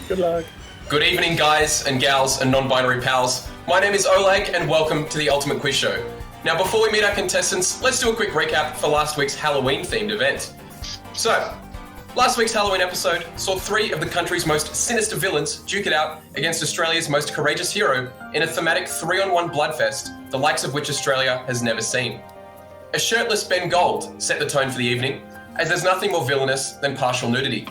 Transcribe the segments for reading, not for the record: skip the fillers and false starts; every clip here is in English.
Good luck. Good evening, guys and gals and non-binary pals. My name is Oleg, and welcome to the Ultimate Quiz Show. Now, before we meet our contestants, let's do a quick recap for last week's Halloween-themed event. So, last week's Halloween episode saw three of the country's most sinister villains duke it out against Australia's most courageous hero in a thematic 3-on-1 bloodfest, the likes of which Australia has never seen. A shirtless Ben Gold set the tone for the evening, as there's nothing more villainous than partial nudity.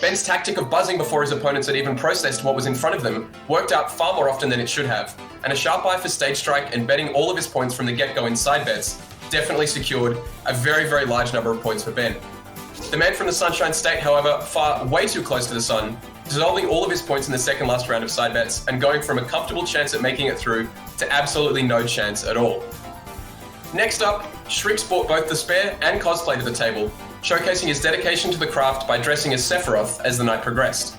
Ben's tactic of buzzing before his opponents had even processed what was in front of them worked out far more often than it should have, and a sharp eye for stage strike and betting all of his points from the get-go in side bets definitely secured a very, very large number of points for Ben. The man from the Sunshine State, however, far way too close to the sun, dissolving all of his points in the second last round of side bets and going from a comfortable chance at making it through to absolutely no chance at all. Next up, Shrix brought both the spare and cosplay to the table, showcasing his dedication to the craft by dressing as Sephiroth as the night progressed.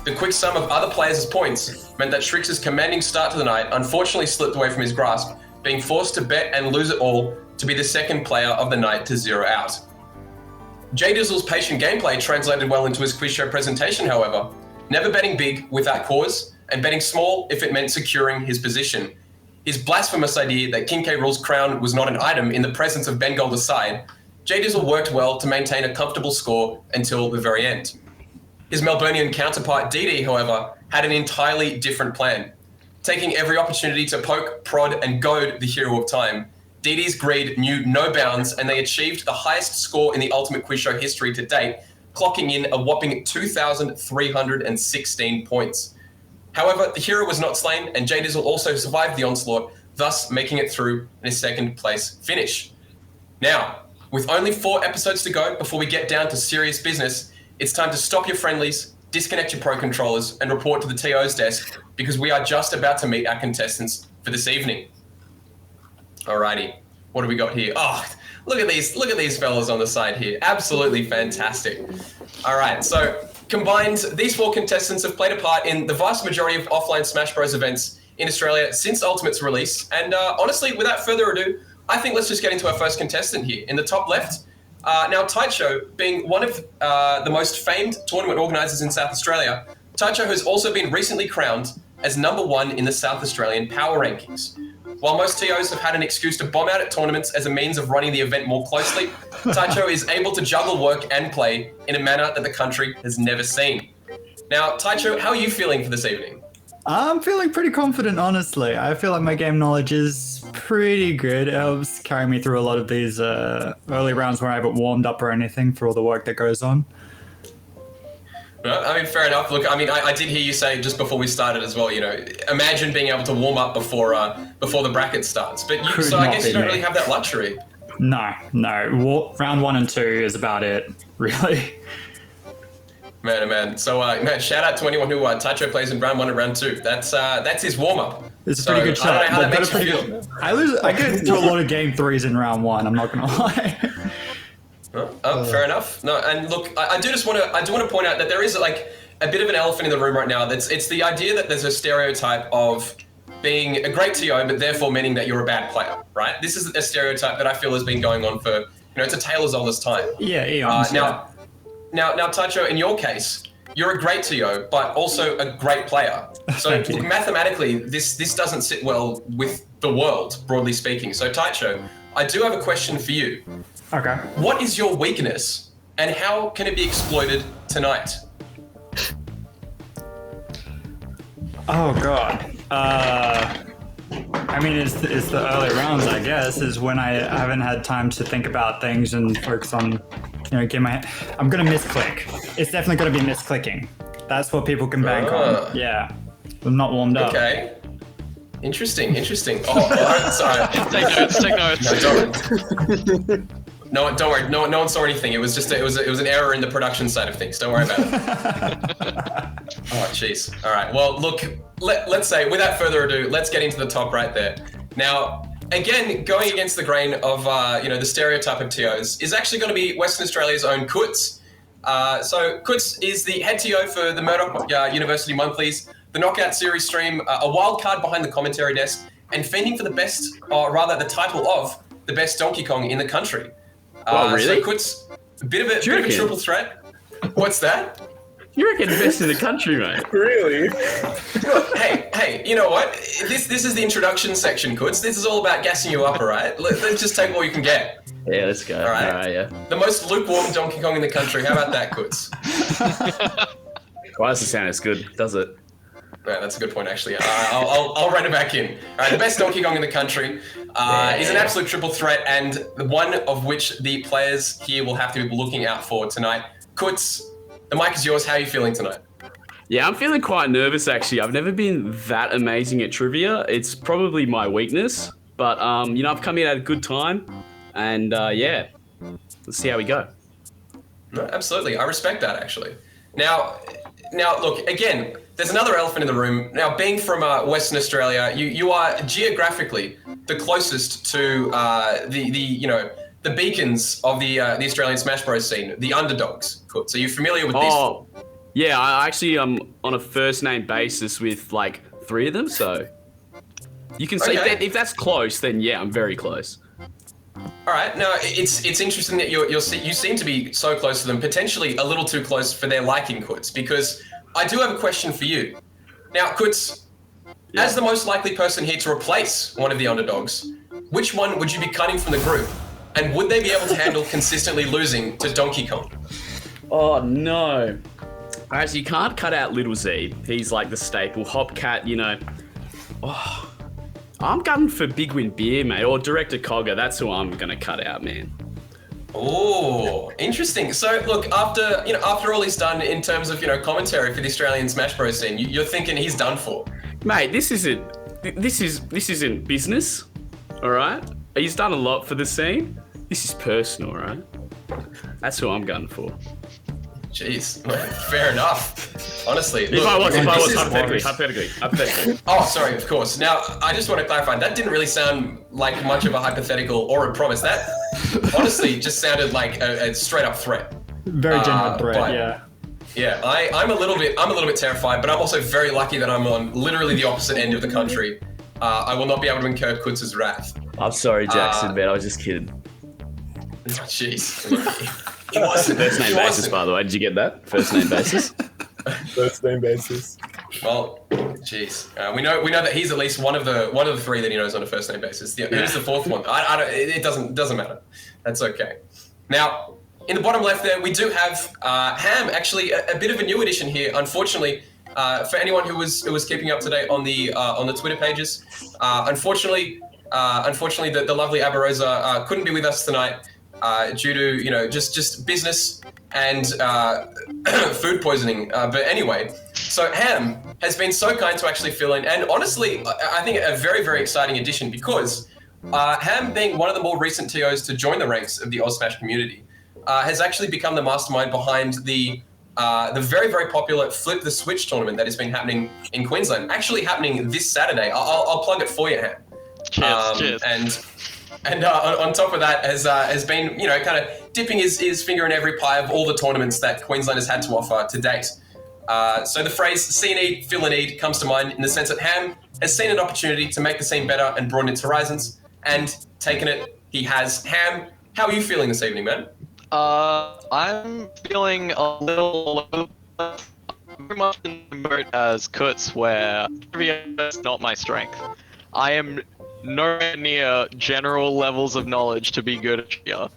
The quick sum of other players' points meant that Shrix's commanding start to the night unfortunately slipped away from his grasp, being forced to bet and lose it all to be the second player of the night to zero out. J Dizzle's patient gameplay translated well into his quiz show presentation, however, never betting big without cause and betting small if it meant securing his position. His blasphemous idea that King K. Rool's crown was not an item in the presence of Ben Gold aside, J Dizzle worked well to maintain a comfortable score until the very end. His Melburnian counterpart DD, however, had an entirely different plan. Taking every opportunity to poke, prod, and goad the hero of time, DD's greed knew no bounds, and they achieved the highest score in the Ultimate Quiz Show history to date, clocking in a whopping 2,316 points. However, the hero was not slain, and J Dizzle also survived the onslaught, thus making it through in a second place finish. Now, with only 4 episodes to go before we get down to serious business, it's time to stop your friendlies, disconnect your pro controllers, and report to the TO's desk, because we are just about to meet our contestants for this evening. Alrighty, what do we got here? Oh, look at these fellas on the side here. Absolutely fantastic. All right, so combined, these 4 contestants have played a part in the vast majority of offline Smash Bros events in Australia since Ultimate's release. And honestly, without further ado, I think let's just get into our first contestant here. In the top left, now Taicho, being one of the most famed tournament organisers in South Australia, Taicho has also been recently crowned as #1 in the South Australian Power Rankings. While most TOs have had an excuse to bomb out at tournaments as a means of running the event more closely, Taicho is able to juggle work and play in a manner that the country has never seen. Now, Taicho, how are you feeling for this evening? I'm feeling pretty confident, honestly. I feel like my game knowledge is pretty good. It helps carry me through a lot of these early rounds where I haven't warmed up or anything for all the work that goes on. Well, I mean, fair enough. Look, I mean, I did hear you say just before we started as well, you know, imagine being able to warm up before the bracket starts. But so I guess you don't really have that luxury. No. Round 1 and 2 is about it, really. Man. So, man, shout out to anyone who Taicho plays in round 1 and round 2. That's his warm-up. It's a pretty good shot. I don't know how that makes you feel. I get into a lot of game 3s in round 1, I'm not going to lie. Fair enough. No, and look, I do want to point out that there is like a bit of an elephant in the room right now. It's the idea that there's a stereotype of being a great TO, but therefore meaning that you're a bad player, right? This is a stereotype that I feel has been going on for, it's a tale as old as time. Yeah, eons. Now, Taicho, in your case, you're a great TO, but also a great player. So look, mathematically, this doesn't sit well with the world, broadly speaking. So Taicho, I do have a question for you. Okay. What is your weakness, and how can it be exploited tonight? Oh God. I mean, it's the early rounds, I guess, is when I haven't had time to think about things and focus on, I'm gonna misclick. It's definitely gonna be misclicking. That's what people can bank on. Yeah. I'm not warmed up. Okay. Interesting. Oh, sorry. Take notes. No, don't worry. No one saw anything. It was an error in the production side of things. Don't worry about it. Oh, jeez. All right. Well, look. Let's say, without further ado, let's get into the top right there. Now, again, going against the grain of the stereotype of TOs is actually going to be Western Australia's own Keutz. So Keutz is the head TO for the Murdoch University Monthlies, the Knockout Series stream, a wild card behind the commentary desk, and fending for the best, or rather the title of the best Donkey Kong in the country. Really? So Keutz, a bit of a triple threat. What's that? You reckon best in the country, mate? Really? Hey, you know what? This is the introduction section, Keutz. This is all about gassing you up, all right? Let's just take all you can get. Yeah, let's go. All right, yeah. The most lukewarm Donkey Kong in the country. How about that, Keutz? Why does it sound as good? Does it? Yeah, that's a good point, actually. I'll run it back in. All right, the best Donkey Kong in the country is an absolute triple threat, and one of which the players here will have to be looking out for tonight. Keutz, the mic is yours. How are you feeling tonight? Yeah, I'm feeling quite nervous, actually. I've never been that amazing at trivia. It's probably my weakness, but, I've come in at a good time, and, let's see how we go. No, absolutely. I respect that, actually. Now, look, again, there's another elephant in the room. Now, being from Western Australia, you are geographically the closest to the beacons of the Australian Smash Bros scene, the underdogs. Cool. So you're familiar with these? Yeah, I actually am on a first name basis with like 3 of them. So you can say if that's close, then yeah, I'm very close. All right. Now it's interesting that you seem to be so close to them, potentially a little too close for their liking, Keutz, because I do have a question for you. Now, Keutz, as the most likely person here to replace one of the underdogs, which one would you be cutting from the group? And would they be able to handle consistently losing to Donkey Kong? Oh, no. Actually, you can't cut out Little Z. He's like the staple. Hopcat, Oh, I'm going for Big Win Beer, mate, or Director Cogger. That's who I'm going to cut out, man. Oh, interesting. So, look, after all he's done in terms of, commentary for the Australian Smash Bros scene, you're thinking he's done for. Mate, this isn't business, all right? He's done a lot for the scene. This is personal, right? That's who I'm gunning for. Jeez, fair enough. Honestly, if I was hypothetically. Oh, sorry, of course. Now, I just want to clarify, that didn't really sound like much of a hypothetical or a promise. That honestly just sounded like a straight up threat. Very genuine threat, yeah. Yeah, I'm a little bit terrified, but I'm also very lucky that I'm on literally the opposite end of the country. I will not be able to incur Keutz's wrath. I'm sorry, Jackson, man. I was just kidding. Jeez. He wasn't. First name basis, by the way. Did you get that? First name basis? First name basis. Well, jeez. We know that he's at least one of the 3 that he knows on a first name basis. Who's the 4th one? It doesn't matter. That's okay. Now, in the bottom left there, we do have Ham. Actually, a bit of a new addition here. Unfortunately, for anyone who was keeping up to date on the Twitter pages, unfortunately, the lovely Abarosa couldn't be with us tonight. Due to just business and food poisoning. But anyway, so Ham has been so kind to actually fill in, and honestly, I think a very, very exciting addition because Ham, being one of the more recent TOs to join the ranks of the OzSmash community, has actually become the mastermind behind the very, very popular Flip the Switch tournament that has been happening in Queensland. Actually happening this Saturday. I'll plug it for you, Ham. Cheers. And on top of that, has been kind of dipping his finger in every pie of all the tournaments that Queensland has had to offer to date. So the phrase "see a need, fill a need" comes to mind in the sense that Ham has seen an opportunity to make the scene better and broaden its horizons, and taken it. He has. Ham, how are you feeling this evening, man? I'm feeling a little very much in the boat as Keutz, where trivia is not my strength. I am nowhere near general levels of knowledge to be good at trivia.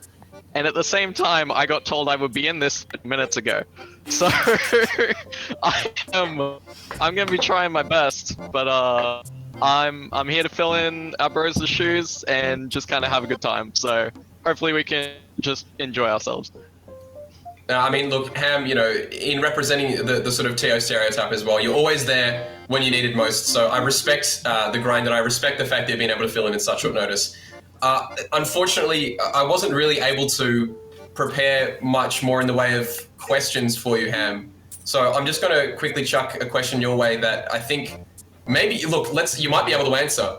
And at the same time, I got told I would be in this minutes ago. So I'm gonna be trying my best, but I'm here to fill in Abrosa's shoes and just kind of have a good time. So hopefully we can just enjoy ourselves. I mean, look, Ham, in representing the sort of TO stereotype as well, you're always there when you needed most. So I respect the grind, and I respect the fact that you've been able to fill in such short notice. Unfortunately, I wasn't really able to prepare much more in the way of questions for you, Ham. So I'm just going to quickly chuck a question your way that I think maybe, you might be able to answer.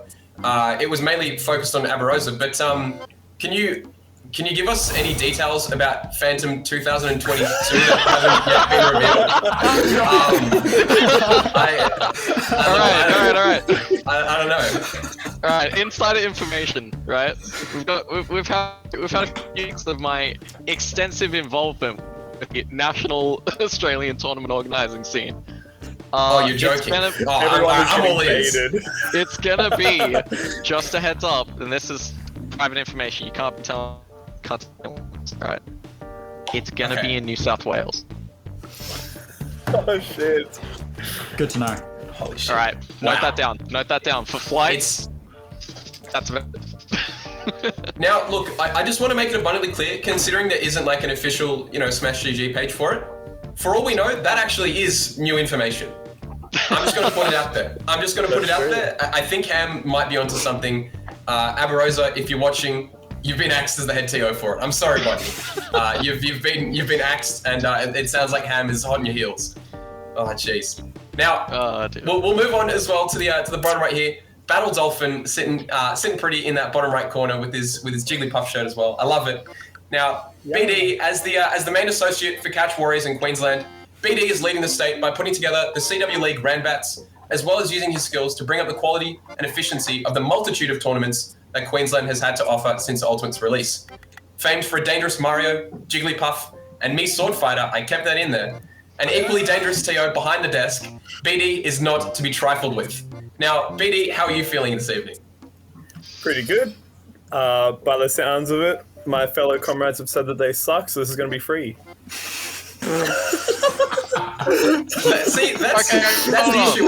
It was mainly focused on Abarosa, but can you give us any details about Phantom 2022 that haven't yet been revealed? All right. I don't know. All right, insider information, right? We've had a few weeks of my extensive involvement the national Australian tournament organising scene. Oh, you're it's joking. gonna- Everyone is I'm all getting ears. baited. It's gonna be just a heads up, and this is private information. You can't tell. Alright. It's gonna Okay. be in New South Wales. Oh shit. Good to know. Holy shit. Alright, Wow. note that down. Note that down. For flights, that's Now, look, I just want to make it abundantly clear, considering there isn't like an official, Smash GG page for it. For all we know, that actually is new information. I'm just going to put it out there. I think Ham might be onto something. Abarosa, if you're watching, you've been axed as the head TO for it. I'm sorry, buddy. You've been axed, and it sounds like Ham is hot on your heels. Oh, jeez. Now, dude. we'll move on as well to the bottom right here. BattleDolphin sitting pretty in that bottom right corner with his Jigglypuff shirt as well. I love it. Now, BD as the main associate for Catch Warriors in Queensland, BD is leading the state by putting together the CW League Randbats, as well as using his skills to bring up the quality and efficiency of the multitude of tournaments that Queensland has had to offer since Ultimate's release. Famed for a dangerous Mario, Jigglypuff, and me Sword Fighter, I kept that in there. An equally dangerous TO behind the desk, BD is not to be trifled with. Now, BD, how are you feeling this evening? Pretty good. By the sounds of it, my fellow comrades have said that they suck, so this is going to be free. See, that's the issue.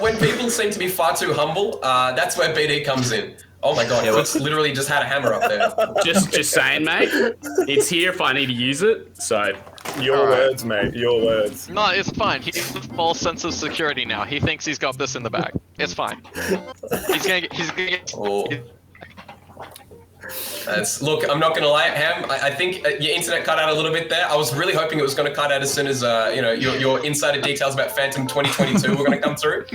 When people seem to be far too humble, that's where BD comes in. Oh my god, Keutz literally just had a hammer up there. Just saying, mate. It's here if I need to use it. So Your words, mate. Your words. No, it's fine. He has a false sense of security now. He thinks he's got this in the bag. It's fine. He's gonna get. Oh. Look, I'm not gonna lie, Ham. I think your internet cut out a little bit there. I was really hoping it was gonna cut out as soon as your insider details about Phantom 2022 were gonna come through.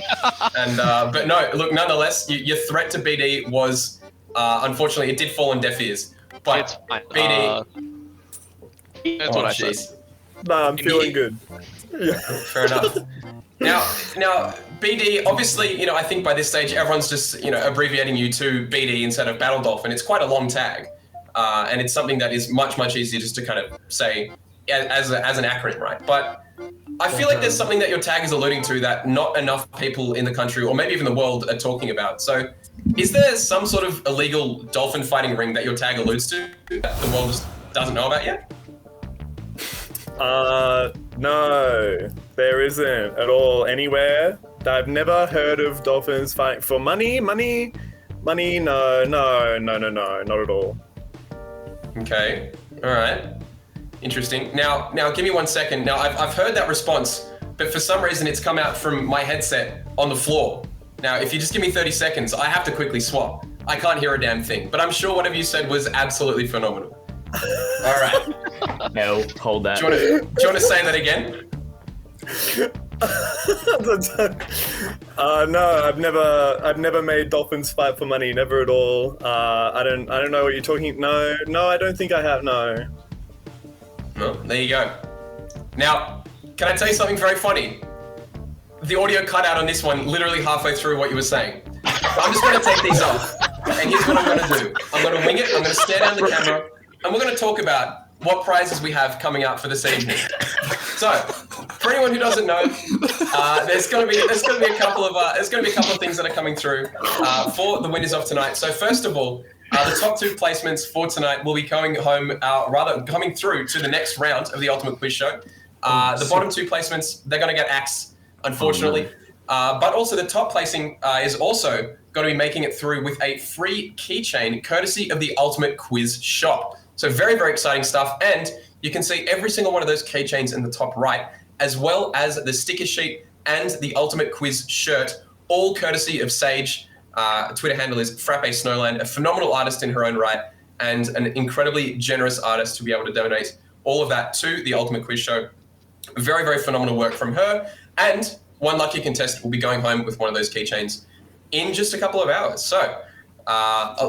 And but no, look, nonetheless, your threat to BD was unfortunately it did fall on deaf ears. But It's fine. BD, That's what I said. Nah, I'm feeling good. fair enough. Now, BD, obviously, I think by this stage everyone's just, abbreviating you to BD instead of BattleDolphin. It's quite a long tag, and it's something that is much, much easier just to kind of say as an acronym, right? But I feel like there's something that your tag is alluding to that not enough people in the country, or maybe even the world, are talking about. So, is there some sort of illegal dolphin fighting ring that your tag alludes to that the world just doesn't know about yet? No, there isn't at all anywhere. I've never heard of dolphins fighting for money. No, not at all. Okay, all right, interesting. Now, give me 1 second. Now, I've heard that response, but for some reason it's come out from my headset on the floor. Now, if you just give me 30 seconds, I have to quickly swap. I can't hear a damn thing, but I'm sure whatever you said was absolutely phenomenal. All right. no, hold that. Do you want to say that again? No, I've never made dolphins fight for money. Never at all. I don't know what you're talking. No, I don't think I have. No. No, there you go. Now, can I tell you something very funny? The audio cut out on this one literally halfway through what you were saying. I'm just going to take these off, and here's what I'm going to do. I'm going to wing it. I'm going to stare down the camera, and we're going to talk about what prizes we have coming up for this evening. So, for anyone who doesn't know, there's going to be a couple of things that are coming through for the winners of tonight. So, first of all, the top two placements for tonight will be coming through to the next round of the Ultimate Quiz Show. The bottom two placements, they're going to get axed, unfortunately. But also the top placing is also going to be making it through with a free keychain courtesy of the Ultimate Quiz Shop. So very, very exciting stuff. And you can see every single one of those keychains in the top right, as well as the sticker sheet and the Ultimate Quiz shirt, all courtesy of Sage. Twitter handle is Frappe Snowland, a phenomenal artist in her own right, and an incredibly generous artist to be able to donate all of that to the Ultimate Quiz Show. Very, very phenomenal work from her. And one lucky contestant will be going home with one of those keychains in just a couple of hours. So,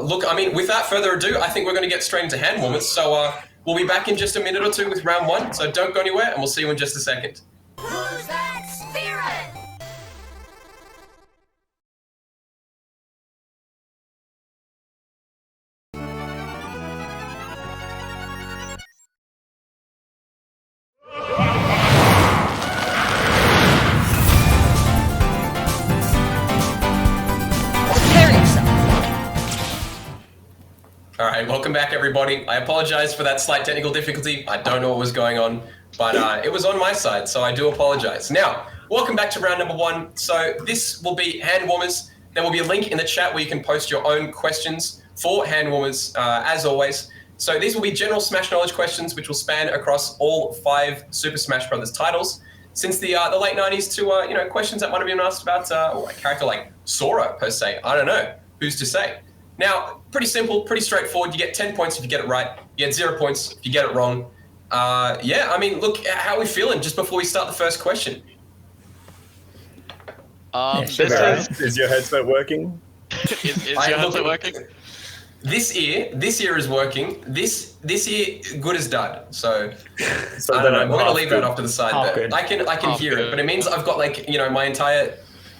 look, I mean, without further ado, I think we're going to get straight into hand warmers. So we'll be back in just a minute or two with round one. So don't go anywhere, and we'll see you in just a second. Who's that spirit? Alright, welcome back everybody. I apologize for that slight technical difficulty. I don't know what was going on, but it was on my side, so I do apologize. Now, welcome back to round number 1. So this will be hand warmers. There will be a link in the chat where you can post your own questions for hand warmers, as always. So these will be general Smash knowledge questions, which will span across all 5 Super Smash Bros. Titles. Since the late 90s to, questions that might have been asked about a character like Sora, per se. I don't know. Who's to say? Now, pretty simple, pretty straightforward. You get 10 points if you get it right. You get 0 points if you get it wrong. Look, how are we feeling just before we start the first question? This is Is your headset working? is your headset working? This ear is working. This ear, good as done. So So I don't know. We're gonna leave that off to the side. Half There. good. I can Half hear it, good. but it means I've got my entire,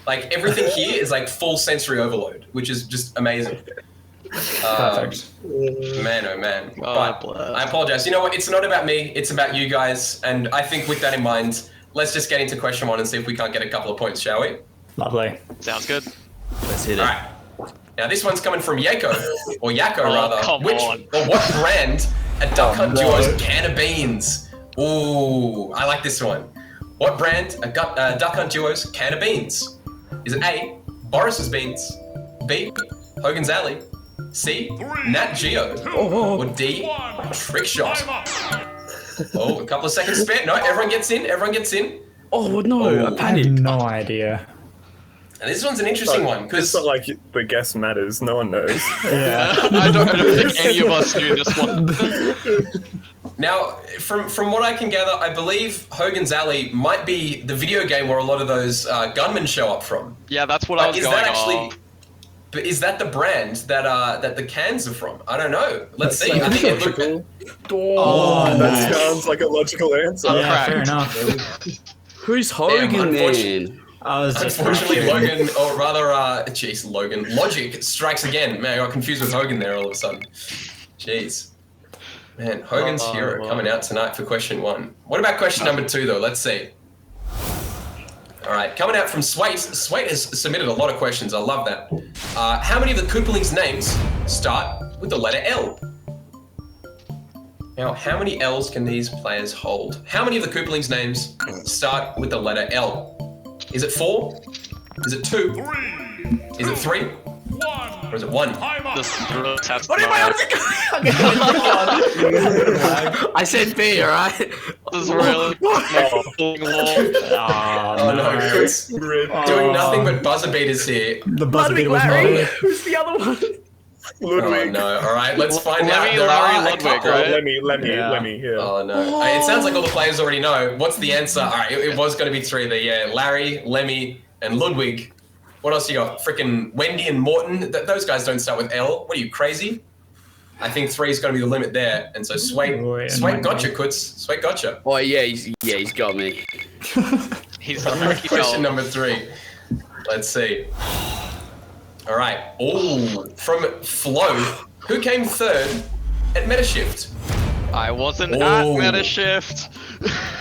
everything here is full sensory overload, which is just amazing. Perfect. Man, oh man. Oh, But bless. I apologize. You know what? It's not about me. It's about you guys. And I think with that in mind, let's just get into question 1 and see if we can't get a couple of points, shall we? Lovely. Sounds good. Let's hit it. All right. Now this one's coming from Yako, or Yako Oh, rather. come on. Or what brand at Duck Hunt Duo's can of beans? Ooh, I like this one. What brand at Duck Hunt Duo's can of beans? Is it A, Boris's beans, B, Hogan's Alley, C, Nat Geo, or D, Trick Shot? Oh, a couple of seconds spare. No, everyone gets in. Everyone gets in. Oh no, Oh, I I have panicked. no idea. And this one's an interesting one It's because not like the guess matters. No one knows. Yeah. I don't think any of us knew this one. now, from what I can gather, I believe Hogan's Alley might be the video game where a lot of those gunmen show up from. Yeah, that's what I was Is going that actually? on. But is that the brand that the cans are from? I don't know. Let's see. I Sounds think it logical. Oh, That nice. sounds like a logical answer. I'm Yeah, fair cracked. enough. Who's Hogan unfortunately- then? I was just Unfortunately, Logan, or rather, Logan, Logic strikes again. Man, I got confused with Hogan there all of a sudden. Jeez. Man, Hogan's hero well. coming out tonight for question 1. What about question number 2, though? Let's see. All right, coming out from Swait. Swait has submitted a lot of questions. I love that. How many of the Koopalings' names start with the letter L? Now, how many L's can these players hold? How many of the Koopalings' names start with the letter L? Is it 4? Is it 2? Is it 3? Or is it 1? This is really tough. What am I I said B, alright? This is really Oh no, Keutz doing nothing but buzzer beaters here. the buzzer Ludwig beater was Larry. not. Who's the other one? Oh Ludwig. no, alright, let's find out. Lemmy, There Larry, are a Ludwig, couple. right? Let me. Yeah. Oh no. It sounds like all the players already know. What's the answer? Alright, it was going to be 3 there, yeah. Larry, Lemmy, and Ludwig. What else you got? Frickin' Wendy and Morton. Those guys don't start with L. What are you, crazy? I think 3 is going to be the limit there. And so Swait gotcha, Keutz. Swait gotcha. Oh yeah, he's got me. He's a tricky Question fella. number 3. Let's see. All right. Oh, from Flo, who came 3rd at Metashift? I wasn't Oh. at Metashift.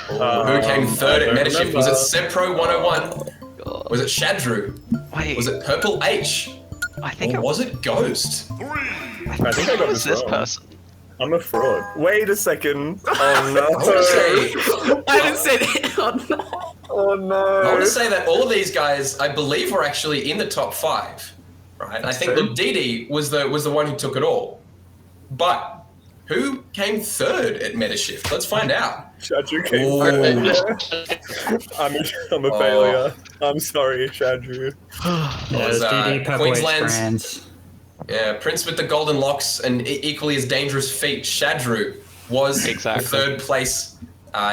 Who came 3rd I at don't Metashift? Was it remember. Sepro 101? Was it Shadru? Wait, Was it Purple H? I think Or it was it Ghost? I think I got was this this wrong. person. I'm a fraud. Wait a second. Oh I want to no. say, I haven't said it. Oh no. Oh I want no. to say that all of these guys, I believe, were actually in the top 5. Right? I think true. that Didi was the one who took it all. But who came 3rd at Metashift? Let's find out. Shadru came Ooh. first. I'm a failure. I'm sorry, Shadru. Yeah, was, DD Purple H Queensland's- brands. Yeah, Prince with the golden locks and equally as dangerous feet, Shadru, was Exactly. the 3rd place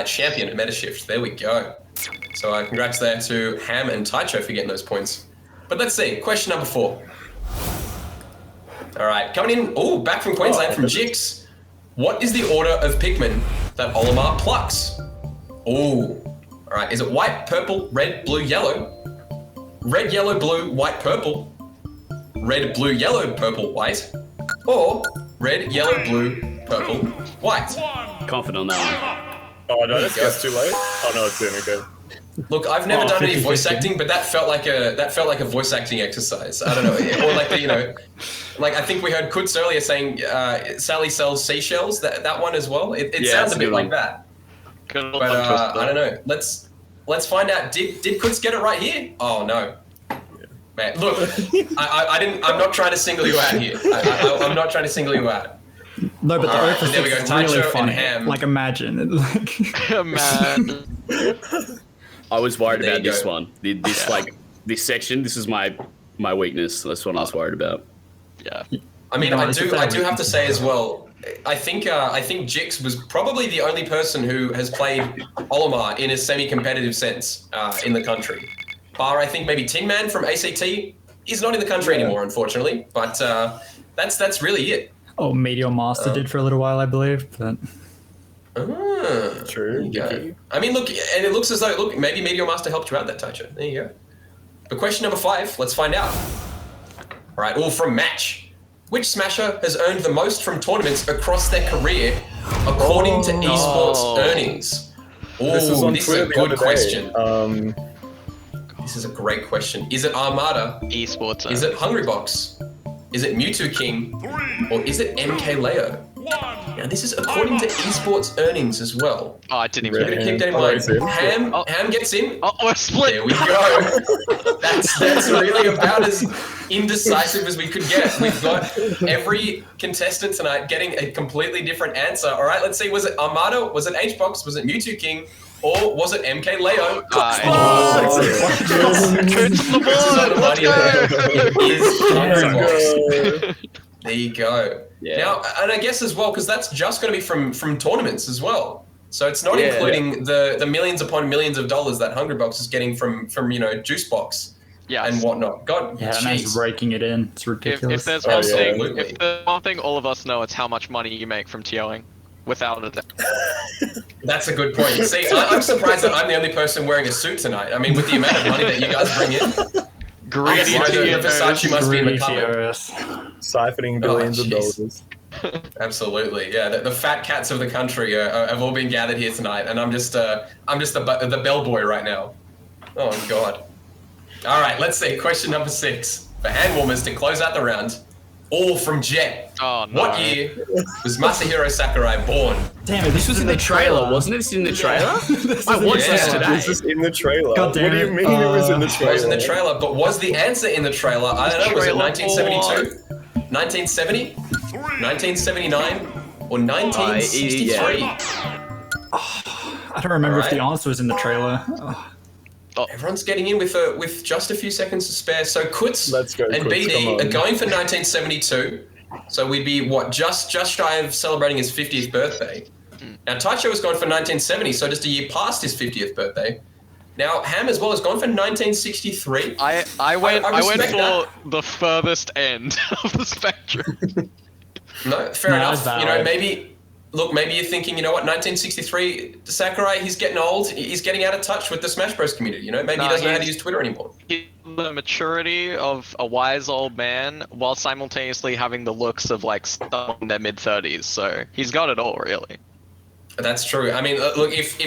champion at Metashift. There we go. So congrats there to Ham and Taicho for getting those points. But let's see, question number 4. All right, coming in, back from Queensland, from Jix. What is the order of Pikmin that Olimar plucks? All right, is it white, purple, red, blue, yellow? Red, yellow, blue, white, purple? Red, blue, yellow, purple, white? Or red, yellow, blue, purple, white? Confident on that Oh, no, that's too late. Oh no, it's in. Okay. Look, I've never done any 50-50. voice acting, but that felt like a voice acting exercise. I don't know, or like like I think we heard Keutz earlier saying Sally sells seashells. That one as well. It Yeah, sounds that's a a bit good like one. that. Good old But Twister. I don't know. Let's find out. Did Keutz get it right here? Oh no. Man, look, I didn't. I'm not trying to single you out here. I'm not trying to single you out. No, but the Alright, Oath there we go, is really Taicho and funny. Ham. Like, imagine. Like, Man. I was worried There about you this go. one. This this section. This is my weakness. That's what I was worried about. Yeah. I mean, No, I it's do a fair have to say as well. I think Jix was probably the only person who has played Olimar in a semi-competitive sense in the country. Bar, I think maybe Tin Man from ACT. He's not in the country anymore, unfortunately. But that's really it. oh, Meteor Master did for a little while, I believe. But True. There you go. I mean, look, and it looks as though maybe Meteor Master helped you out that Taicho. There you go. But question number 5, let's find out. All right, all from Match. Which Smasher has earned the most from tournaments across their career, according to esports earnings? Oh, This was on this is Twitter a the good other day. question. This is a great question. Is it Armada? Esports. Is it Hungrybox? Is it Mewtwo King? Or is it MK Leo? Now, this is according to esports earnings as well. Oh, I didn't even We're get gonna it. keep that in Oh, mind. is it? Ham gets in. Oh, we're split. There we go. That's really about as indecisive as we could get. We've got every contestant tonight getting a completely different answer. All right, let's see. Was it Armada? Was it Hbox? Was it Mewtwo King? Or was it MK Leo? Keutz on the board. Let's go. It is Hungrybox. Go. There you go. Yeah. Now, and I guess as well, because that's just going to be from tournaments as well. So it's not Yeah. including the millions upon millions of dollars that Hungrybox is getting from Juicebox Yeah. and whatnot. God, yeah, that man's jeez. raking it in. It's ridiculous. If there's Oh, one yeah. thing, Absolutely. if there's one thing all of us know, it's how much money you make from TOing, without a doubt. That's a good point. See, I'm surprised that I'm the only person wearing a suit tonight. I mean, with the amount of money that you guys bring in, I guess the Versace must be in the Greedy cupboard. TOS. Siphoning billions of jeez. dollars. Absolutely, yeah. The fat cats of the country have all been gathered here tonight, and I'm just the bellboy right now. Oh God! All right, let's see. Question number 6 for hand warmers to close out the round. All from Jet. Oh no. What year was Masahiro Sakurai born? Damn it, This was in the trailer, wasn't it? This is in the trailer. I watched Yeah. this This today. is in the trailer. God damn What do you it. mean it was in the It trailer? was in the trailer, but was the answer in the trailer? I don't know. Was it Trailer 1972, 1970, 1979, or 1963? I don't remember if the Alright. answer was in the trailer. Oh, Everyone's getting in with just a few seconds to spare. So Keutz Let's go, and Keutz, come BD on. are going for 1972. So we'd be just shy of celebrating his 50th birthday. Now Taicho has gone for 1970, so just a year past his 50th birthday. Now Ham as well has gone for 1963. I went I respect for that. the furthest end of the spectrum. No, fair No, enough. that's You know, valid. maybe you're thinking, you know what, 1963, Sakurai, he's getting old. He's getting out of touch with the Smash Bros community. You know, maybe he Nah, doesn't know how to he's- use Twitter anymore. The maturity of a wise old man, while simultaneously having the looks of like someone in their mid-30s. So he's got it all, really. That's true. I mean, look, if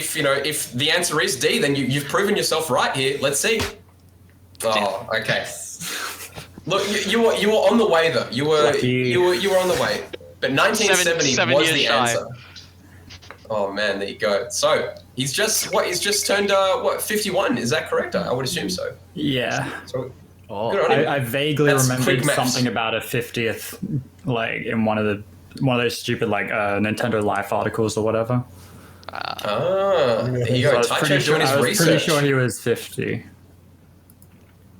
the answer is D, then you've proven yourself right here. Let's see. Oh, okay. Look, you were on the way though. You were on the way. But 1970 7 was years the shy. answer. Oh man, there you go. So he's just turned 51? Is that correct? I would assume so. yeah. So Oh, good on him. I vaguely That's remembered quick maths. something about a 50th, like in one of those stupid like Nintendo Life articles or whatever. Ah, there you So I go. was pretty Taicho doing his I was pretty research. sure he was 50.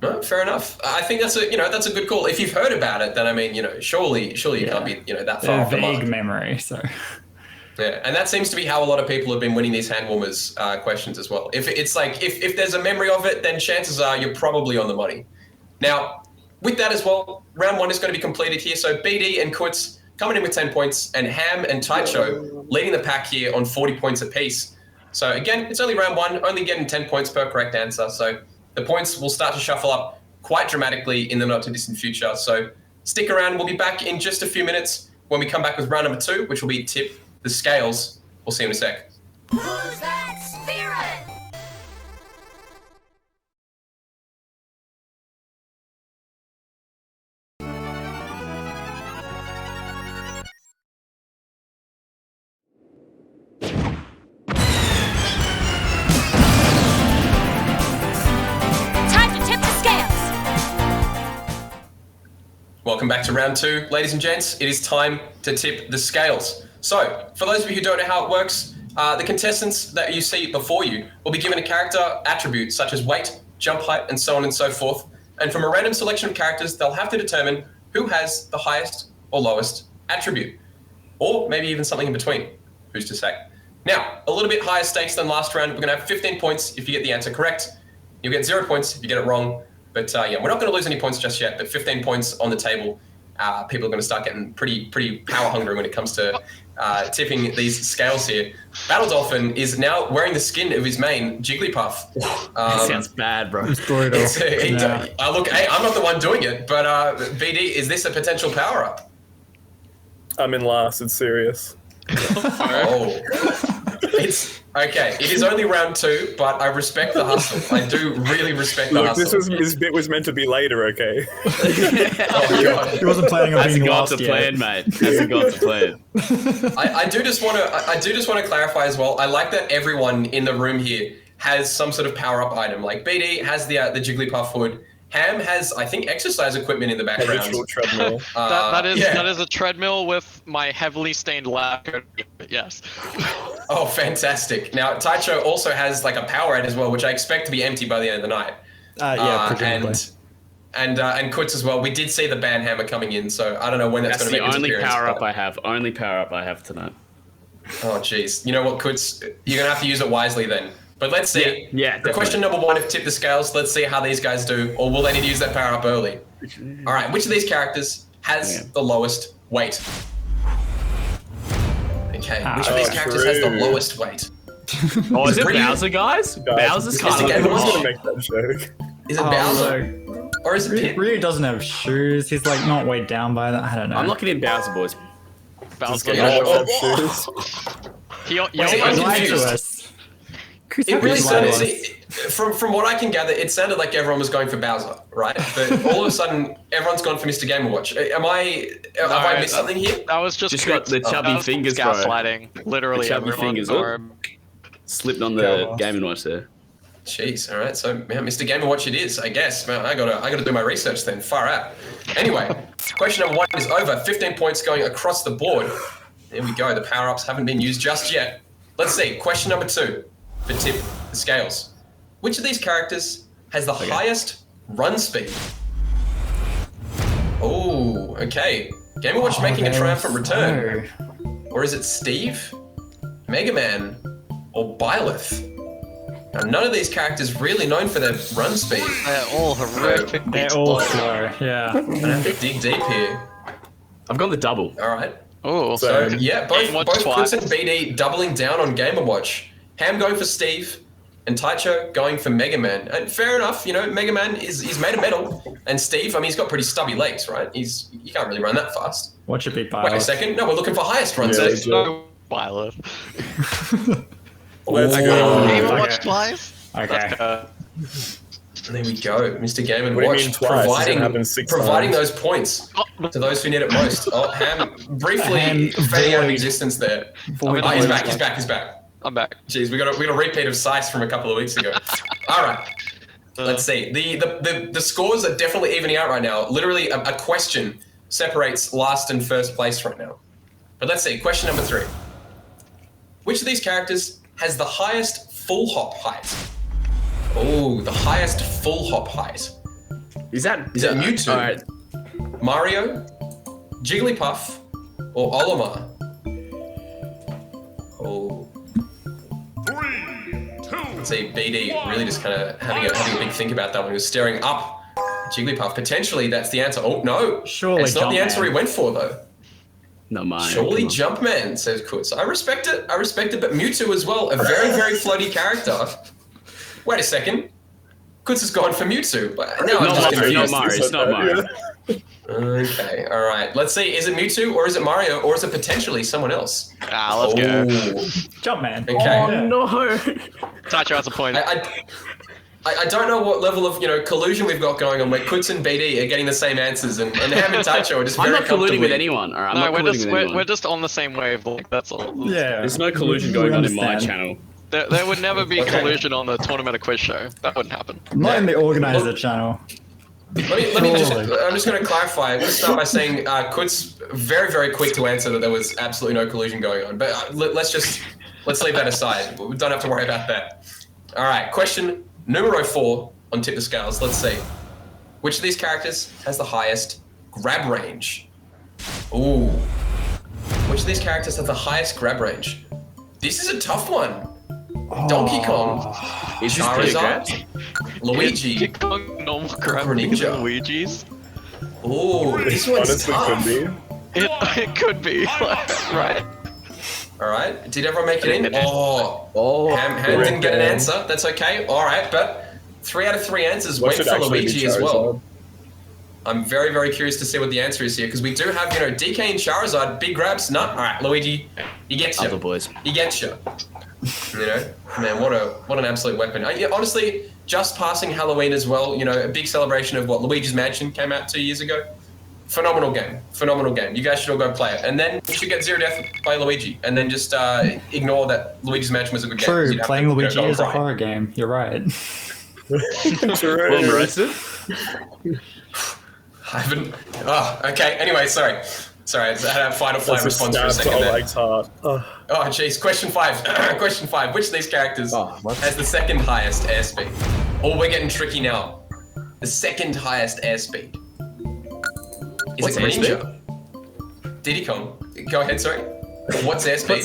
No, fair enough. I think that's a good call. If you've heard about it, then I mean, surely you can't be that far A off the vague mark. memory, so. Yeah, and that seems to be how a lot of people have been winning these hand warmers questions as well. If it's like if there's a memory of it, then chances are you're probably on the money. Now, with that as well, round 1 is going to be completed here. So BD and Keutz coming in with 10 points, and Ham and Taicho leading the pack here on 40 points apiece. So again, it's only round 1, only getting 10 points per correct answer. So the points will start to shuffle up quite dramatically in the not too distant future. So stick around. We'll be back in just a few minutes when we come back with round number 2, which will be Tip the Scales. We'll see you in a sec. Who's that spirit? welcome back to round 2. Ladies and gents, it is time to tip the scales. So, for those of you who don't know how it works, the contestants that you see before you will be given a character attribute such as weight, jump height, and so on and so forth. And from a random selection of characters, they'll have to determine who has the highest or lowest attribute. Or maybe even something in between. Who's to say? Now, a little bit higher stakes than last round. We're going to have 15 points if you get the answer correct. You'll get 0 points if you get it wrong. But yeah, we're not going to lose any points just yet, but 15 points on the table. People are going to start getting pretty power hungry when it comes to tipping these scales here. BattleDolphin is now wearing the skin of his main, Jigglypuff. That sounds bad, bro. Look, hey, I'm not the one doing it, but BD, is this a potential power-up? I'm in last. It's serious. Oh. It's okay. It is only round 2, but I respect the hustle. I do really respect the hustle. This bit was meant to be later, okay? Oh god. He wasn't planning on being Hasn't got last to yet. plan, mate. Hasn't got to plan. I do just want to clarify as well. I like that everyone in the room here has some sort of power-up item. Like BD has the Jigglypuff hood. Ham has, I think, exercise equipment in the background. Ritual treadmill. That is a treadmill with my heavily stained lab coat. Yes. Oh, fantastic. Now, Taicho also has like a Powerade as well, which I expect to be empty by the end of the night. Presumably. And Keutz as well. We did see the band hammer coming in, so I don't know when that's That's going to the make its only appearance. power up but- I have. Only power up I have tonight. Oh, jeez. You know what, Keutz? You're going to have to use it wisely then. But let's see. Yeah, The question number 1 of Tip the Scales. Let's see how these guys do, or will they need to use that power up early? All right. Which of these characters has the lowest weight? Okay. Which of these characters has the lowest weight? Oh, is it Ryu- Bowser, guys? Bowser's Mr. kind Game of. I was Watch. gonna make that joke. Is it Bowser? Or is it Pip? Ryu doesn't have shoes. He's like not weighed down by that. I don't know. I'm locking in Bowser, boys. Bowser. Oh, He I'm He lied to confused. us. Chris, It really Chris lied to sounded, us. from what I can gather, it sounded like everyone was going for Bowser, right? But all of a sudden, everyone's gone for Mr. Game & Watch. Have I missed something here? That was just got the chubby that was fingers, bro. gaslighting. Literally, The chubby everyone. fingers. Or- Slipped on Yeah, the well. Game & Watch there. Jeez, all right. So, man, Mr. Game & Watch it is, I guess. Man, I gotta do my research then. Far out. Anyway, question number 1 is over. 15 points going across the board. There we go. The power-ups haven't been used just yet. Let's see. Question number 2 for Tip the Scales. Which of these characters has the highest run speed? Oh, okay. Game & Watch making a triumphant return. Or is it Steve, Mega Man, or Byleth? Now, none of these characters really known for their run speed. They're all horrific. They're all slow. Yeah. I'm gonna have to dig deep here. I've gone the double. All right. Oh, So yeah, both Game Watch Keutz twice. and BD doubling down on Game & Watch. Ham going for Steve, and Taicho going for Mega Man. And fair enough, you know, Mega Man is made of metal, and Steve, I mean, he's got pretty stubby legs, right? You can't really run that fast. Watch it be Wait a pilot. second, no, we're looking for highest run Yeah, speed. legit. no Violet. Let's Okay. go. Game okay. Watch twice. Okay. There we go, Mr. Game & What do you Watch mean twice? It's providing gonna happen 6 providing times. those points to those who need it most. Oh, Ham briefly Ham fading out of void. existence there. Void. Oh, he's back. He's back. I'm back. Jeez, we got a repeat of Sice from a couple of weeks ago. All right, let's see. The scores are definitely evening out right now. Literally, a question separates last and first place right now. But let's see. Question number 3. Which of these characters has the highest full hop height? Oh, the highest full hop height. Is that Mewtwo? All right. Mario, Jigglypuff, or Olimar? Oh. Let's see, BD really just kind of having a big think about that one. He was staring up at Jigglypuff. Potentially, that's the answer. Oh, no. Surely It's not the Jumpman. answer he went for, though. No, mine. Surely Jumpman, says Keutz. I respect it, but Mewtwo as well. A very, very floaty character. Wait a second. Keutz has gone for Mewtwo. But now I'm just Not Mario. confused. Not Mario. It's not Mario. Okay, all right. Let's see. Is it Mewtwo or is it Mario or is it potentially someone else? Let's go. Jumpman. Okay. Yeah. No. Taicho has a point. I don't know what level of collusion we've got going on where Keutz and BD are getting the same answers and Ham and Taicho are just I'm very not colluding with comfortably- anyone. All right. I'm No, not we're colluding just with anyone. we're just on the same wavelength. That's all. Yeah. There's no collusion We going on in my understand. channel. There would never be Okay. collusion on the Tournament of Quiz show. That wouldn't happen. Not in the organizer Look- channel. Let me just. I'm just going to clarify. I'm going to start by saying Keutz very, very quick to answer that there was absolutely no collusion going on. But let's leave that aside. We don't have to worry about that. All right. Question numero 4 on Tip the Scales. Let's see. Which of these characters has the highest grab range? Ooh. Which of these characters has the highest grab range? This is a tough one. Donkey Kong, Charizard, Luigi, Donkey Kong normal grab Greninja. Luigi's. Ooh, this one's Honestly, tough. could be. It could be. Right. All right. Did everyone make it in? Oh, Ham didn't get an answer. That's okay. All right, but 3 out of 3 answers What went should for actually be Luigi as well. Charizard? I'm very, very curious to see what the answer is here because we do have, DK and Charizard, big grabs. No, all right, Luigi, he gets you. other boys. He gets you. Man, what an absolute weapon. Honestly, just passing Halloween as well. A big celebration of what Luigi's Mansion came out 2 years ago. Phenomenal game. You guys should all go play it, and then you should get Zero Death by Luigi, and then just ignore that Luigi's Mansion was a good game. 'cause True, you'd have playing to, Luigi go is a cry. horror game. You're right. True. Well roasted. I haven't. Oh, okay. Anyway, sorry. I had a fight or flight That's a response for a stab second to there. Oleg's heart. Oh, Oh, jeez. Question 5. Question 5. Which of these characters what? has the second highest airspeed? Oh, we're getting tricky now. The second highest airspeed. Is What's it Greninja? Diddy Kong. Go ahead, sorry. What's airspeed?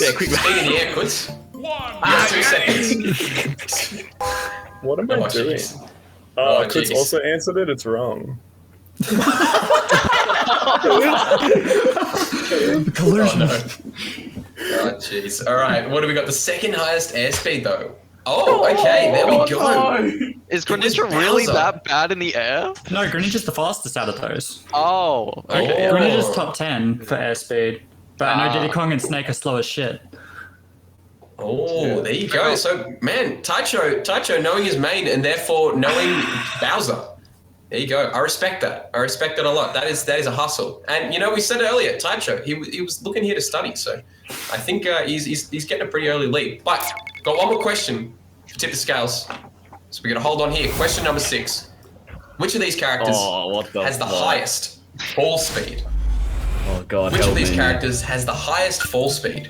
Yeah, quick. Speed in the air, Keutz. You have 2 seconds. what am I Oh, doing? jeez. Oh, Oh, Keutz jeez. also answered it. It's wrong. Collusion. Oh, no. Oh, jeez. All right. What do we got? The second highest airspeed, though. Oh, okay. There we go. Is It was Greninja really Bowser. that bad in the air? No, Greninja's the fastest out of those. Oh. Okay. Oh. Greninja's top 10 for airspeed. But I know Ah. Diddy Kong and Snake are slow as shit. Oh, there you go. So, man, Taicho knowing his main and therefore knowing Bowser. There you go. I respect that. I respect that a lot. That is a hustle. And we said earlier, Taicho, he was looking here to study. So, I think he's getting a pretty early lead. But got one more question to tip the scales. So we're gonna hold on here. Question number 6. Which of these characters has the highest fall speed? Oh god. Which help of these me. characters has the highest fall speed?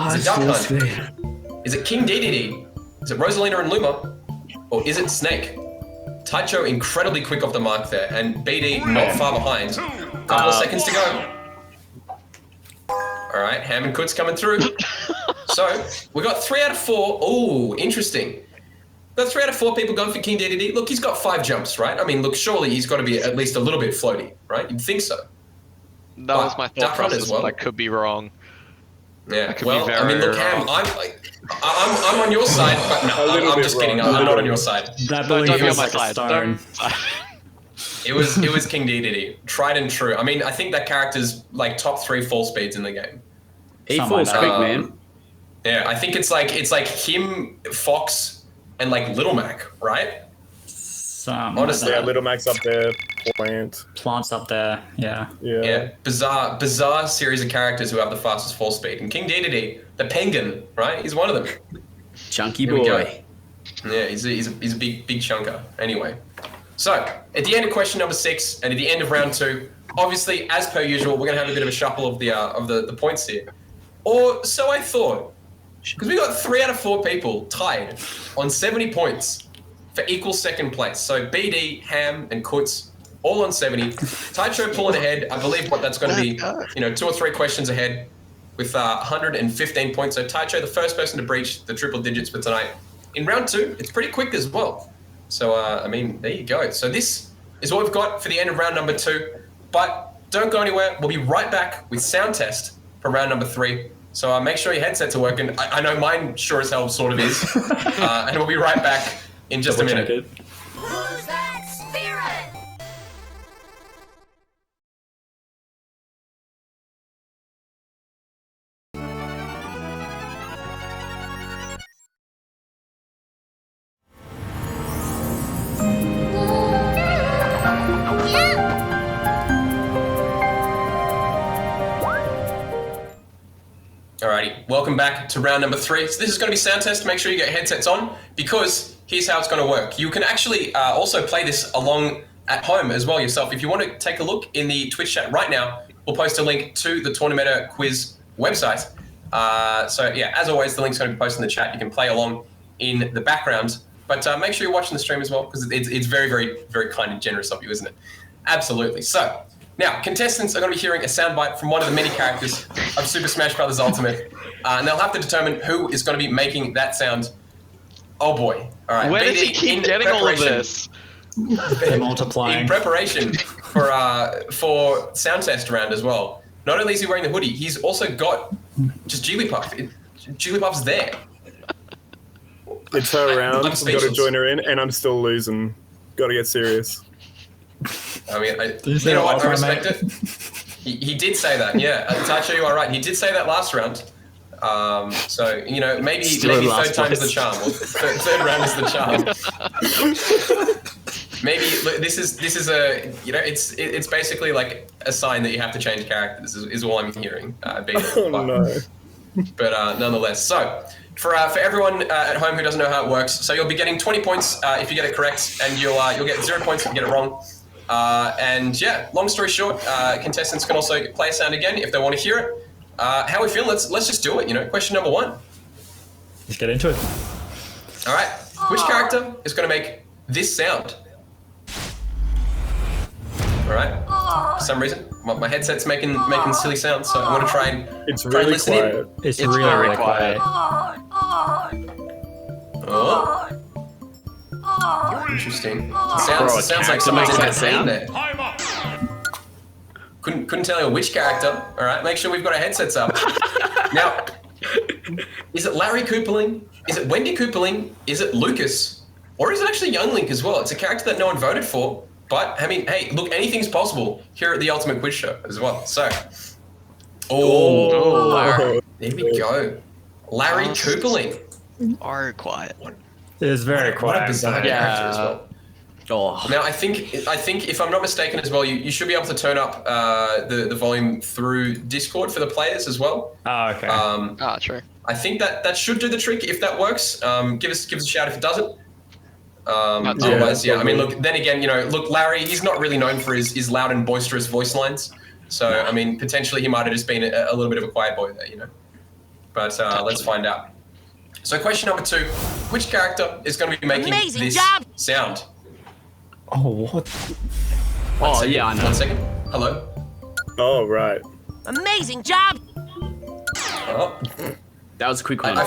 Is it Duck Hunt? Is it King Dedede? Is it Rosalina and Luma? Or is it Snake? Taicho incredibly quick off the mark there, and BD not far behind. Couple of seconds to go. All right, Ham and Keutz coming through. So we got 3 out of 4. Oh, interesting. Got 3 out of 4 people going for King Dedede. Look, he's got 5 jumps, right? I mean, look, surely he's got to be at least a little bit floaty, right? You'd think so. That was my Duck thought Hunt as process, well. but I could be wrong. Yeah. could be Well, I mean, very look, Ham, wrong. I'm on your side, but A no, little I'm bit just kidding. wrong. I'm not on your side. That Don't belief be on is my like a side. stone. It was King Dedede, tried and true. I mean, I think that character's like top 3 fall speeds in the game. He Something falls like quick, that. man. Yeah, I think it's like him, Fox, and like Little Mac, right? Honestly, Yeah, Little Mac's up there. Plant. Plants up there, yeah. Yeah, bizarre series of characters who have the fastest fall speed. And King Dedede, the penguin, right? He's one of them. Chunky Here we go. boy. Yeah, he's a big chunker. Anyway, so at the end of question number 6 and at the end of round 2, obviously as per usual, we're gonna have a bit of a shuffle of the points here. Or so I thought, because we got 3 out of 4 people tied on 70 points for equal second place. So BD, Ham, and Keutz all on 70. Taicho pulling ahead. I believe what that's going to be, 2 or 3 questions ahead with 115 points. So Taicho, the first person to breach the triple digits for tonight. In round 2, it's pretty quick as well. So, I mean, there you go. So this is what we've got for the end of round number 2. But don't go anywhere. We'll be right back with sound test for round number 3. So make sure your headsets are working. I know mine sure as hell sort of is. And we'll be right back in just a minute. Who's that spirit? Alrighty, welcome back to round number 3. So this is going to be sound test. Make sure you get headsets on because here's how it's going to work. You can actually also play this along at home as well yourself. If you want to take a look in the Twitch chat right now, we'll post a link to the Tournamenta quiz website. So yeah, as always, the link's going to be posted in the chat. You can play along in the background, but make sure you're watching the stream as well, because it's very, very, very kind and generous of you, isn't it? Absolutely. So now, contestants are going to be hearing a soundbite from one of the many characters of Super Smash Bros. Ultimate, and they'll have to determine who is going to be making that sound. Oh boy. All right. Where BD, does he keep getting all of this? They're multiplying. In preparation for sound test round as well. Not only is he wearing the hoodie, he's also got just Jigglypuff. Jigglypuff's there. It's her round. I'm I've got to speechless. join her in, and I'm still losing. Got to get serious. I mean, you say you know what? I ultimate, respect it. He did say that, yeah. Taicho, you are right. He did say that last round. So, you know, maybe Still in third last time's the place. charm. Or third round is the charm. Maybe look, this is a, you know, it's basically like a sign that you have to change characters is all I'm hearing. Oh no. But nonetheless, so for everyone at home who doesn't know how it works, so you'll be getting 20 points if you get it correct, and you'll get 0 points if you get it wrong. And yeah, long story short, contestants can also play a sound again if they want to hear it. How we feel? Let's just do it. You know, question number 1. Let's get into it. All right, which character is going to make this sound? All right. For some reason, my headset's making silly sounds, so I'm going to try and It's try and really listen quiet. It's It's really, very really quiet. in. Oh, interesting. Bro, Sounds like character someone's in makes that that scene there. Couldn't tell you which character. All right, make sure we've got our headsets up. Now, is it Larry Cooperling? Is it Wendy Cooperling? Is it Lucas? Or is it actually Young Link as well? It's a character that no one voted for. But, I mean, hey, look, anything's possible here at the Ultimate Quiz Show as well. So, Oh, there we go. Larry Cooperling. Are quiet. It is very What a quiet. bizarre Yeah. character as well. Oh, Now, I think if I'm not mistaken as well, you should be able to turn up the volume through Discord for the players as well. Oh, okay. True. I think that should do the trick if that works. Give us a shout if it doesn't. Otherwise, yeah. I mean, look. Then again, you know, look, Larry. He's not really known for his loud and boisterous voice lines. So, I mean, potentially he might have just been a little bit of a quiet boy there, you know. But let's find out. So, question number 2: which character is going to be making Amazing this job. sound? Oh, what? oh yeah, I know. 1 second. Hello. oh right. Amazing job. Oh. That was a quick one. I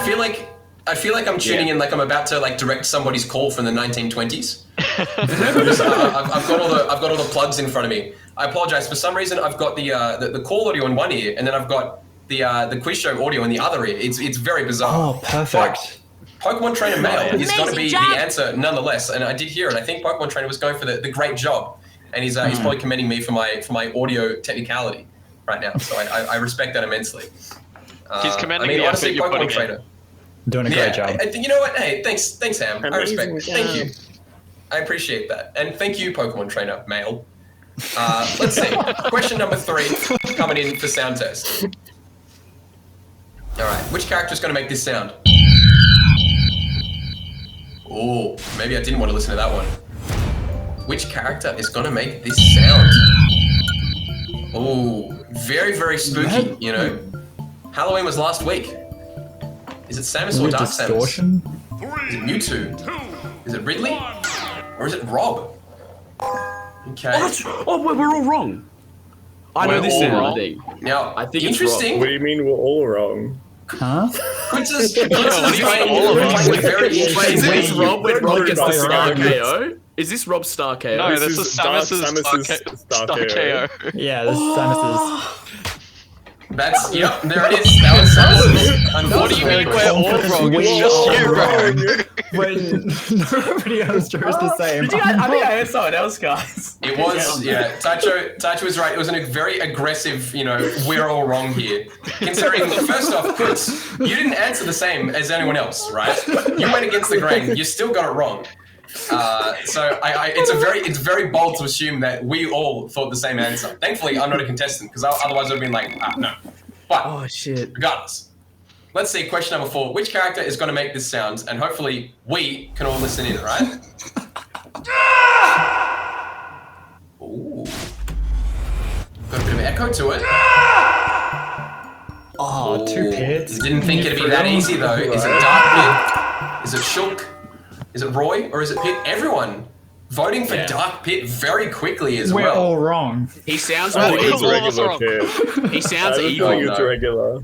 feel like I'm tuning in like I'm about to like direct somebody's call from the 1920s. I've got all the plugs in front of me. I apologize. For some reason, I've got the call audio in one ear, and then I've got the quiz show audio in the other ear. It's very bizarre. Oh, perfect. Pokemon Trainer Male is going to be Amazing job. the answer nonetheless, and I did hear it. I think Pokemon Trainer was going for the great job, and he's probably commending me for my audio technicality right now. So I respect that immensely. He's commending I mean, the honestly, effort you're Pokemon putting in. Trainer. Doing a great job. I think, you know what? Hey, thanks, Sam. I respect. Amazing Thank job. you. I appreciate that, and thank you, Pokemon Trainer Male. Let's see. Question number 3 coming in for sound test. All right, which character is going to make this sound? Oh, maybe I didn't want to listen to that one. Which character is going to make this sound? Oh, very, very spooky. You know, Halloween was last week. Is it Samus or With Dark Samus? distortion? Is it Mewtwo? Is it Ridley? Or is it Rob? Okay. What? Oh, we're all wrong. I know We're this all sound. wrong? I think. Now, I think it's interesting. What do you mean we're all wrong? Huh? Quintus is what do you mean playing, all of us? playing a very Wait, is interesting this game. Rob when Rob gets the Rob star Rob. KO? Is this Rob's star KO? No, This this is is Dark Samus's Star Star KO. KO. Yeah, this is Samus's. That's, yep, there it is. That was Samus. What do you mean we're all wrong? It's just you, bro. When nobody else chose the same. I think I heard someone else, guys. It was, yeah. Taicho was right. It was a very aggressive, you know, we're all wrong here. Considering, first off, Keutz, you didn't answer the same as anyone else, right? You went against the grain. You still got it wrong. So it's very bold to assume that we all thought the same answer. Thankfully, I'm not a contestant because otherwise I'd have been like, no. But Oh shit. regardless, let's see. Question number 4. Which character is going to make this sound? And hopefully we can all listen in, right? Ooh. Got a bit of echo to it. Oh, 2 pits. Didn't think it'd be that easy though. Is it Dark Pit? Is it Shulk? Is it Roy? Or is it Pit? Everyone voting for Dark Pit very quickly as We're well. all wrong. He sounds I more think it's evil. regular kid. He sounds I evil. think it's though. regular.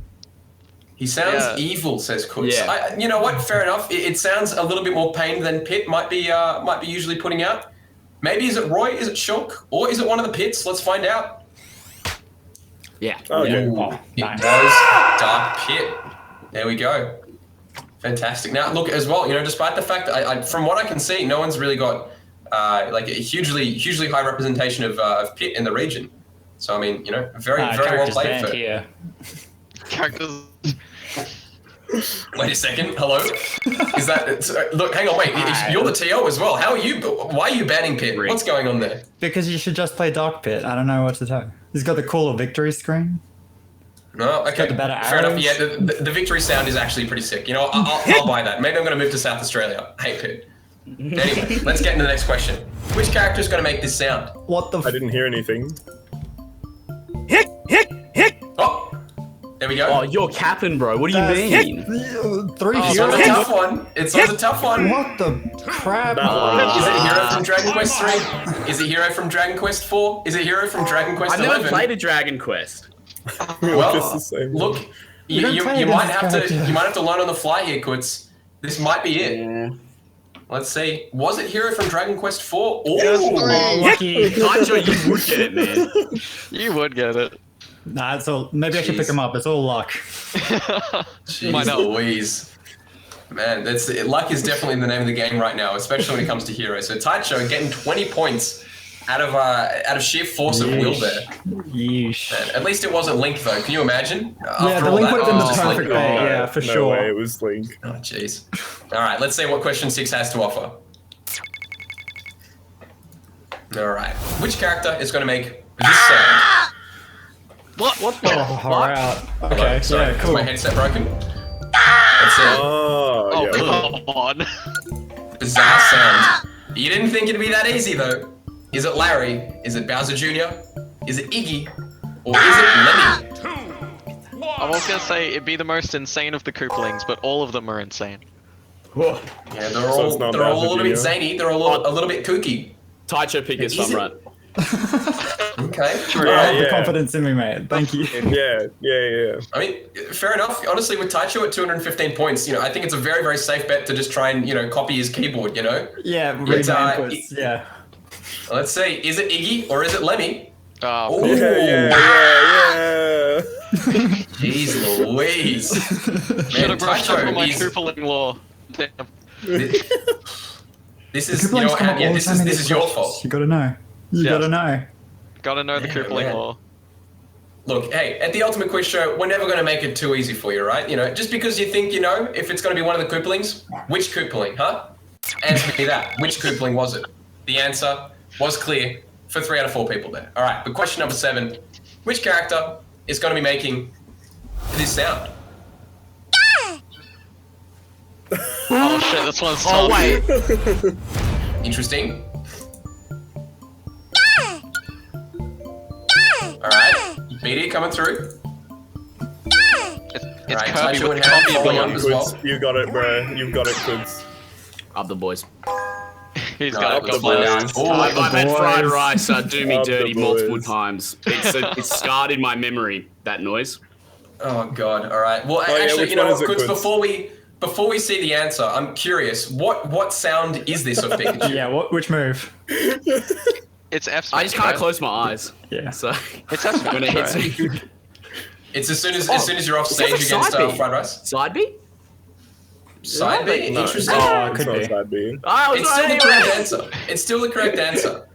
He sounds evil, says Keutz. Yeah. You know what? Fair enough. It sounds a little bit more pain than Pit might be usually putting out. Maybe is it Roy? Is it Shulk? Or is it one of the Pits? Let's find out. Yeah. Okay. Oh, It nice. was Dark Pit. There we go. Fantastic. Now, look, as well, despite the fact that I from what I can see, no one's really got like a hugely high representation of Pit in the region. So, I mean, very well Characters played banned for here. Characters. Wait a second. Hello? Is that... look, hang on, wait. You're the TO as well. How are you... Why are you banning Pit? What's going on there? Because you should just play Dark Pit. I don't know what to tell you. He's got the cooler victory screen. No, okay. got the better Fair enough. arrows. Yeah, the victory sound is actually pretty sick. I'll buy that. Maybe I'm going to move to South Australia. I hate Pit. Anyway, let's get into the next question. Which character is going to make this sound? What the I didn't hear anything. Oh, there we go. Oh, you're capping, bro. What do you mean? 3 It's a heroes? tough one. It's a tough one. What the crap? That one. Is it Hero from Dragon Quest 3? Is it Hero from Dragon Quest 4? Is it Hero from Dragon Quest I've 11? never played a Dragon Quest. Well, Just the same. look, you don't play might against have character. to learn on the fly here, Keutz. This might be it. Yeah. Let's see. Was it Hero from Dragon Quest 4? Oh, lucky. Taicho, you would get it, man. You would get it. Nah, it's all. Maybe I should pick Jeez. him up. It's all luck. Jeez Why not? Louise. Man, luck is definitely the name of the game right now, especially when it comes to Hero. So Taicho getting 20 points out of sheer force of will there. Yeesh. Man, at least it wasn't Link though. Can you imagine? Yeah, After the all link that, would have been it the was just perfect Link. bait. Yeah, for no sure. way, it was Link. Oh, jeez. All right, let's see what question 6 has to offer. All right, which character is going to make this sound? What the? Oh, far out. Hello, Okay, sorry, yeah, is cool. my headset broken? That's it. Oh, Oh, yeah. come on. Bizarre sound. You didn't think it'd be that easy though. Is it Larry? Is it Bowser Jr.? Is it Iggy? Or is it Lemmy? I was gonna say it'd be the most insane of the Koopalings, but all of them are insane. Whoa. Yeah, So they're it's all not a Bowser little bit Jr.? zany. They're a little bit kooky. Taicho picked this Is one, it? right? Okay. I have the yeah. confidence in me, mate. Thank you. Yeah. I mean, fair enough. Honestly, with Taicho at 215 points, I think it's a very, very safe bet to just try and, copy his keyboard, Yeah, read It's, my inputs. Yeah. Let's see. Is it Iggy or is it Lemmy? Oh, Ooh. Yeah. Jeez Louise. should Man, have brushed up Taicho on my is... Koopaling lore. Damn. This is, Koopalings come up all the this time in is these your questions. fault. You gotta know. You Yeah. gotta know. Gotta know the Yeah, Koopaling man. lore. Look, hey, at the Ultimate Quiz Show, we're never going to make it too easy for you, right? Just because you think you know if it's going to be one of the Koopalings, which Koopaling, huh? Answer me that. Which Koopaling was it? The answer was clear for 3 out of 4 people there. All right, but question number 7. Which character is going to be making this sound? Oh shit, this one's tough. Oh wait. Interesting. All right, BD coming through. It's Right, Kirby Taicho with and the Ham combi following up ability. as well. Keutz, you got it, bro. You've got it, Keutz. Up the boys. He's No, got up it. the Got boys. it. Oh, I've had boys. fried rice do me Up the dirty multiple boys. times. It's scarred in my memory, that noise. Oh god! All right. Well, yeah, actually, which one is it, Keutz, Keutz? before we see the answer, I'm curious. What sound is this of Pikachu? Yeah, which move? It's F. I just can't close my eyes. Yeah. So It's F. when it hits right? me. It's as soon as you're off It sounds stage like against side B. fried rice. Side B? Side B. No, Interesting. Oh, it's could not be. side B. Oh, It's still the correct answer. It's still the correct answer.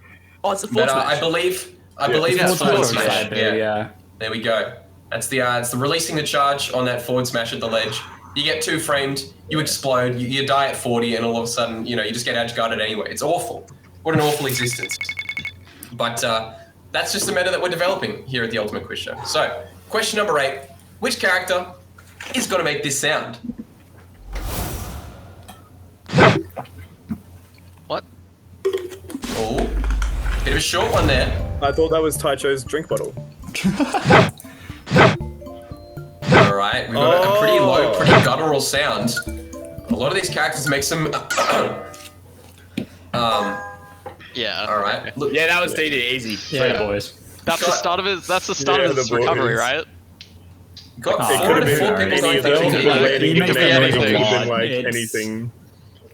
Oh, it's the But fourth I match. believe it's it's forward forward smash. smash. Side B, Yeah. yeah. There we go. It's the releasing the charge on that forward smash at the ledge. You get 2 framed, you explode, you die at 40, and all of a sudden, you just get edge guarded anyway. It's awful. What an awful existence. But that's just the meta that we're developing here at the Ultimate Quiz Show. So, question number 8. Which character is going to make this sound? What? Oh, bit of a short one there. I thought that was Taicho's drink bottle. All right, we've got a pretty low, pretty guttural sound. A lot of these characters make some. Yeah. All right. Look, Yeah, that was DD easy. Yeah, boys. That's the start of his. That's the start of Yeah, his the boys. recovery, right? got It four Could out have of four been people any going of for them. DD. He makes be anything. Like It's- anything.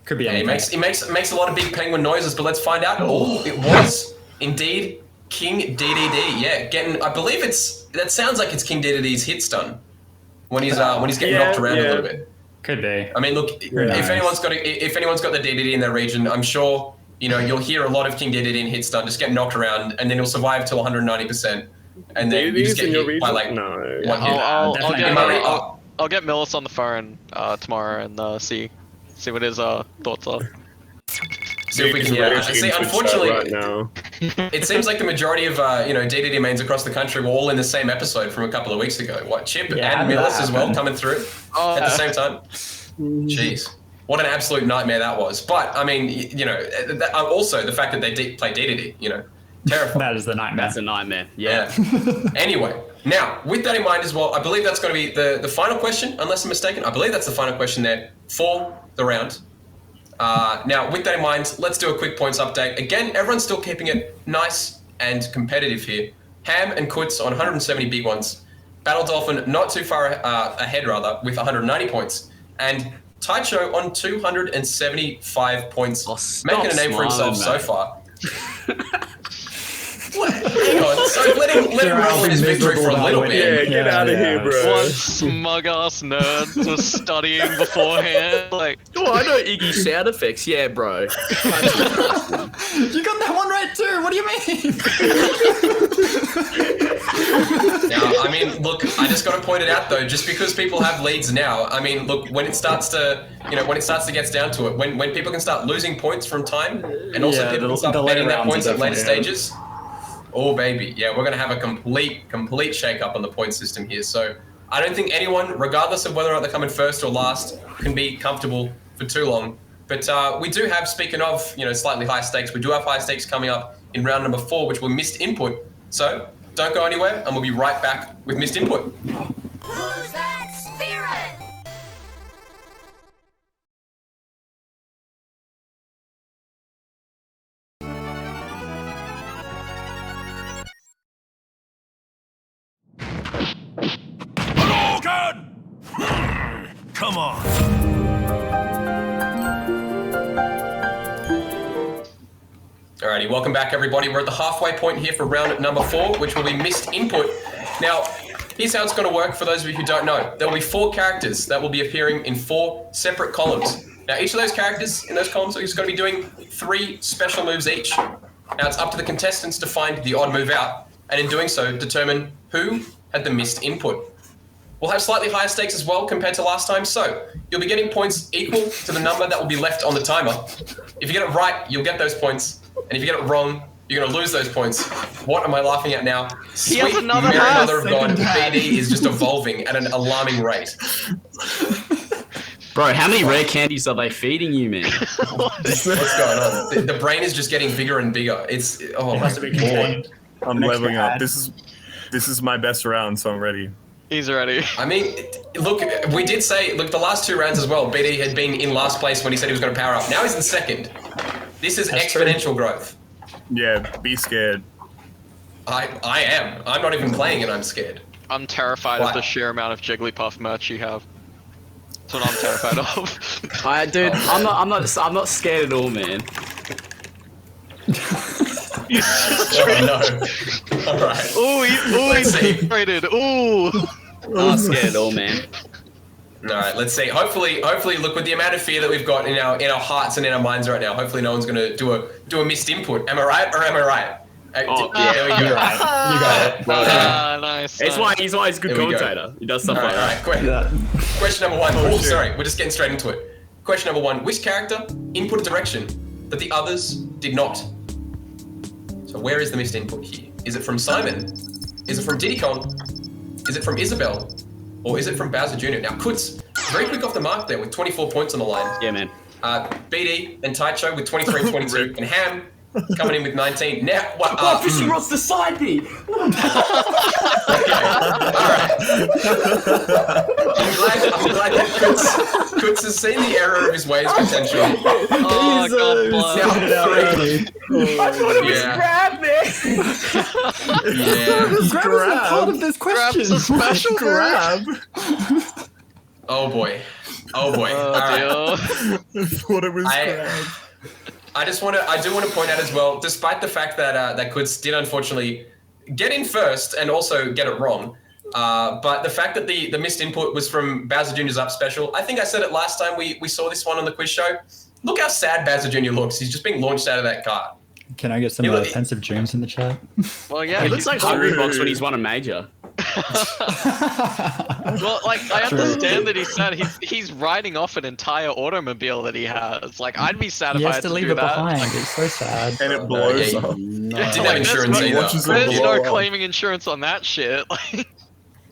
Could be Yeah, anything. he makes a lot of big penguin noises, but let's find out. Oh, it was indeed King DDD. Yeah, getting. I believe that sounds like it's King DDD's hit stun when he's getting Yeah, knocked around a yeah. little bit. Could be. I mean, look, Nice. if anyone's got the DDD in their region, I'm sure you'll hear a lot of King DDD in hit stun just get knocked around, and then he'll survive till 190%, and then you just DDD's get in your hit by region? like No. one hit. I'll definitely get not. I'll get Millis on the phone tomorrow and see what his thoughts are. See if we can. He's Yeah, ready to see, get into unfortunately, chat right now. it seems like the majority of DDD mains across the country were all in the same episode from a couple of weeks ago. What, Chip Yeah, and how did Millis that as well happen? coming through at the same time? Jeez, what an absolute nightmare that was. But I mean, also the fact that they play DDD, terrifying. That is the nightmare. That's a nightmare. Yeah. Yeah. Anyway, now with that in mind as well, I believe that's going to be the final question, unless I'm mistaken. I believe that's the final question there for the round. Now, with that in mind, let's do a quick points update. Again, everyone's still keeping it nice and competitive here. Ham and Keutz on 170 big ones. BattleDolphin not too far ahead, rather, with 190 points. And Taicho on 275 points, Oh, stop making a name for himself smiling, so mate. far. Hang on, so let him roll in his victory for a little Yeah, bit. get out of here, bro. What smug ass nerds was studying beforehand? Like, Oh, I know Iggy sound effects. Yeah, bro. You got that one right too. What do you mean? Now, I mean, look, I just got to point it out though. Just because people have leads now, I mean, look, when it starts to get down to it, when people can start losing points from time, and also Yeah, people the- can start the later betting their rounds points are at later definitely, stages. Oh baby, yeah, we're gonna have a complete shake up on the point system here. So I don't think anyone, regardless of whether or not they're coming first or last, can be comfortable for too long. But we do have, speaking of, slightly high stakes, we do have high stakes coming up in round number 4, which will missed input. So don't go anywhere, and we'll be right back with missed input. Who's that spirit? Come on. Alrighty, welcome back everybody. We're at the halfway point here for round number 4, which will be missed input. Now, here's how it's going to work for those of you who don't know. There will be 4 characters that will be appearing in 4 separate columns. Now, each of those characters in those columns is going to be doing 3 special moves each. Now, it's up to the contestants to find the odd move out, and in doing so, determine who had the missed input. We'll have slightly higher stakes as well compared to last time, so you'll be getting points equal to the number that will be left on the timer. If you get it right, you'll get those points, and if you get it wrong, you're going to lose those points. What am I laughing at now? He has Sweet another Mary hat. Mother of God, Second hat. BD is just evolving at an alarming rate. Bro, how many rare candies are they feeding you, man? What's going on? The brain is just getting bigger and bigger. It's oh my lord. I'm Next leveling ad. up. This is my best round, so I'm ready. he's ready. I mean, look, we did say, look, the last 2 rounds as well, BD had been in last place when he said he was going to power up. Now he's in second. This is That's exponential growth. Yeah, be scared. I am. I'm not even playing and I'm scared. I'm terrified Why? of the sheer amount of Jigglypuff merch you have. That's what I'm terrified of. Dude, I'm not scared at all, man. Oh no. Alright. Ooh, Let's see. he's rated. Ooh. I'm not scared at all, man. Alright, let's see. Hopefully, look, with the amount of fear that we've got in our hearts and in our minds right now, hopefully no one's gonna do a missed input. Am I right or am I right? Oh, Yeah, there we go. You got it. Nice. It's why he's a good There we go. commentator. He does stuff like Alright, that. question number 1. Oh, shit. sorry, we're just getting straight into it. Question number 1. Which character input a direction that the others did not? So where is the missed input here? Is it from Simon? Is it from Diddy Kong? Is it from Isabel? or is it from Bowser Jr.? Now, Keutz, very quick off the mark there with 24 points on the line. Yeah, man. BD and Taicho with 23 and 22, and Ham coming in with 19. Now, what? Fishing rod's beside me. Okay. All right. I'm glad that Keutz has seen the error of his ways potentially. Oh, God bless. I thought it was grab, man. Yeah. Grab part of this question. Grab's a special grab. Oh boy. All right. Thought it was grab. I do want to point out as well, despite the fact that that Keutz did unfortunately get in first and also get it wrong, but the fact that the missed input was from Bowser Jr.'s up special, I think I said it last time we saw this one on the quiz show. Look how sad Bowser Jr. looks. He's just being launched out of that car. Can I get some offensive dreams in the chat? Well, yeah. He looks like Hungry Box when he's won a major. Well, like, I understand that he's sad. He's riding off an entire automobile that he has. Like, I'd be sad He if I has had to to leave do it that. behind. It's so sad. And it blows yeah, up. Didn't Like, have insurance there's either. There's blow no up. claiming insurance on that shit. Like,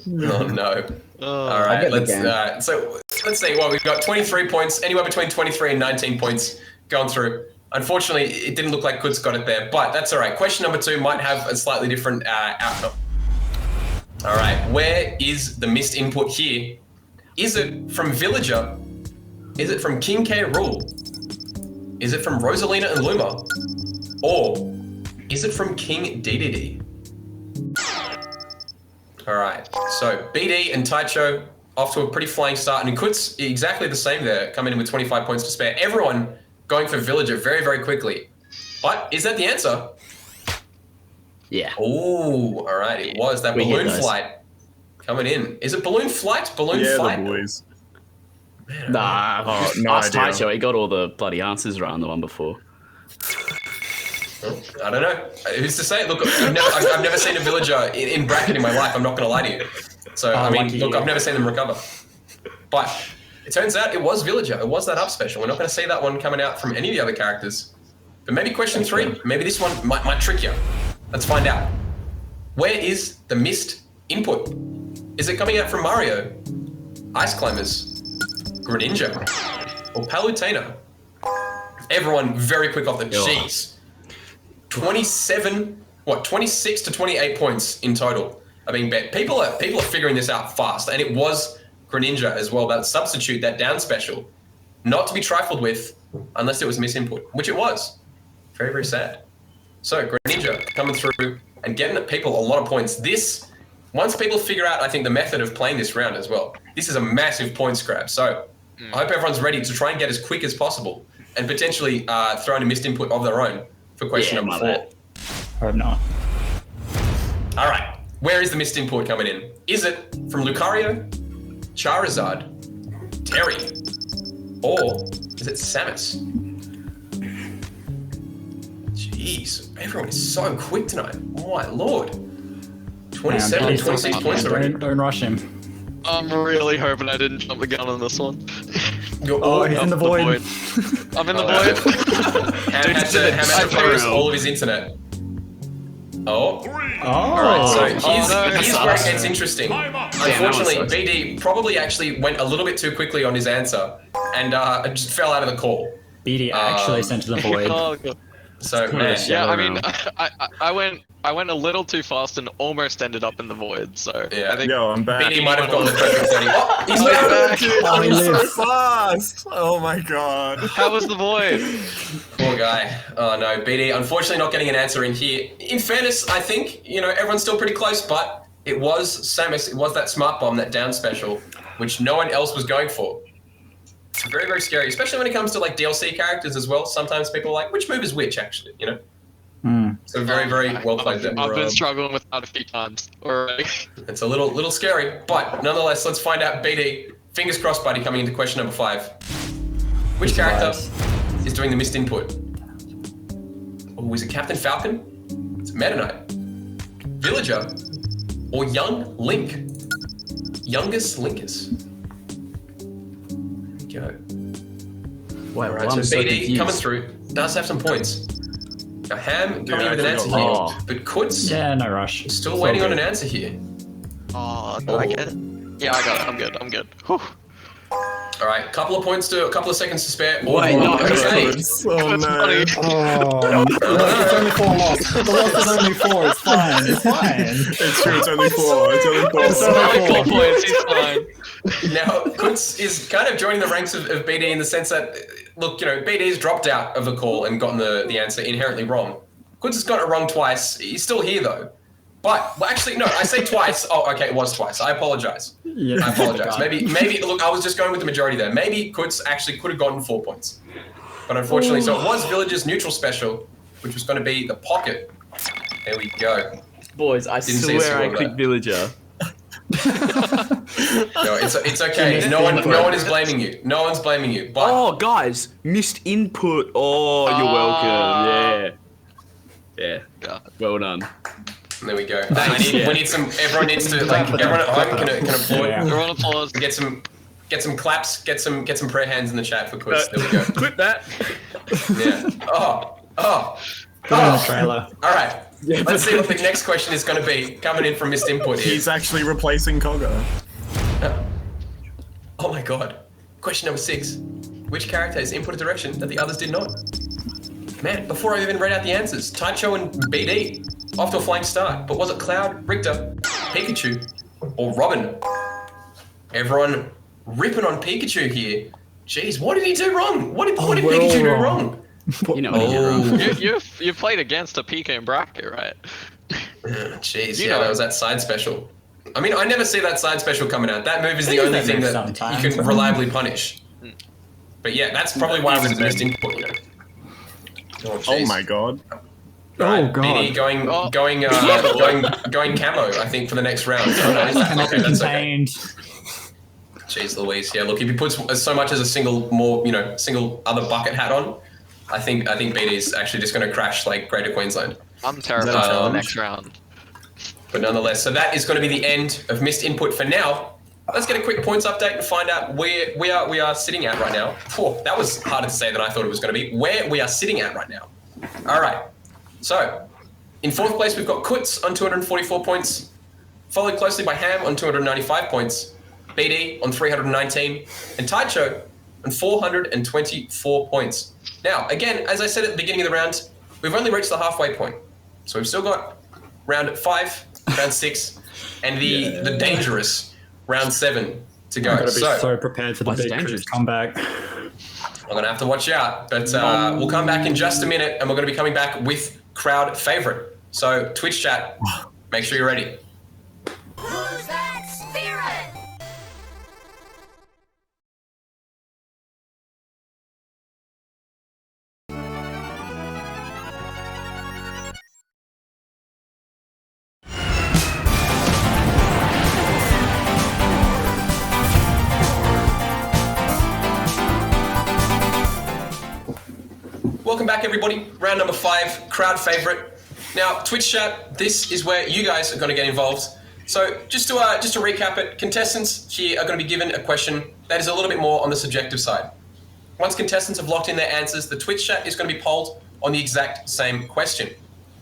Oh no. oh. All right, get the let's game. so let's see. Well, we've got 23 points, anywhere between 23 and 19 points going through. Unfortunately, it didn't look like Keutz got it there, but that's all right. Question number 2 might have a slightly different outcome. All right, where is the missed input here? Is it from Villager? Is it from King K. Rool? Is it from Rosalina and Luma? Or is it from King DDD? All right, so BD and Taicho off to a pretty flying start, and Keutz exactly the same there, coming in with 25 points to spare. Everyone going for Villager very, very quickly. But is that the answer? Yeah. Oh, all right, it was that We hit balloon those. flight coming in. Is it balloon flight? Balloon Yeah, flight? the boys. Nah. Oh, no Ask idea. Taicho. He got all the bloody answers right on the one before. I don't know. Who's to say? Look, I've never seen a Villager in bracket in my life. I'm not going to lie to you. So, I mean, lucky look, you. I've never seen them recover. But it turns out it was Villager. It was that up special. We're not going to see that one coming out from any of the other characters. But maybe question 3. Maybe this one might trick you. Let's find out. Where is the missed input? Is it coming out from Mario, Ice Climbers, Greninja, or Palutena? Everyone very quick off the G's. 26 to 28 points in total are being bet. People are figuring this out fast, and it was Greninja as well. That substitute, that down special, not to be trifled with unless it was misinput, which it was. Very, very sad. So Greninja coming through and getting people a lot of points. This, once people figure out, I think, the method of playing this round as well, this is a massive points grab. So I hope everyone's ready to try and get as quick as possible and potentially throw in a missed input of their own for question Yeah, number my 4. bad. Hope not. All right, where is the missed input coming in? Is it from Lucario, Charizard, Terry, or is it Samus? Jeez, everyone is so quick tonight. Oh my lord. 27 and 26 points already. Don't rush him. I'm really hoping I didn't jump the gun on this one. Oh, he's in the void. I'm in the Oh, void. Ham had to close all of his internet. Oh. Alright, so here's where it gets interesting. Unfortunately, that one sucks. BD probably actually went a little bit too quickly on his answer and just fell out of the call. BD actually sent to the void. Oh, God. So, man, Yeah, I mean, I went a little too fast and almost ended up in in So Yeah. I think Yo, I'm back. BD might have gotten the perfect 30. Oh, he's Oh, back. back. Oh, he I'm so lives. fast. Oh my god. How was the void? Poor guy. Oh no, BD unfortunately not getting an answer in here. In fairness, I think, everyone's still pretty close, but it was Samus, it was that smart bomb, that down special, which no one else was going for. It's very, very scary, especially when it comes to like DLC characters as well. Sometimes people are like, which move is which actually, So very, very well played there. I've been struggling with that a few times already. It's a little scary, but nonetheless, let's find out. BD, fingers crossed, buddy, coming into question number 5. Which character is doing the missed input? Oh, is it Captain Falcon? It's Meta Knight, Villager, or Young Link? Youngest Linkus. There we go. Wait, All right, so BD coming through does have some points. Now Ham coming in with an answer here, Oh. but Keutz Yeah, no rush. still It's waiting all on an good. answer here. Oh, did I get it? Yeah, I got it. I'm good. Whew. All right, a couple of seconds to spare. Wait, no, okay. Oh no. Oh, it's only 4 lost. The loss is only 4. It's fine. It's fine. It's true, it's only 4. It's only 4. It's only 4. 4 points. He's fine. Now, Keutz is kind of joining the ranks of BD in the sense that, look, BD's dropped out of the call and gotten the answer inherently wrong. Keutz has got it wrong twice. He's still here, though. But, well, actually, no, I say twice. Oh, okay, it was twice. I apologize. Yeah. I apologize. Maybe, look, I was just going with the majority there. Maybe Keutz actually could have gotten 4 points. But unfortunately, so it was Villager's neutral special, which was going to be the pocket. There we go. Boys, I Didn't see a swear I single clicked Villager. No, it's okay. No one is blaming you. No one's blaming you. But Oh, guys, missed input. Oh, you're welcome. Yeah. God. Well done. there we go. Yeah. We need some. Everyone needs to like. Everyone at home can applaud. Yeah. Everyone applause. Get some claps. Get some prayer hands in the chat for Keutz. There we go. Clip that. Yeah. Oh. Put it in the trailer. All right. Let's see what the next question is going to be. Coming in from missed input here. He's actually replacing Cogger. Oh my god. Question number 6. Which character has input a direction that the others did not? Man, before I even read out the answers, Taicho and BD off to a flying start. But was it Cloud, Richter, Pikachu, or Robin? Everyone ripping on Pikachu here. Jeez, what did he do wrong? What did Pikachu do wrong? You know what he did wrong. You played against a Pika in bracket, right? Jeez, You yeah, know. that was that side special. I mean, I never see that side special coming out. That move is the They use only that thing move that sometimes. you can reliably punish. But yeah, that's probably why it was missed input. Oh, Oh jeez. my god. Right, Oh, God. BD going camo, I think, for the next round. Oh, no, is that- Cannot okay, be that's okay. contained. Jeez Louise. Yeah, look, if he puts so much as a single other bucket hat on, I think BD's actually just going to crash like Greater Queensland. I'm terrified for the next round. But nonetheless, so that is going to be the end of missed input for now. Let's get a quick points update and find out where we are sitting at right now. Phew, that was harder to say than I thought it was going to be. Where we are sitting at right now. All right. So, in 4th place, we've got Keutz on 244 points, followed closely by Ham on 295 points, BD on 319, and Taicho on 424 points. Now, again, as I said at the beginning of the round, we've only reached the halfway point. So we've still got round 5, round 6, and the dangerous round 7 to go. I've got to be so prepared for the What's big dangerous? comeback. I'm going to have to watch out. But we'll come back in just a minute, and we're going to be coming back with crowd favorite. So Twitch chat, make sure you're ready. Who's that spirit? Welcome back, everybody. Round number 5, crowd favorite. Now, Twitch chat, this is where you guys are going to get involved. So, just to recap it, contestants here are going to be given a question that is a little bit more on the subjective side. Once contestants have locked in their answers, the Twitch chat is going to be polled on the exact same question.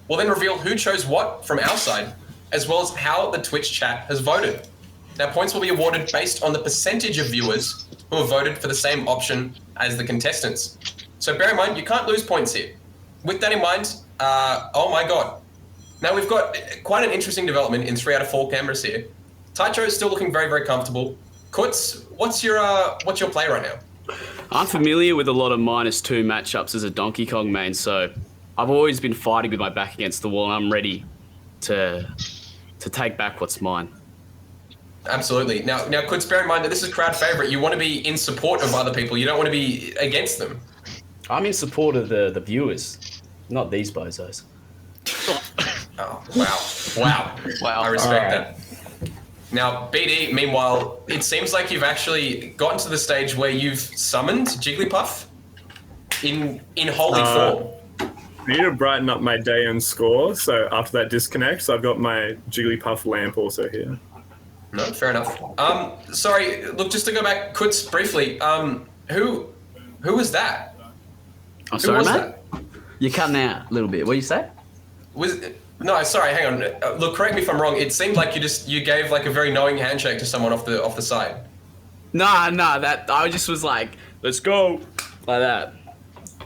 We'll then reveal who chose what from our side, as well as how the Twitch chat has voted. Now, points will be awarded based on the percentage of viewers who have voted for the same option as the contestants. So bear in mind, you can't lose points here. With that in mind, oh my god. Now we've got quite an interesting development in 3 out of 4 cameras here. Taicho is still looking very, very comfortable. Keutz, what's your play right now? I'm familiar with a lot of -2 matchups as a Donkey Kong main, so I've always been fighting with my back against the wall, and I'm ready to take back what's mine. Absolutely. Now, Keutz, bear in mind that this is crowd favorite. You want to be in support of other people. You don't want to be against them. I'm in support of the viewers, not these bozos. Oh, wow. I respect that. Now, BD, meanwhile, it seems like you've actually gotten to the stage where you've summoned Jigglypuff in holy form. I need to brighten up my day and score, so after that disconnect, so I've got my Jigglypuff lamp also here. No, fair enough. Sorry, look, just to go back, Keutz, briefly, who was that? I'm Who sorry, was mate. that? You're cutting out a little bit. What do you say? Was No, sorry, hang on. Look, correct me if I'm wrong. It seemed like you gave like a very knowing handshake to someone off the side. Nah, that I just was like, let's go, like that.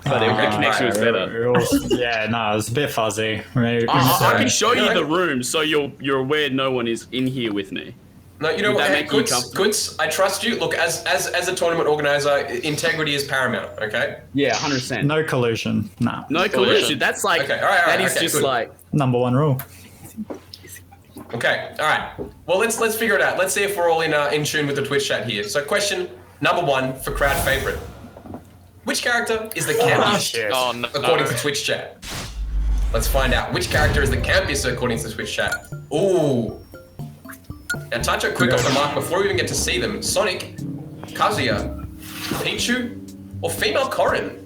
But the connection was better. It was, yeah, no, it was a bit fuzzy. Maybe, I can show you the room so you're aware no one is in here with me. No, you know Would what? that Hey, make you Keutz, comfortable? Keutz, I trust you. Look, as a tournament organizer, integrity is paramount. Okay. Yeah, 100%. no collusion. Nah. No collusion. That's like Okay, all right, that is okay, just good. like Number one rule. Okay. All right. Well, let's figure it out. Let's see if we're all in tune with the Twitch chat here. So, question number 1 for crowd favorite: which character is the campiest Oh no. according to Twitch chat? Let's find out which character is the campiest according to Twitch chat. Ooh. Now, Taicho, quick off the mark before we even get to see them. Sonic, Kazuya, Pichu, or female Corrin?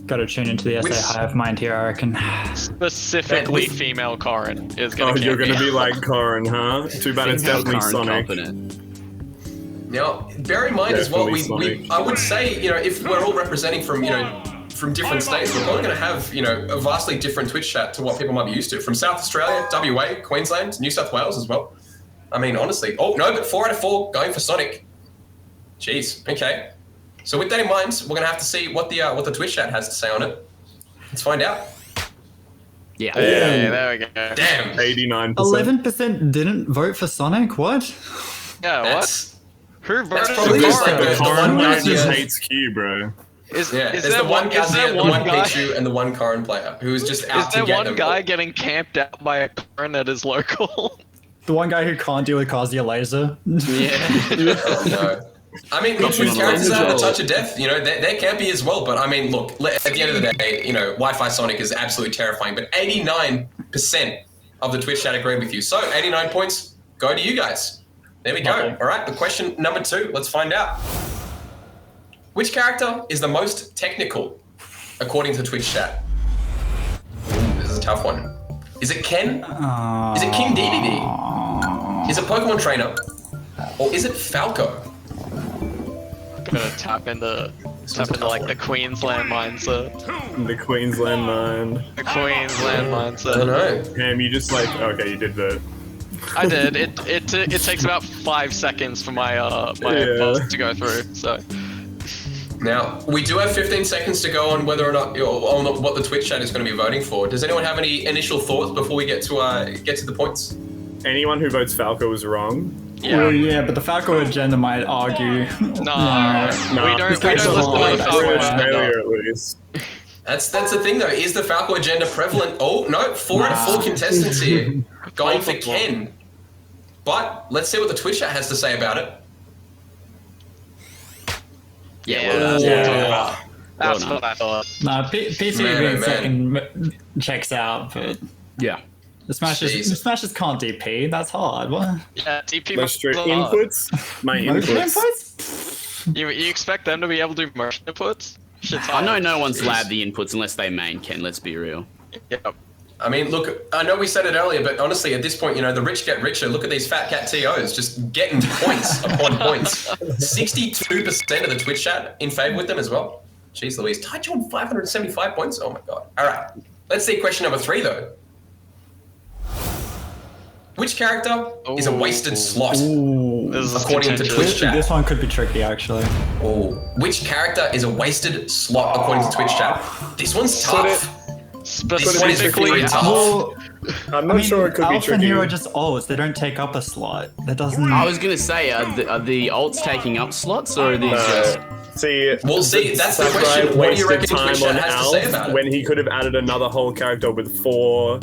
Got to tune into the SA Which- hive mind here, I reckon. Specifically, female Corrin is gonna. Oh, you're camp gonna me. be like Corin, huh? Too bad it's female definitely current Sonic. competent. Now, bear in mind as well, Definitely we Sonic. I would say, if we're all representing from, from different states, we're probably going to have, a vastly different Twitch chat to what people might be used to. From South Australia, WA, Queensland, New South Wales as well. I mean, honestly. Oh, no, but 4 out of 4 going for Sonic. Jeez, okay. So with that in mind, we're going to have to see what the Twitch chat has to say on it. Let's find out. Yeah. Hey, there we go. Damn. 89%. 11% didn't vote for Sonic? What? Yeah, what? That's, Who that's voted probably for just like Corrin? the one Corin guy. just hates Q, bro. Is Yeah, is there's there the one is there Kazuya, the one one guy? Pichu, and the one Corrin player who's just out Is there to get one them. guy getting camped out by a Corrin that is local? The one guy who can't deal with Kazuya laser? Yeah. Oh, no. I mean, look, these characters have a touch of death. They're campy as well. But I mean, look, at the end of the day, Wi-Fi Sonic is absolutely terrifying. But 89% of the Twitch chat agree with you. So 89 points go to you guys. There we go. Okay. All right. The question number 2. Let's find out. Which character is the most technical, according to Twitch chat? Ooh, this is a tough one. Is it Ken? Is it King DDD? Is it Pokemon Trainer? Or is it Falco? Gonna tap into like the Queensland mindset. The Queensland mind. The Queensland I don't mindset. know. Cam, you just okay, you did the. I did. It takes about 5 seconds for my Yeah. buzz to go through. So Now, we do have 15 seconds to go on whether or not, on what the Twitch chat is going to be voting for. Does anyone have any initial thoughts before we get to the points? Anyone who votes Falco is wrong. Well, yeah. yeah, but the Falco agenda might argue. No, Nah. we don't This guy's listen to a the lie. Falco We're in agenda. Australia at least. That's the thing though. Is the Falco agenda prevalent? Oh no, 4 out of 4 contestants here going for Ken. But let's see what the Twitch chat has to say about it. Yeah, well, that's what I'm talking yeah. about. That's Well, what I thought. Nah, PC Man, being man. second checks out, but Yeah. the Smashers can't DP. That's hard. What? Yeah, DP Most true motions are hard. inputs. My Motion inputs. inputs? You expect them to be able to do motion inputs? Shit's I hard. know no one's labbed the inputs unless they main Ken, let's be real. Yep. I mean, look, I know we said it earlier, but honestly, at this point, the rich get richer. Look at these fat cat TOs just getting points upon points. 62% of the Twitch chat in favor with them as well. Jeez Louise. Taicho on 575 points? Oh my god. All right. Let's see question number 3, though. Which character is a wasted slot? Ooh. This is According to contentious. Twitch chat. This one could be tricky, actually. Oh, which character is a wasted slot according to Twitch chat? This one's tough. This one is Specifically, very tough. Well, I'm not sure it could be Alpha tricky. and Hero are just ults. They don't take up a slot. That doesn't. I was gonna say, are the alts taking up slots or are these just... See, Well, see, that's the Sakurai question. What do you wasted reckon time Twitch on chat has to say about Alf it? when he could have added another whole character with 4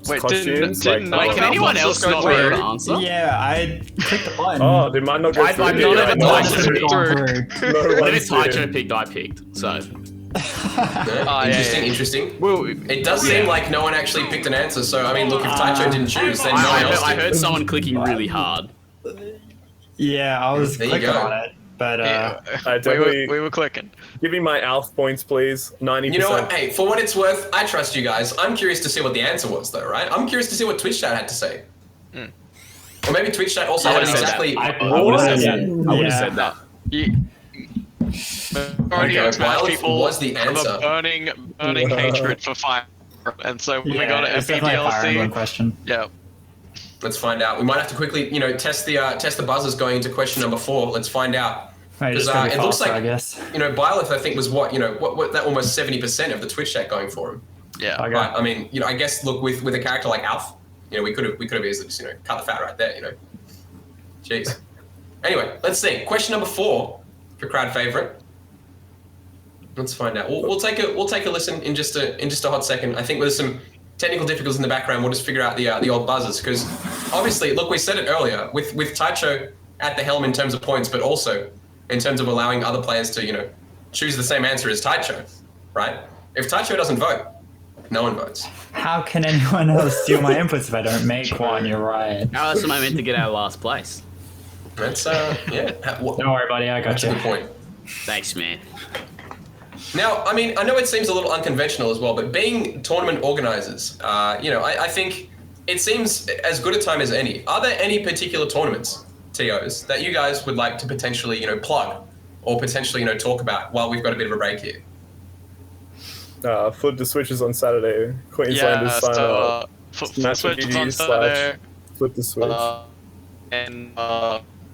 Wait, costumes. didn't Wait, can anyone Alpha else just not go be able to through? answer? Yeah, I clicked the button. Oh, did mine not go I've through? none Yeah, of it no like one to did. be- Gone through. No When one it's Taicho did. picked, I picked. So, Interesting, yeah. interesting. well, It does seem like no one actually picked an answer, so I mean, look, if Taicho didn't choose, then no one else I did. heard someone clicking really hard. Yeah, I was There you clicking go. on it, but I we definitely were clicking. give me my Alf points, please. 90%. You know what? Hey, for what it's worth, I trust you guys. I'm curious to see what the answer was, though, right? I'm curious to see what Twitch chat had to say. Or maybe Twitch chat also I had would've said exactly. that. I would have said that. I would have Yeah. said that. Majority Okay, of Smash Wild people was the have answer. a burning hatred for Fire and so we Yeah, got it it's at definitely a Fire Emblem BDLC. question. Yeah. Let's find out. We might have to quickly, test the buzzers going into question number 4. Let's find out. Right, Because just gotta be it looks faster, like, I guess. Byleth, I think, was what that almost 70% of the Twitch chat going for him. Yeah. Okay. But I mean, I guess look with a character like Alf, we could have easily just cut the fat right there. Jeez. Anyway, let's see. Question number 4 for crowd favorite. Let's find out. We'll take a listen in just a hot second. I think there's some technical difficulties in the background. We'll just figure out the old buzzers because obviously, look, we said it earlier with Taicho at the helm in terms of points, but also in terms of allowing other players to choose the same answer as Taicho, right? If Taicho doesn't vote, no one votes. How can anyone else steal my inputs if I don't make one? You're right. How else am I meant to get out of last place? That's yeah. Don't worry, buddy. I got That's a you. good point. Thanks, man. Now, I mean, I know it seems a little unconventional as well, but being tournament organizers, I think it seems as good a time as any. Are there any particular tournaments, TOs, that you guys would like to potentially, plug or potentially, talk about while we've got a bit of a break here? Flip the switches on Saturday. Queenslanders Yeah, sign so up. Switch on GG Saturday. Flip the switch. And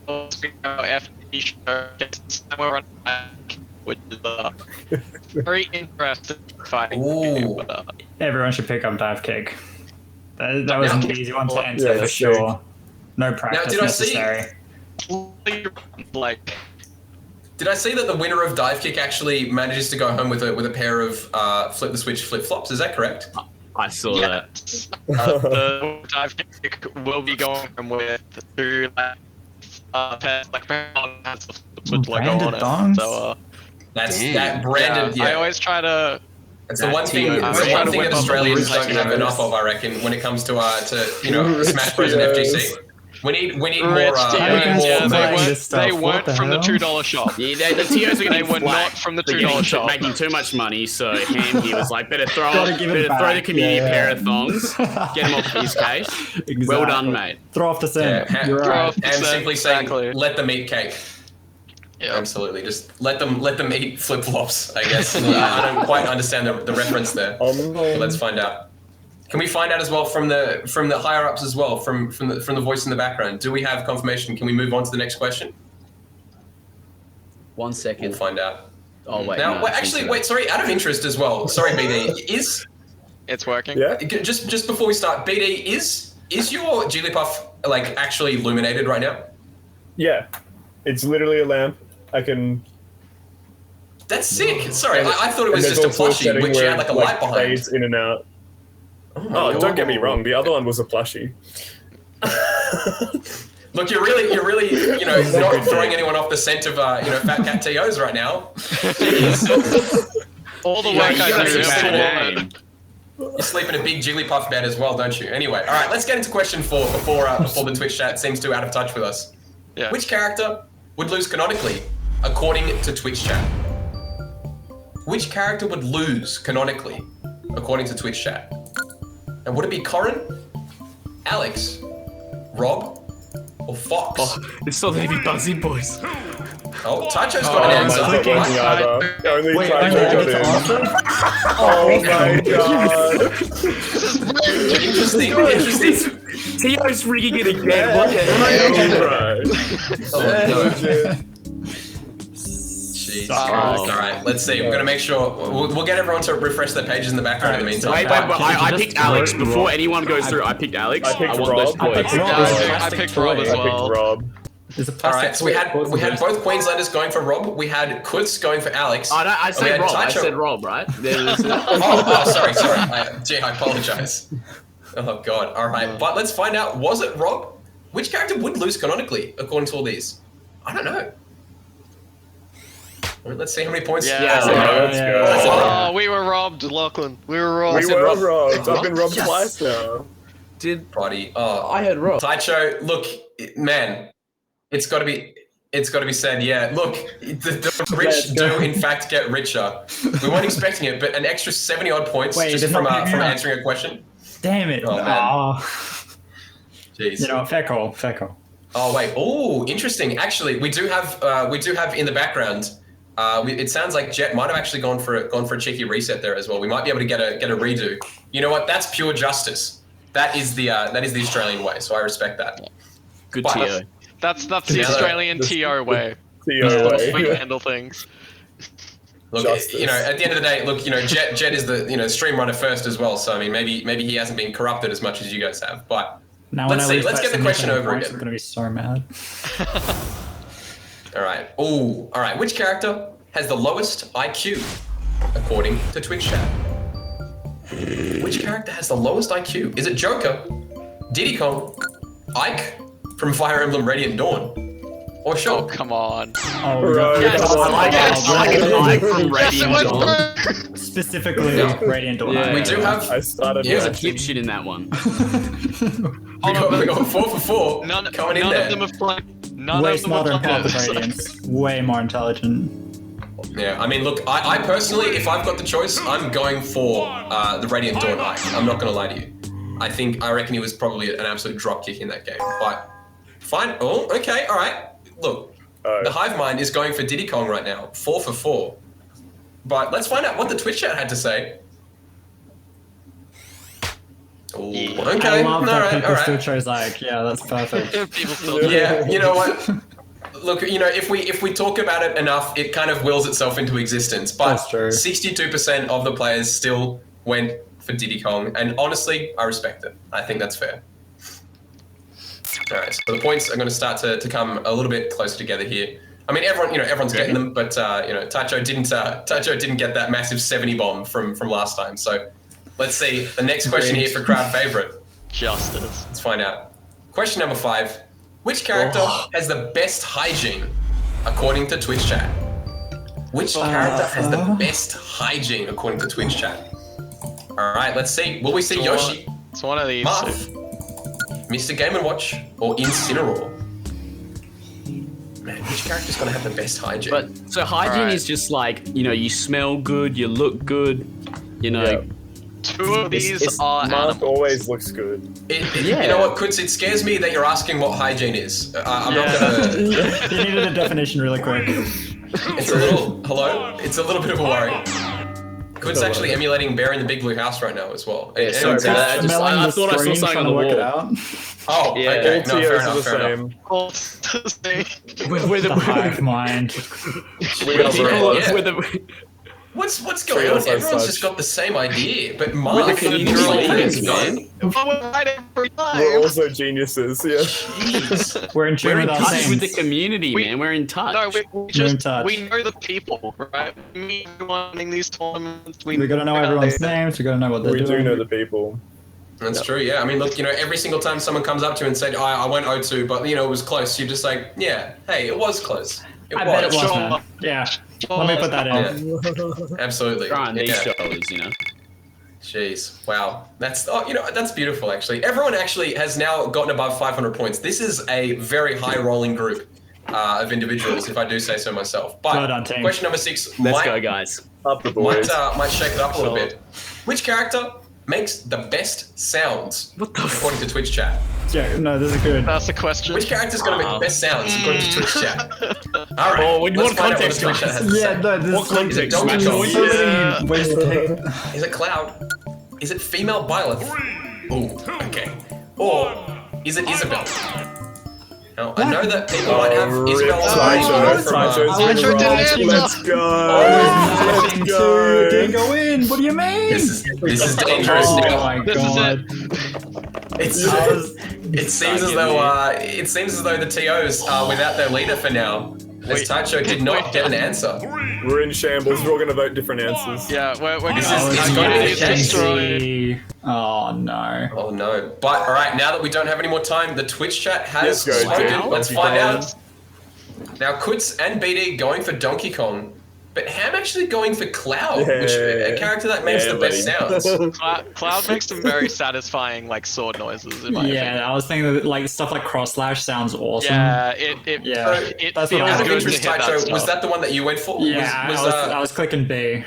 FD show somewhere on back, which is very interesting fighting game. Ooh. But, Everyone should pick up Dive Kick. That was an easy one to answer Yeah, for that's sure. No practice did I see- necessary. like, Did I see that the winner of Dive Kick actually manages to go home with a pair of Flip the Switch flip-flops? Is that correct? I saw that. the dive kick will be going with 2 pairs, like pants with logo on Branded it. thongs? So, That's Damn. that branded. I always try to. It's the one thing. TO. It's the one thing Whip that up Australians the don't have TOs. enough of, I reckon, when it comes to Smash Bros and FGC. We need more. We need guys more. buying merch. this stuff? They What weren't the from the hell? $2 shop. Yeah, the TOs are They getting were not flack. from the They're $2 getting- shop. making too much money, so Ham here was like, better throw Gotta give it throw the back. community Yeah. a pair of thongs, get him off his case. Exactly. Well done, mate. Throw off the Yeah, scent. You're Throw right. off the and scent, simply saying, exactly. let them eat cake. Yeah. Absolutely, just let them eat flip flops. I guess I don't quite understand the reference there. But let's find out. Can we find out as well from the higher ups as well, from the voice in the background? Do we have confirmation? Can we move on to the next question? 1 We'll second. find out. Oh wait. Now, no, wait, actually, wait. Sorry, out of interest as well. Sorry, BD. It's working. Yeah. Just before we start, BD, is your Jigglypuff like actually illuminated right now? Yeah. It's literally a lamp. I can. That's sick. Sorry, I thought it was and just a there's also plushie setting which you where had like a it, light behind. fades in and out. my Don't get me God. wrong. The other one was a plushie. Look, you're really, not throwing anyone off the scent of, Fat Cat TOs right now. All the Yeah, work you I got do a is bad for name. You sleep in a big Jigglypuff bed as well, don't you? Anyway, all right, let's get into question 4 before the Twitch chat seems too out of touch with us. Yeah. Which character would lose canonically, according to Twitch chat? Which character would lose canonically, according to Twitch chat? And would it be Corin, Alex, Rob, or Fox? It's so that be Buzzy Boys. Oh, Taicho's got an answer. Not working Right. either. Only Wait, Taicho I got get to in. answer? Oh my god. Interesting. TO's rigging it again. What the hell? Right. Oh, no. Legit. Jeez. All right, let's see. We're gonna make sure we'll get everyone to refresh their pages in the background in the meantime. Wait, I picked Alex. Before anyone goes through, I picked Alex. I picked want Rob. those points. Rob. I picked Rob as I picked well. Rob. There's a All plastic right, so we had both Queenslanders going for Rob. We had Keutz going for Alex. Oh, no, I and we said had Rob. I Taicho- said Rob, right? Sorry. I apologize. Oh god. All right, but let's find out. Was it Rob? Which character would lose canonically, according to all these? I don't know. All right, let's see how many points. Yeah. Let's go. Oh, we were robbed, Lachlan. We were robbed. We were Rob. robbed. I've been robbed Yes. twice now. Did Righty. Oh, I heard Rob? Taicho, look, man, it's got to be said. Yeah, look, the rich do in fact get richer. We weren't expecting it, but an extra 70 odd points Wait, just did from not pick me up. answering a question. Damn it. Oh, man. Oh. Jeez. You know, fair call. Oh wait. Oh, interesting. Actually, we do have in the background It sounds like Jet might have actually gone for a cheeky reset there as well. We might be able to get a redo. You know what? That's pure justice. That is the Australian way. So I respect that. Good But- TO. That's the Australian TO way. TO way. We handle things. Look, Justice. you know, at the end of the day, look, you know, Jet is the stream runner first as well. So I mean, maybe he hasn't been corrupted as much as you guys have. But Now Let's when I see, lose let's by get the so many question over points, again. I'm gonna be so mad. all right. Ooh, all right. Which character has the lowest IQ according to Twitch chat? Which character has the lowest IQ? Is it Joker, Diddy Kong, Ike from Fire Emblem Radiant Dawn, or Oh, Shulk? come on. Oh, Right, Yes, come on. I like from Yes, it Radiant was Dawn. Burr. specifically Yeah. Radiant Dawn. Yeah. We do have I started Yeah, There's a watching. dipshit in that one. we got 4 for 4 None coming in of there. them have played. None Way of them have smarter and played Path of this. Radiance. Way more intelligent. Yeah, I mean, look, I personally, if I've got the choice, I'm going for the Radiant Dawn Ike. I'm not going to lie to you. I reckon he was probably an absolute drop kick in that game. But fine. Oh, okay, all right. Look, the Hive Mind is going for Diddy Kong right now, 4 for 4. But let's find out what the Twitch chat had to say. Ooh, okay, I love that people all right. still chose like, yeah, that's perfect. People still Yeah, you know what? Look, you know, if we talk about it enough, it kind of wills itself into existence. But That's true. 62% of the players still went for Diddy Kong, and honestly, I respect it. I think that's fair. All right, so the points are going to start to come a little bit closer together here. I mean, everyone's getting them, but you know, Taicho didn't get that massive 70 bomb from last time. So let's see the next question here for crowd favorite. Justice. Let's find out. Question number 5. Which character has the best hygiene according to Twitch chat? Which character has the best hygiene according to Twitch chat? All right, let's see. Will we see Yoshi, It's one of these. Marth, Mr. Game & Watch, or Incineroar? Man, which character's gonna have the best hygiene? But so hygiene Alright. is just like, you know, you smell good, you look good, you know. Yeah. Two of these it's are Mark animals. always looks good. You know what, Keutz? It scares me that you're asking what hygiene is. I'm not gonna. You needed a definition really quick. It's a little. Hello. It's a little bit of a worry. Keutz actually emulating Bear in the Big Blue House right now as well. Yeah, sorry Anyways, about that. Smelling I the thought I saw screen, something trying on to the work it wall. out. Oh, Yeah. okay. All No, fair TOs are enough. the Fair enough. same. We're The hive mind. We are very Yeah. the What's going on? Trios as Everyone's such. just got the same idea, but Mark, the community leaders, man. I would write every We're time. also geniuses, yeah. Jeez. We're in tune We're in with our touch with the saints. community, We- man. We're in touch. No, we We're in just touch. we know the people, right? Me winning these tournaments. We gotta know everyone's names. We gotta know what they're We do doing. know the people. That's true. Yeah. I mean, look, you know, every single time someone comes up to you and said, I went 0-2, but you know, it was close. You're just like, yeah, hey, it was close. It I was. bet it was, Sure. man. Yeah. Let me put that in. Yeah. Absolutely. Grind these Yeah. dollars, you know. Jeez, wow, that's beautiful. Actually, everyone actually has now gotten above 500 points. This is a very high rolling group of individuals, if I do say so myself. But Well done, team. question number 6 Let's might, go, guys. Up the boys. might shake it up a little bit. Which character makes the best sounds What the according to Twitch chat? Yeah, no, this is good. That's the question. Which character's gonna make the best sounds according to Twitch chat? All right, Oh, we let's want find out what context, the Twitch chat guys. has to Yeah, say. no, this What is like context? Don't Smash go. on. so many ways to take it. Is it Cloud? Is it female Byleth? Ooh, okay. Or is it Isabel? Now, I know that people might have Isabel on Taicho. from, Taicho's Taicho gonna didn't rock. answer. Let's go. Let's Let's go. Didn't go. go in. What do you mean? This is dangerous. Oh now. my This is god. It seems as though the TOs are without their leader for now. As Wait. Taicho did not get an answer. We're in shambles. We're all gonna vote different answers. Yeah, we're This gonna is- our it's gonna be community the case. destroyed. Oh no. Oh no. But alright, now that we don't have any more time, the Twitch chat has Let's go, spoken. dude. Let's find out. Now Keutz and BD going for Donkey Kong, but Ham actually going for Cloud, which a character that makes the best sounds. Cloud makes some very satisfying like sword noises in my opinion. Yeah, I was thinking that like stuff like cross slash sounds awesome. Yeah, it Yeah, it that's what I feels was Out of good to interest, hit that Taicho, was stuff. that the one that you went for? Yeah, I was clicking B.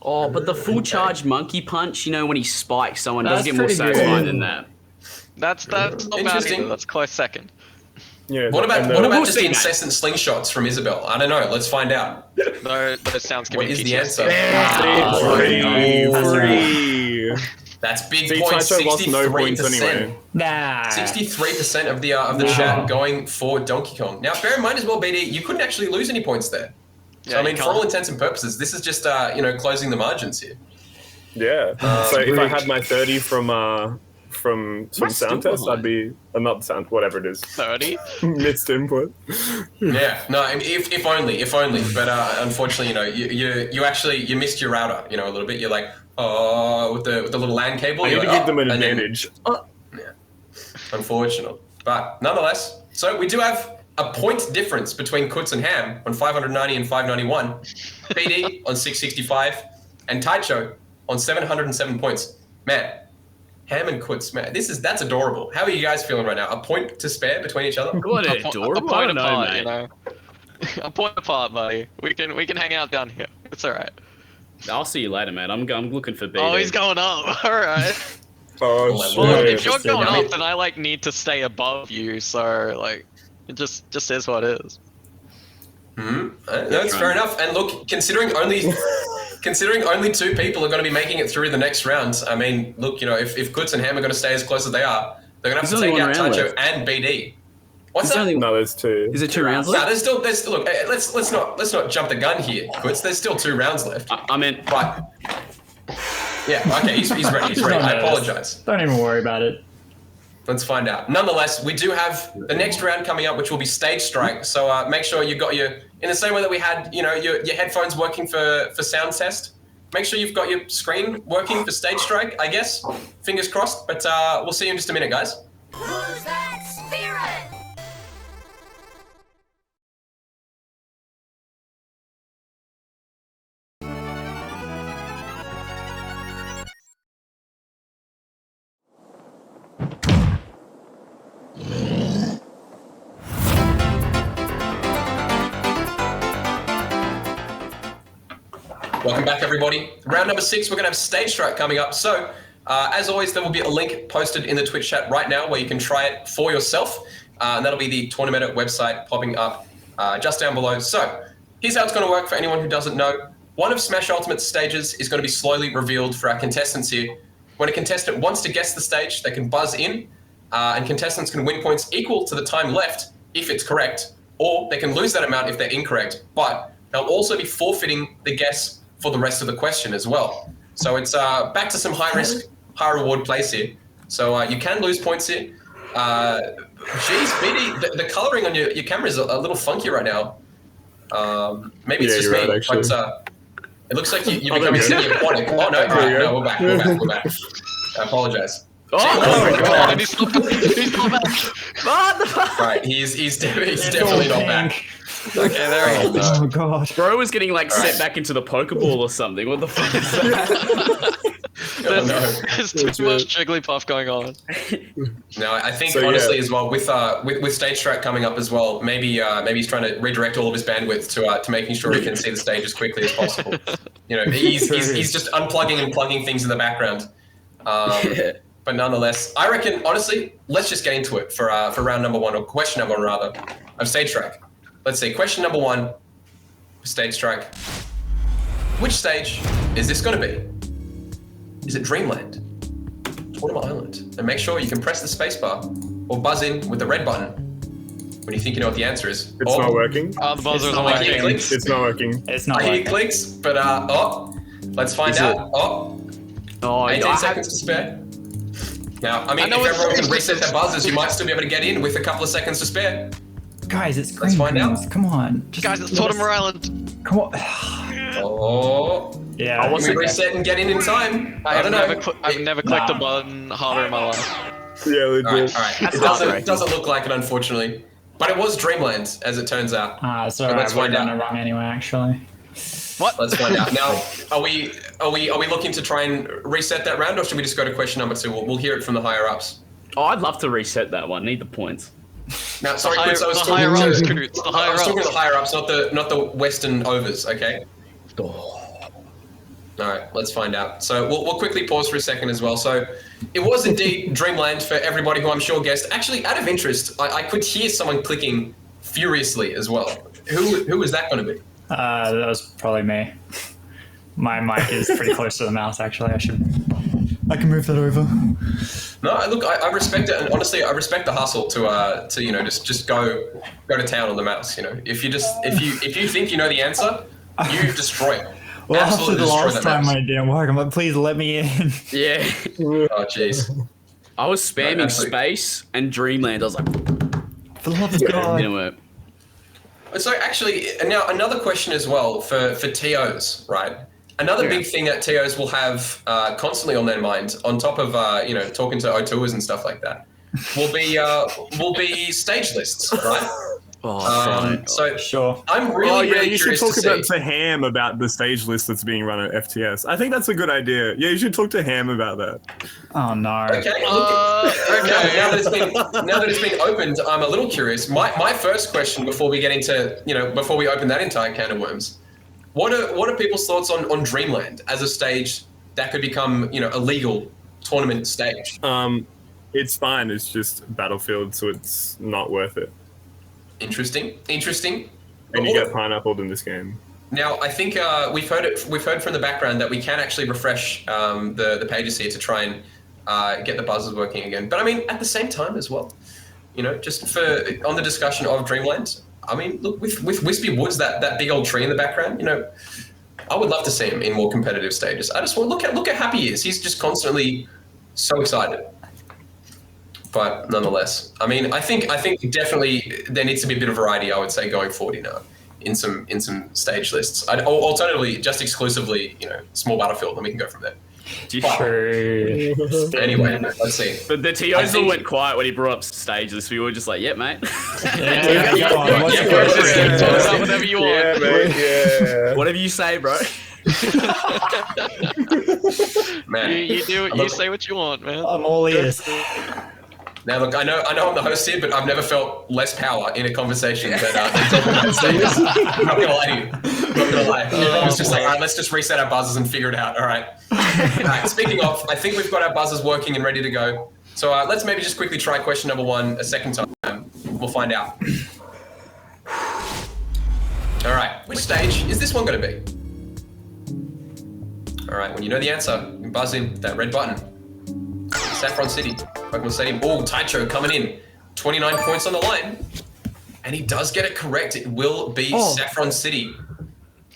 Oh, but the full charge monkey punch, you know, when he spikes someone, does That's get more pretty good. satisfying than that. That's not bad Interesting. either. That's close second. Yeah. What about We'll just see, the mate. incessant slingshots from Isabel? I don't know. Let's find out. No, those sounds give What me is the PTSD. answer? Three. That's big See, points. Taicho lost no points 63%. anyway. Nah. 63% of the chat going for Donkey Kong. Now, bear in mind as well, BD, you couldn't actually lose any points there. So, Yeah, I mean, you for all can't. intents and purposes, this is just, closing the margins here. Yeah. So if I rude. had my 30 from sound test, behind? I'd be not sound, whatever it is. 30? Missed input. Yeah, no, I mean, if only. But unfortunately, you missed your router, a little bit. You're like, oh, with the little LAN cable. I need you're to like, give them an and then- advantage. Unfortunate. But nonetheless, so we do have a point difference between Keutz and Ham on 590 and 591, PD on 665, and Taicho on 707 points. Man, Ham and Keutz, man, that's adorable. How are you guys feeling right now? A point to spare between each other? What A adorable. point I don't know, apart, mate. you know. A point apart, buddy. We can hang out down here. It's alright. I'll see you later, mate. I'm looking for BD. Oh, he's going up. Alright. Oh, Well, shit. If you're going I mean- up, then I need to stay above you. So it just is what it is. That's fair enough. And look, considering only two people are going to be making it through the next round, I mean, look, if Keutz and Ham are going to stay as close as they are, they're going to have There's to only take out one round Taicho left. and BD. What's There's that? only- No, there's two. Is it 2 rounds No, left? there's still look. Let's not jump the gun here, Keutz. There's still 2 rounds left. I meant, But yeah, okay, he's ready. He's ready. I apologize. Don't even worry about it. Let's find out. Nonetheless, we do have the next round coming up, which will be Stage Strike. So make sure you've got in the same way that we had, your headphones working for sound test. Make sure you've got your screen working for Stage Strike, I guess. Fingers crossed. But we'll see you in just a minute, guys. Who's that spirit? Welcome back, everybody. Round number 6, we're going to have Stage Strike coming up. So, as always, there will be a link posted in the Twitch chat right now where you can try it for yourself. And that'll be the Tournament website popping up just down below. So, here's how it's going to work for anyone who doesn't know. One of Smash Ultimate's stages is going to be slowly revealed for our contestants here. When a contestant wants to guess the stage, they can buzz in, and contestants can win points equal to the time left if it's correct, or they can lose that amount if they're incorrect. But they'll also be forfeiting the guess for the rest of the question as well. So it's back to some high risk, high reward plays here. So you can lose points here. Geez, BD, the coloring on your camera is a little funky right now. Maybe it's Yeah, just you're me, right, actually. but it looks like you're Oh, there becoming we go. semi-aquatic. Oh, no, There we right, go. no, we're back. I apologize. oh, my God. And he's not back. what the fuck? Right, he's definitely not back. Okay, there he is. Oh god. Bro was getting Alright. sent back into the Pokeball or something. What the fuck is that? Oh, no. There's too much Jigglypuff going on. No, I think So, honestly yeah. as well with Stage Strike coming up as well, maybe he's trying to redirect all of his bandwidth to making sure he can see the stage as quickly as possible. He's just unplugging and plugging things in the background. But nonetheless, I reckon honestly, let's just get into it for round number 1, or question number 1 rather, of Stage Strike. Let's see, question number 1 for Stage Strike. Which stage is this going to be? Is it Dreamland? Tournament Island? And make sure you can press the spacebar or buzz in with the red button when you think you know what the answer is. It's not working. Oh, the buzzer It's isn't not I hear working. clicks. It's not working. It's not I hear working. clicks, but let's find Is out. it- Oh, Oh, 18 I have- seconds to spare. Now, I mean, I know if it's everyone can free. reset their buzzers, you might still be able to get in with a couple of seconds to spare. Guys, it's Let's green find out. rings. Come on. Just Guys, it's let us- Totem Island. Come on. Oh, Yeah. I can wasn't- we reset and get in time? I I've don't know. never clicked a button harder in my life. Yeah, legit. All right. That's It heartbreaking. doesn't look like it, unfortunately. But it was Dreamland, as it turns out. It's But alright. let's We're find done out. it wrong anyway, actually. Let's find out. Now, are we looking to try and reset that round, or should we just go to question number 2? We'll hear it from the higher ups. Oh, I'd love to reset that one. Need the points. Now, sorry, Higher- Quince, I was the talking higher ups, to Keutz, the I higher was talking to ups. the higher ups, not the Western overs. Okay. All right, let's find out. So we'll quickly pause for a second as well. So it was indeed Dreamland for everybody who I'm sure guessed. Actually, out of interest, I could hear someone clicking furiously as well. Who was that going to be? That was probably me. My mic is pretty close to the mouse, actually. I can move that over. No, look, I respect it, and honestly, I respect the hustle to just go to town on the mouse. You know, if you think you know the answer, you destroy it. Well, Absolutely after the destroy last that time mouse. I didn't work, I'm like, please let me in. Yeah. Oh jeez. I was spamming No, absolutely. space and Dreamland. I was like, For the love of didn't God. work. So actually, now another question as well for TOs, right? Another big thing that TOs will have constantly on their mind, on top of talking to O2ers and stuff like that, will be stage lists, right? So Sure. I'm really, really you should curious talk to see. to Ham about the stage list that's being run at FTS. I think that's a good idea. Yeah, you should talk to Ham about that. Oh, no. Okay, look, now that it's been opened, I'm a little curious. My first question before we get into, before we open that entire can of worms, what are people's thoughts on Dreamland as a stage that could become, a legal tournament stage? It's fine. It's just Battlefield, so it's not worth it. Interesting. And you get pineappled in this game. Now, I think we've heard from the background that we can actually refresh the pages here to try and get the buzzers working again. But I mean, at the same time as well, just on the discussion of Dreamland, I mean, look, with Wispy Woods, that big old tree in the background, I would love to see him in more competitive stages. I just want look how happy he is. He's just constantly so excited. But nonetheless, I mean, I think definitely there needs to be a bit of variety. I would say going forward, in some stage lists. Alternatively, just exclusively, small Battlefield, and we can go from there. True. Anyway, let's see. But the TOs all went quiet when he brought up stage list. We were just like, "Yep, mate. Whatever you want. Yeah, mate, yeah. Whatever you say, bro." Man, You say what you want, man. I'm all ears. now look, I know I'm the host here, but I've never felt less power in a conversation than talking about stages. I'm not gonna lie to you. I'm not gonna lie. I was just like, all right, let's just reset our buzzers and figure it out. All right. Speaking of, I think we've got our buzzers working and ready to go. So let's maybe just quickly try question number 1 a second time. We'll find out. All right, which stage is this one going to be? All right, when you know the answer, you can buzz in that red button. Saffron City, Pokemon Stadium. Oh, Taicho coming in, 29 points on the line, and he does get it correct. It will be Saffron City,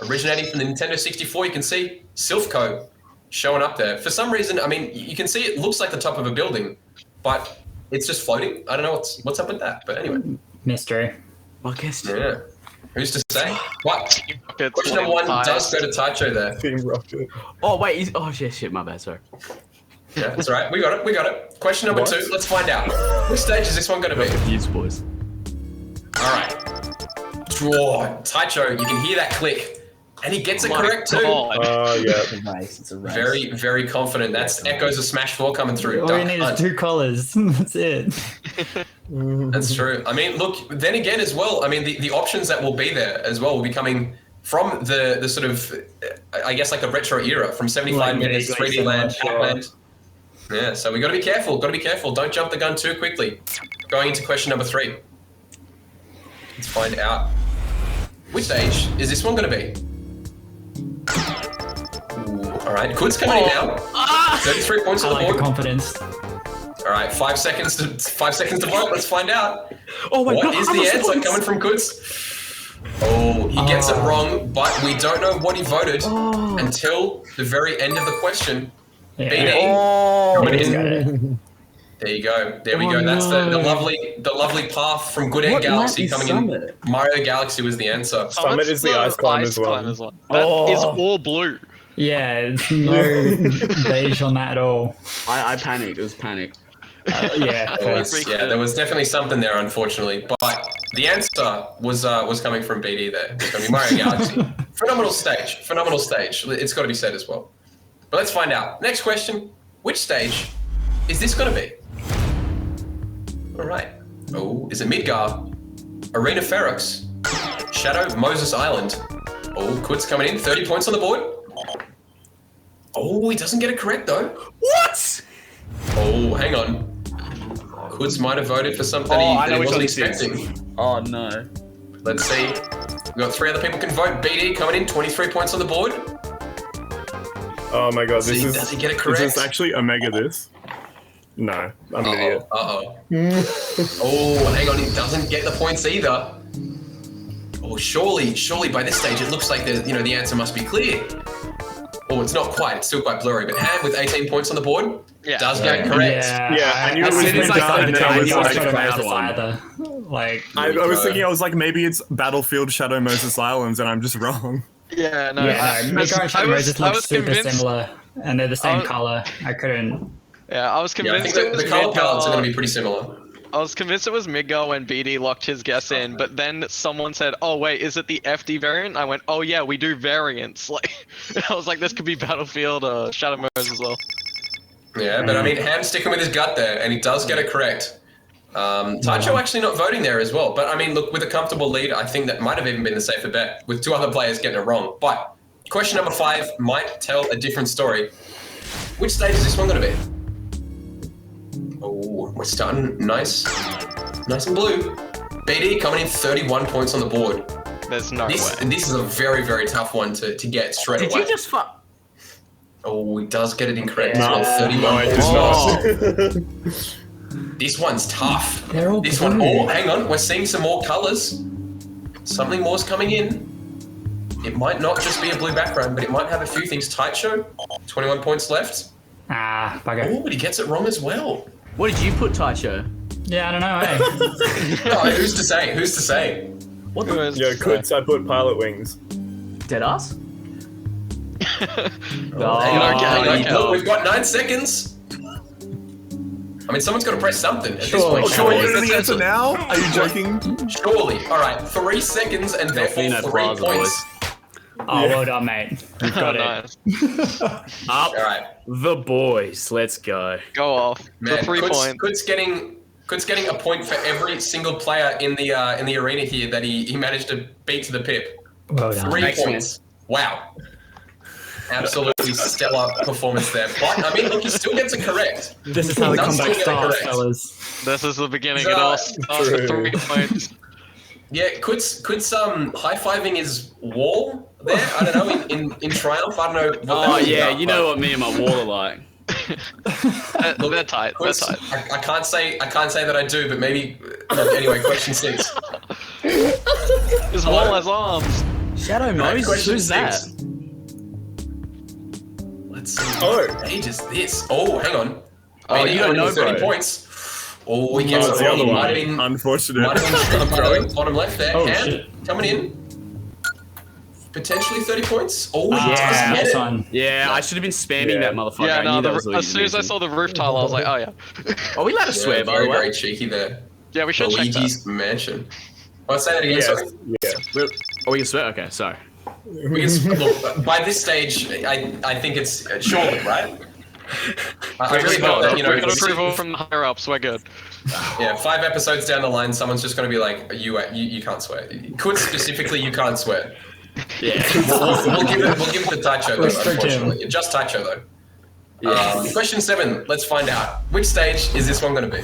originating from the Nintendo 64. You can see Silphco showing up there. For some reason, I mean, you can see it looks like the top of a building, but it's just floating. I don't know what's up with that, but anyway. Mystery. I guess. Yeah. Who's to say? What? It's Question number 1 does go to Taicho there. Team Rocket. Oh wait. Shit. My bad. Sorry. Yeah, that's all right. We got it. Question number 2. Let's find out. Which stage is this one going to be? Confused, boys. All right. Oh, Taicho, you can hear that click. And he gets it correct too. Oh, yeah. It's a race. Very, very confident. That's echoes of Smash 4 coming through. All you need is 2 colors. That's it. That's true. I mean, look, then again as well, I mean, the options that will be there as well will be coming from the sort of, I guess, like the retro era, from 75 Like minutes, vaguely 3D land, similar, Pac-Land. Yeah, so we got to be careful. Don't jump the gun too quickly. Going into question number 3. Let's find out. Which stage is this one going to be? Ooh, all right, Keutz coming in now. 33 points I on the like the board. confidence. All right, 5 seconds to vote. Let's find out. Oh wait, What is the answer coming from Keutz? Oh, he gets it wrong, but we don't know what he voted until the very end of the question. Yeah. BD coming in. There you go. There we go. That's the lovely path from Good Egg What Galaxy map is coming Summit? in. Mario Galaxy was the answer. Summit is the ice climb as well. That is all blue. Yeah, it's no beige on that at all. I panicked. It was panic. Yeah. There was definitely something there, unfortunately. But the answer was coming from BD there. It's going to be Mario Galaxy. Phenomenal stage. It's got to be said as well. But let's find out. Next question. Which stage is this going to be? All right. Oh, is it Midgar? Arena Ferox? Shadow Moses Island? Oh, Keutz coming in. 30 points on the board. Oh, he doesn't get it correct though. What? Oh, hang on. Keutz might have voted for something I that know he which wasn't one this is. expecting. Oh no. Let's see. We've got 3 other people can vote. BD coming in, 23 points on the board. Oh my god, Does he get it Is correct? this actually Omega this? No, I'm an idiot. Uh-oh. Oh, hang on, he doesn't get the points either. Oh, surely by this stage it looks like the answer must be clear. Oh, it's not quite. It's still quite blurry. But Ham with 18 points on the board does get it correct. Yeah, I knew it as was soon as I done, said and the then I name, was I was like, trying to Shadow make Moses one. either. Like, I was thinking, I was like, maybe it's Battlefield Shadow Moses Islands, and I'm just wrong. Yeah, no. Mika and Shadow Moses look super convinced. similar, and they're the same I was- color. I couldn't. Yeah, I was Yeah, I convinced think it was the color palettes are going to be Midgar. pretty similar. I was convinced it was Midgar when BD locked his guess in, but then someone said, "Oh wait, is it the FD variant?" I went, "Oh yeah, we do variants." Like, I was like, "This could be Battlefield Shadow Moses as well." Yeah, but I mean, Ham's sticking with his gut there, and he does get it correct. Taicho actually not voting there as well. But I mean, look, with a comfortable lead, I think that might have even been the safer bet, with 2 other players getting it wrong. But question number 5 might tell a different story. Which stage is this one going to be? Oh, we're starting nice and blue. BD coming in 31 points on the board. There's no This way. is a very, very tough one to get straight Did away. you just fuck? Oh, he does get it incorrect as No, well. 31 no, I points. did Oh. This one's tough. They're all This blue. one, oh, hang on. We're seeing some more colors. Something more's coming in. It might not just be a blue background, but it might have a few things. Taicho, 21 points left. Ah, bugger. Oh, but he gets it wrong as well. What did you put, Taicho? Yeah, I don't know. Hey. Oh, who's to say? Who's to say? What Who the? is- Yeah, Keutz, I put pilot wings. Dead ass? Hang on, Oh, hang on. you Look, dog. we've got 9 seconds. I mean, someone's got to press something at this Surely. point. Surely. Surely. the answer now? Are you joking? Surely. All right, 3 seconds and therefore Delfino 3 Plaza, points. Oh, well done, mate. You've got it. Nice. Up All right. the boys. Let's go. Go off. Man, The 3 points. Kutz's getting a point for every single player in the arena here that he managed to beat to the pip. Well done. 3 Excellent. points. Wow. Absolutely stellar performance there. But I mean, look, he still gets it correct. This is how the That's comeback still starts, correct. fellas. This is the beginning. It all starts with 3 points. Yeah, Kutz high-fiving his wall there. I don't know in Triumph. I don't know. What that Oh was yeah, about, you know what me and my wall are like. They're tight. They're Kutz, tight. I can't say that I do, but maybe. Look, anyway, question 6. His wall has arms. Shadow Right, Moses, question who's that? 6. Let's see. Oh. What age is this? Oh, hang on. Oh, Maybe you don't know, 30 bro. points. Oh, he gets Oh, it it's the wrong. other He one. might have been. Unfortunate. Might have been bottom left there. Oh, Ham, shit. coming in. Potentially 30 points. Oh, he Yeah, does get nice it. one. Yeah, I should have been spamming Yeah. that motherfucker. Yeah, I no. knew that was As soon as I saw the roof tile, I was like, oh yeah. Are we allowed to Yeah, swear, by very, the way? very cheeky there. Yeah, we should check that. Luigi's Mansion. I'll say that again, Yes. sorry. Yeah. Oh, we can swear? Okay, sorry. We can, look, by this stage, I think it's surely, right? I really hope that, you know, we got approval from the higher ups. We're good. yeah, 5 episodes down the line, someone's just going to be like, you can't swear. Kutz specifically, you can't swear. Yeah. We'll give it to Taicho, though, Restrict him. unfortunately. Just Taicho, though. Question 7, let's find out. Which stage is this one going to be?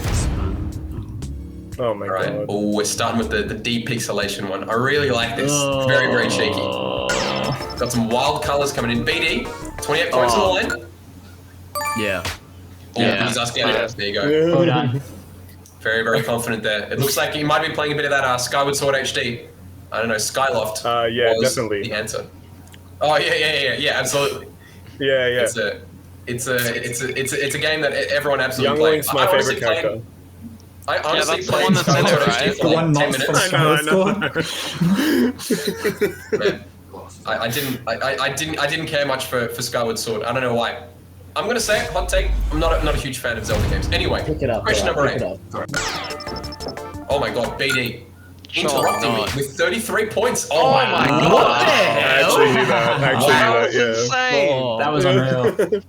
Oh my All right. god. Oh, we're starting with the depixelation one. I really like this. Very, very cheeky. Got some wild colors coming in. BD, 28 points on the line. Yeah. Oh, Yeah. he's asking out. There you go. Well done. Very, very confident there. It looks like he might be playing a bit of that Skyward Sword HD. I don't know, Skyloft. Yeah, was definitely. the answer. Oh yeah, absolutely. Yeah, yeah. It's a game that everyone absolutely Young plays. Link's my favorite character. I honestly that's the played one that's in Skyward it, Sword HD right? for The one like 10 not minutes. from I know, Man, I didn't care much for Skyward Sword. I don't know why. I'm gonna say it, hot take. I'm not a huge fan of Zelda games. Anyway, Pick it up. question bro, number pick 8. it up. Oh my god, BD. Sure, Interrupting me God. with 33 points. Oh, my god. What the I hell? actually knew that. That was Yeah. insane. That was unreal.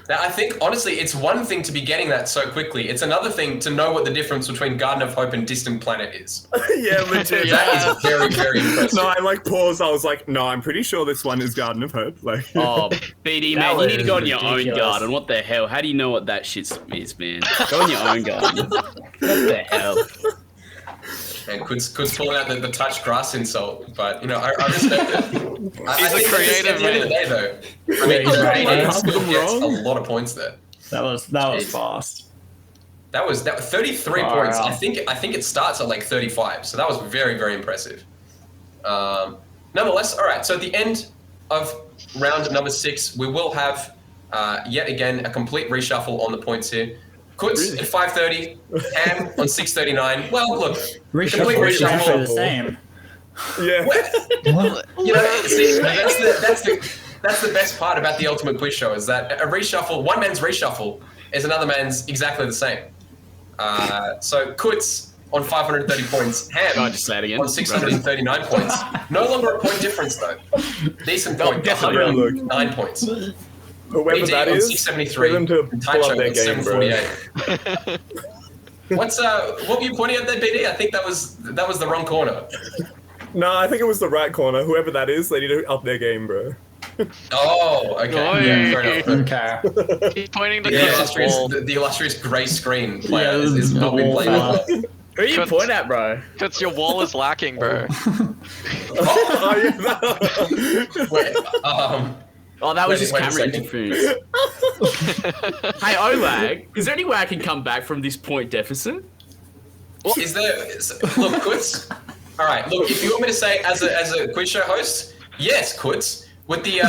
Now, I think, honestly, it's one thing to be getting that so quickly. It's another thing to know what the difference between Garden of Hope and Distant Planet is. Yeah, legit. That is very, very impressive. No, I like paused. I was like, no, I'm pretty sure this one is Garden of Hope. Like, Oh, BD, That man, you need to was go on your own ridiculous. garden. What the hell? How do you know what that shit is, man? Go on your own garden. What the hell? And Keutz pulling out the touch grass insult, but you know, I respect it. He's a creative at the end of the day, though. I mean, he's he right. still gets a Wrong. lot of points there. That was Jeez. fast. That was 33 Far points. out. I think it starts at like 35, so that was very, very impressive. Nonetheless, all right. So at the end of round number 6, we will have yet again a complete reshuffle on the points here. Keutz at 530, Ham on 639. Well, look, complete Reshuffle is exactly the reshuffle. same. yeah. You know, see, that's the best part about the Ultimate Quiz Show is that a reshuffle, one man's reshuffle, is another man's exactly the same. So Keutz on 530 points, Ham Can I just say it again? on 639 points. No longer a point difference though. Decent point, definitely. 109 points. Whoever BD that on is, 673, get them to and pull Taicho up their on game, bro. 748. What were you pointing at there, BD? I think that was the wrong corner. No, I think it was the right corner. Whoever that is, they need to up their game, bro. Oh, okay. Oi. Yeah, fair enough. Okay. He's pointing to The illustrious, wall. the illustrious grey screen player Yeah, is the not being wall played well. fella. Who are you Keutz. pointing at, bro? Keutz, your wall is lacking, bro. Oh, yeah. Wait, Oh, that was Wait- just wait a camera second. interference. Hey, Olag, is there any way I can come back from this point deficit? is there? Look, Keutz. All right. Look, if you want me to say as a quiz show host, yes, Keutz. With the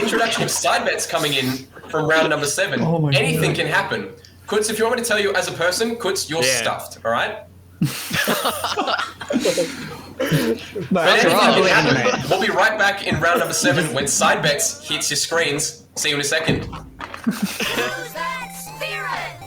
introduction of side bets coming in from round number 7, Oh my anything God. can happen. Keutz, if you want me to tell you as a person, Keutz, you're Yeah. stuffed. All right. That's Anything right. can happen. We'll be right back in round number 7 when side bets hits your screens. See you in a second. Who's that spirit?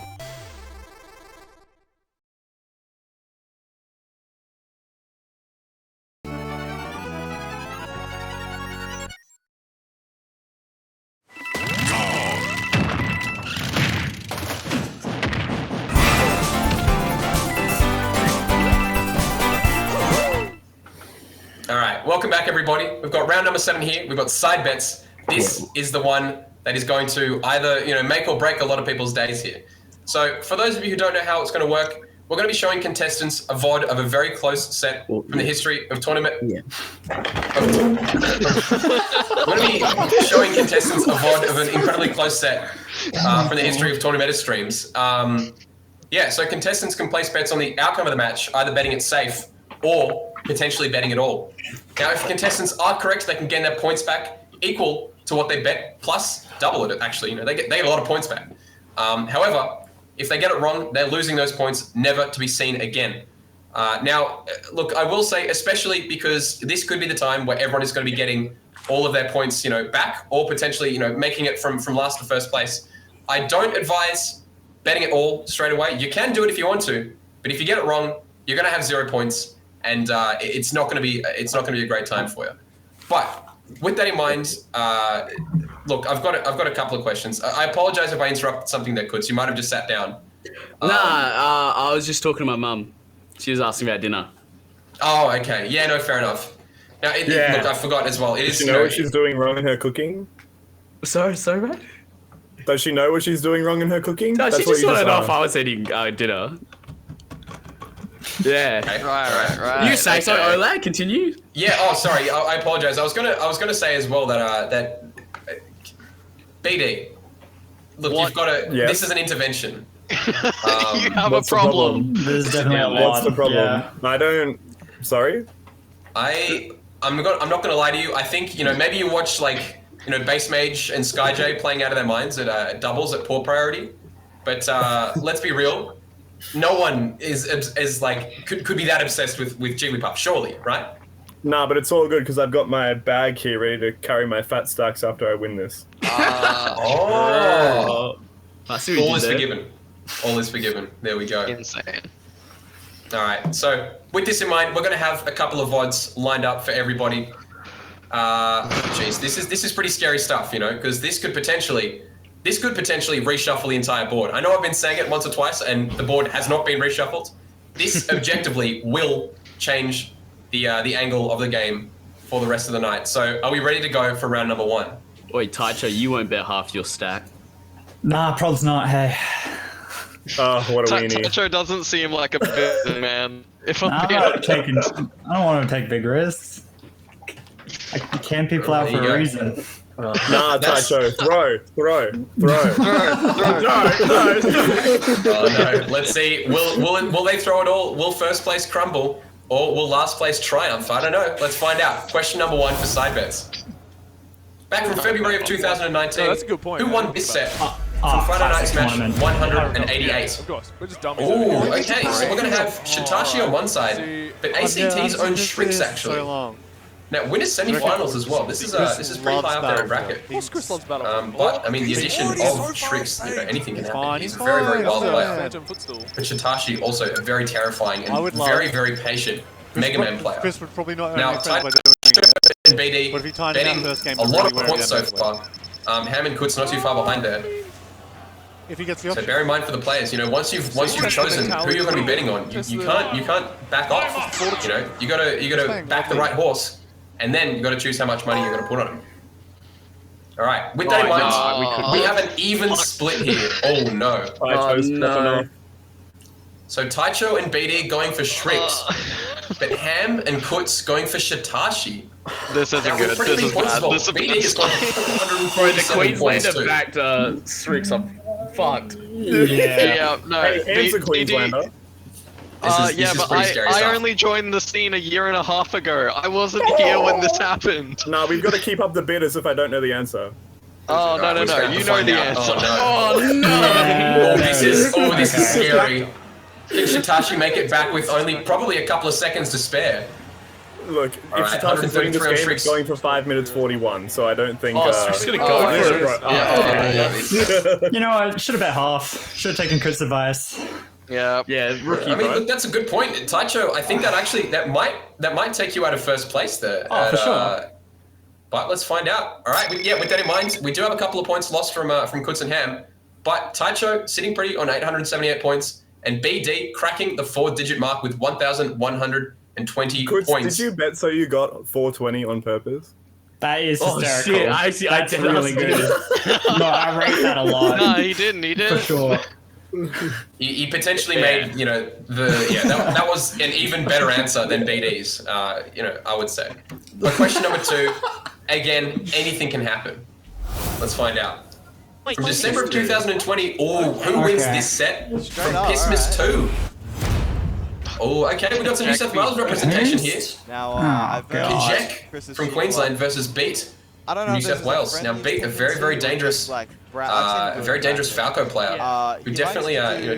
All right, welcome back, everybody. We've got round number 7 here. We've got side bets. This is the one that is going to either make or break a lot of people's days here. So, for those of you who don't know how it's going to work, we're going to be showing contestants a VOD of a very close set from the history of tournament. Yeah. We're going to be showing contestants a VOD of an incredibly close set from the history of tournament streams. Yeah, so contestants can place bets on the outcome of the match, either betting it safe or potentially betting it all. Now, if contestants are correct, they can gain their points back equal to what they bet, plus double it, actually. They get a lot of points back. However, if they get it wrong, they're losing those points, never to be seen again. Now, look, I will say, especially because this could be the time where everyone is going to be getting all of their points, back, or potentially, making it from last to first place. I don't advise betting it all straight away. You can do it if you want to, but if you get it wrong, you're going to have 0 points, and it's not going to be a great time for you. But with that in mind, look, I've got a couple of questions. I apologize if I interrupted something there, Keutz. You might have just sat down. I was just talking to my mum. She was asking about dinner. Oh, okay. Yeah, no, fair enough. Now, Yeah. look, I forgot as well. It Does is. she know what she's doing wrong in her cooking? Sorry, mate? Does she know what she's doing wrong in her cooking? No, she That's what just you wanted to know if asked. I was eating dinner. Yeah. Okay. Right. You say so, okay. Olag, continue. Yeah. Oh, sorry. I apologize. I was gonna say as well that BD. Look, What? you've got to. Yes? This is an intervention. You have What's a the problem. There's definitely a lot. What's the problem? Yeah. I don't. Sorry. I'm not gonna lie to you. I think maybe you watch Base Mage and SkyJ playing out of their minds at doubles at poor priority, but let's be real. No one is like could be that obsessed with Jigglypuff, surely, right? Nah, but it's all good because I've got my bag here ready to carry my fat stacks after I win this. Oh, I see what you all is did there. forgiven. All is forgiven. There we go. Insane. All right. So with this in mind, we're going to have a couple of VODs lined up for everybody. Jeez, this is pretty scary stuff, because this could potentially this could potentially reshuffle the entire board. I know I've been saying it once or twice, and the board has not been reshuffled. This objectively will change the angle of the game for the rest of the night. So, are we ready to go for round number 1? Oi, Taicho, you won't bet half your stack. Nah, prob's not. Hey. Oh, what a weenie. Taicho doesn't seem like a big man. If I'm Nah, being I don't want to take big risks. I can people out There for you a go. reason. Nah, That's- Taicho, throw. Oh no! Let's see. Will they throw it all? Will first place crumble, or will last place triumph? I don't know. Let's find out. Question number 1 for side bets. Back from February of 2019. No, that's a good point, Who man. won this set? From Oh, Friday Night classic Smash moment. 188. Of course, we're just dumb. Oh, okay. So we're gonna have Shitashi on one side, but ACT's own Shrix actually. So long. Now, winners semi-finals as well. This is pretty high up there in bracket. Who's Chris loves BattleDolphin? But I mean, the addition of Shrix, anything can happen. fine, He's a he's very, very fine, wild he's player. fine. Phantom footstool. But Shitashi also a very terrifying I would and love- very, very patient Mega Man player. Chris would probably not Now, only friends by doing it. And BD But if he timed in that betting first game, a he'd lot of really wear points him so down far. Ham and Keutz not too far behind there. If he gets the So option. bear in mind for the players, once you've chosen who you're going to be betting on, you can't back off. You gotta back the right horse, and then you got to choose how much money you're going to put on him. All right. With that in mind, we have an even split here. Oh no. Taicho's popping off. So Taicho and BD going for Shrix, but Ham and Keutz going for Shitashi. This isn't Now, good. with pretty This big is points as bad. well. This is BD is going for Bro, the 147 points Queenslander too. backed Strix. I'm fucked. Yeah. Yeah, no. Hey, Ham's a BD Queenslander. This yeah, is but pretty scary I stuff. only joined the scene a year and a half ago. I wasn't here when this happened. Nah, we've got to keep up the bid as if I don't know the answer. Oh, no, no, We're no. going to You know find the out. answer. Oh no. Oh no! Oh, this is scary. Can Shitashi make it back with only probably a couple of seconds to spare? Look, Alright, if Shitachi's winning this 133 on game, Shrix. it's going for 5 minutes 41, so I don't think... Oh, Strix gonna go yeah, for it. right. You know, I should have bet half. Should have taken Chris' advice. Yeah. Yeah, rookie, I mean, bro. look, that's a good point, Taicho. I think that might take you out of first place there. Oh, for sure. But let's find out. All right, with that in mind, we do have a couple of points lost from Keutz and Ham, but Taicho sitting pretty on 878 points, and BD cracking the 4-digit mark with 1,120 Keutz, points. did you bet so you got 420 on purpose? That is Oh hysterical. shit! I see. That's I did really good. No, I rate that a lot. No, he didn't. He For did. sure. He potentially made, that was an even better answer than BD's, I would say. But question number 2, again, anything can happen. Let's find out. From December of 2020, who wins Okay. this set? Straight From up, Pissmas alright. 2. Oh, okay, we got some New South Wales representation here. Now, Oh, I've God. Jack Chris's from sheet Queensland one. versus Beat. I don't know New if this South is a Wales. friend Now, he's Beat, a very, into, very or just, dangerous, like, I've seen him very go dangerous back Falco player. there. Who He definitely, likes to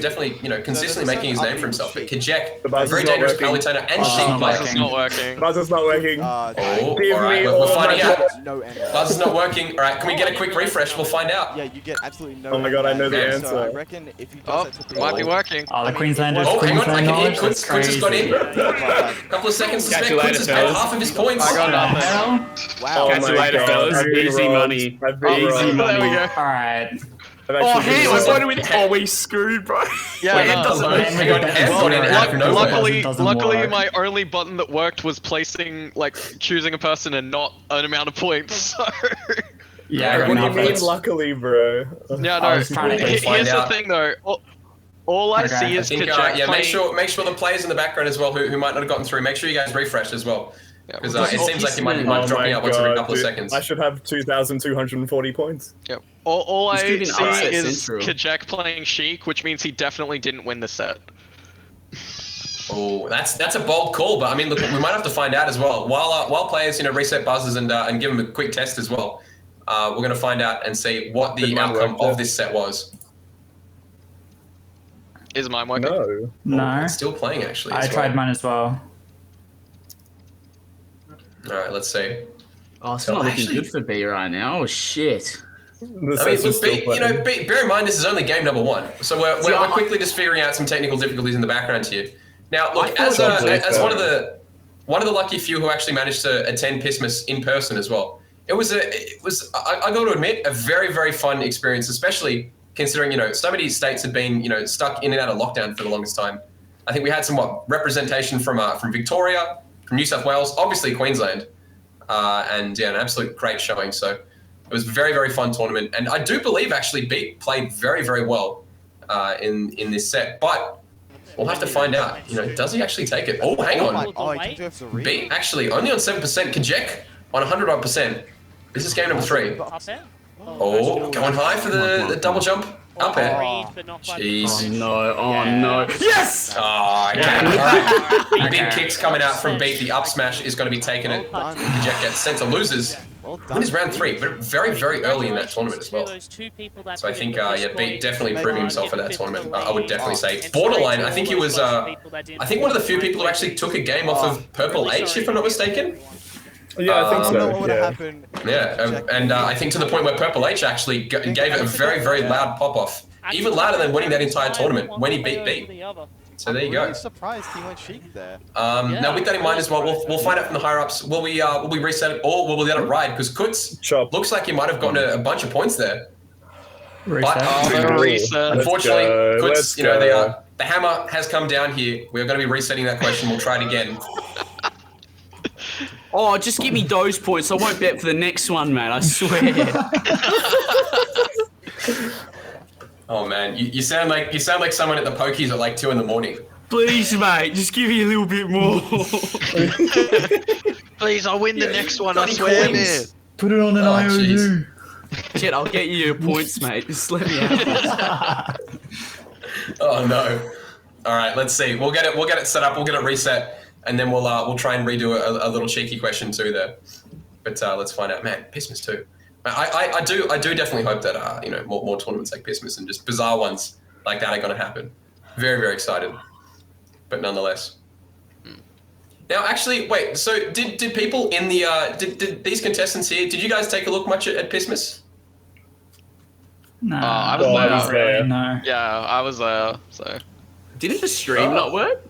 do- consistently there's making his some name for himself. But upbeat Kajek, The a buzz very is not dangerous working. Palutena and Oh, Sheep my player. God. It's not working. Buzzer's not working. Oh, Give alright, me we're all finding my out. No end. Buzz is not working. Alright, can we get a quick refresh? We'll find out. Yeah, you get absolutely no. Oh my God, I know the Okay. answer. So I reckon if he Oh, does that to might be working. Oh, the Queenslanders. Oh, hang on, I Queensland can hear knowledge. Keutz. Keutz has got in. Wow. Couple of seconds to Catch spare. you Keutz later, has paid fellas. half of his points. I got nothing. Hell? Wow. Catch you my later, God, fellas. I've been Easy robbed. money. I've been Easy robbed. money. There we go. Alright. I've Oh, actually hey, been I robbed. wanted with. Oh, we screwed, bro. Yeah, Wait, no. hang on, Ham's got in out of nowhere. Luckily, Doesn't luckily, work. my only button that worked was placing, choosing a person and not an amount of points. So, Yeah, I What got do you What do you nothing. mean, luckily, bro? yeah, I no. was trying to Here's find the out. thing, though. All I Okay. see I is think, Kajak yeah, playing. make sure the players in the background as well who might not have gotten through, make sure you guys refresh as well. Yeah, Because well, it seems like you might be Oh dropping my out once every God, couple of dude. seconds. I should have 2,240 points. Yeah. All I He's see doing upset is central. Kajak playing Sheik, which means he definitely didn't win the set. Oh, that's a bold call, but I mean, look, we might have to find out as well. While players, reset buzzers and give them a quick test as well. We're going to find out and see what the Did mine outcome work, though? of this set was. Is mine working? No. No. It's still playing actually. I as tried well. mine as well. All right, let's see. Oh, it's So not actually- looking good for B right now. Oh shit. The I mean, sets are look, still playing. bear in mind this is only game number 1, so we're See, I- quickly just figuring out some technical difficulties in the background here. Now, I look, thought as it was one of the lucky few who actually managed to attend Pissmas in person as well. I got to admit, a very, very fun experience, especially considering, so many states had been, stuck in and out of lockdown for the longest time. I think we had some representation from Victoria, from New South Wales, obviously Queensland, and an absolute great showing. So it was a very, very fun tournament. And I do believe actually Beat played very, very well in this set, but we'll have to find out, does he actually take it? Oh, hang on. Beat actually only on 7%, Kajek on 100%. This is game number 3. Oh, going high for the double jump. Up air. Jeez. Oh no. Yes! Oh, okay. Alright. Big kicks coming out from Beat. The up smash is going to be taking it. Kajek gets sent to losers. When is round 3? But very, very early in that tournament as well. So I think, Beat definitely proving himself for that tournament. I would definitely say. Borderline, I think he was, I think one of the few people who actually took a game off of Purple H, if I'm not mistaken. Yeah, I think so. And I think to the point where Purple H actually gave it a very, very loud pop-off. Even louder than winning that entire tournament when he beat Beat. So there you go. I'm surprised he went Sheik there. Now with that in mind as well, we'll find out from the higher-ups. Will we reset it or will we let it ride? Because Keutz looks like he might have gotten a bunch of points there. But unfortunately, Keutz, the hammer has come down here. We're going to be resetting that question. We'll try it again. Oh, just give me those points. I won't bet for the next one, man. I swear. Oh man, you sound like someone at the pokies at like 2 in the morning. Please, mate, just give me a little bit more. Please, I'll win the next one. I swear, man. Put it on an IOU. Shit, I'll get you your points, mate. Just let me out. Oh no. All right, let's see. We'll get it set up. We'll get it reset. And then we'll try and redo a little cheeky question too there, but let's find out. Man, Pissmas too. I do definitely hope that more tournaments like Pissmas and just bizarre ones like that are going to happen. Very, very excited, but nonetheless. Now, actually, wait. So did people in the did these contestants here? Did you guys take a look much at Pissmas? No, I was there. No. Yeah, I was there. So Didn't the stream not work?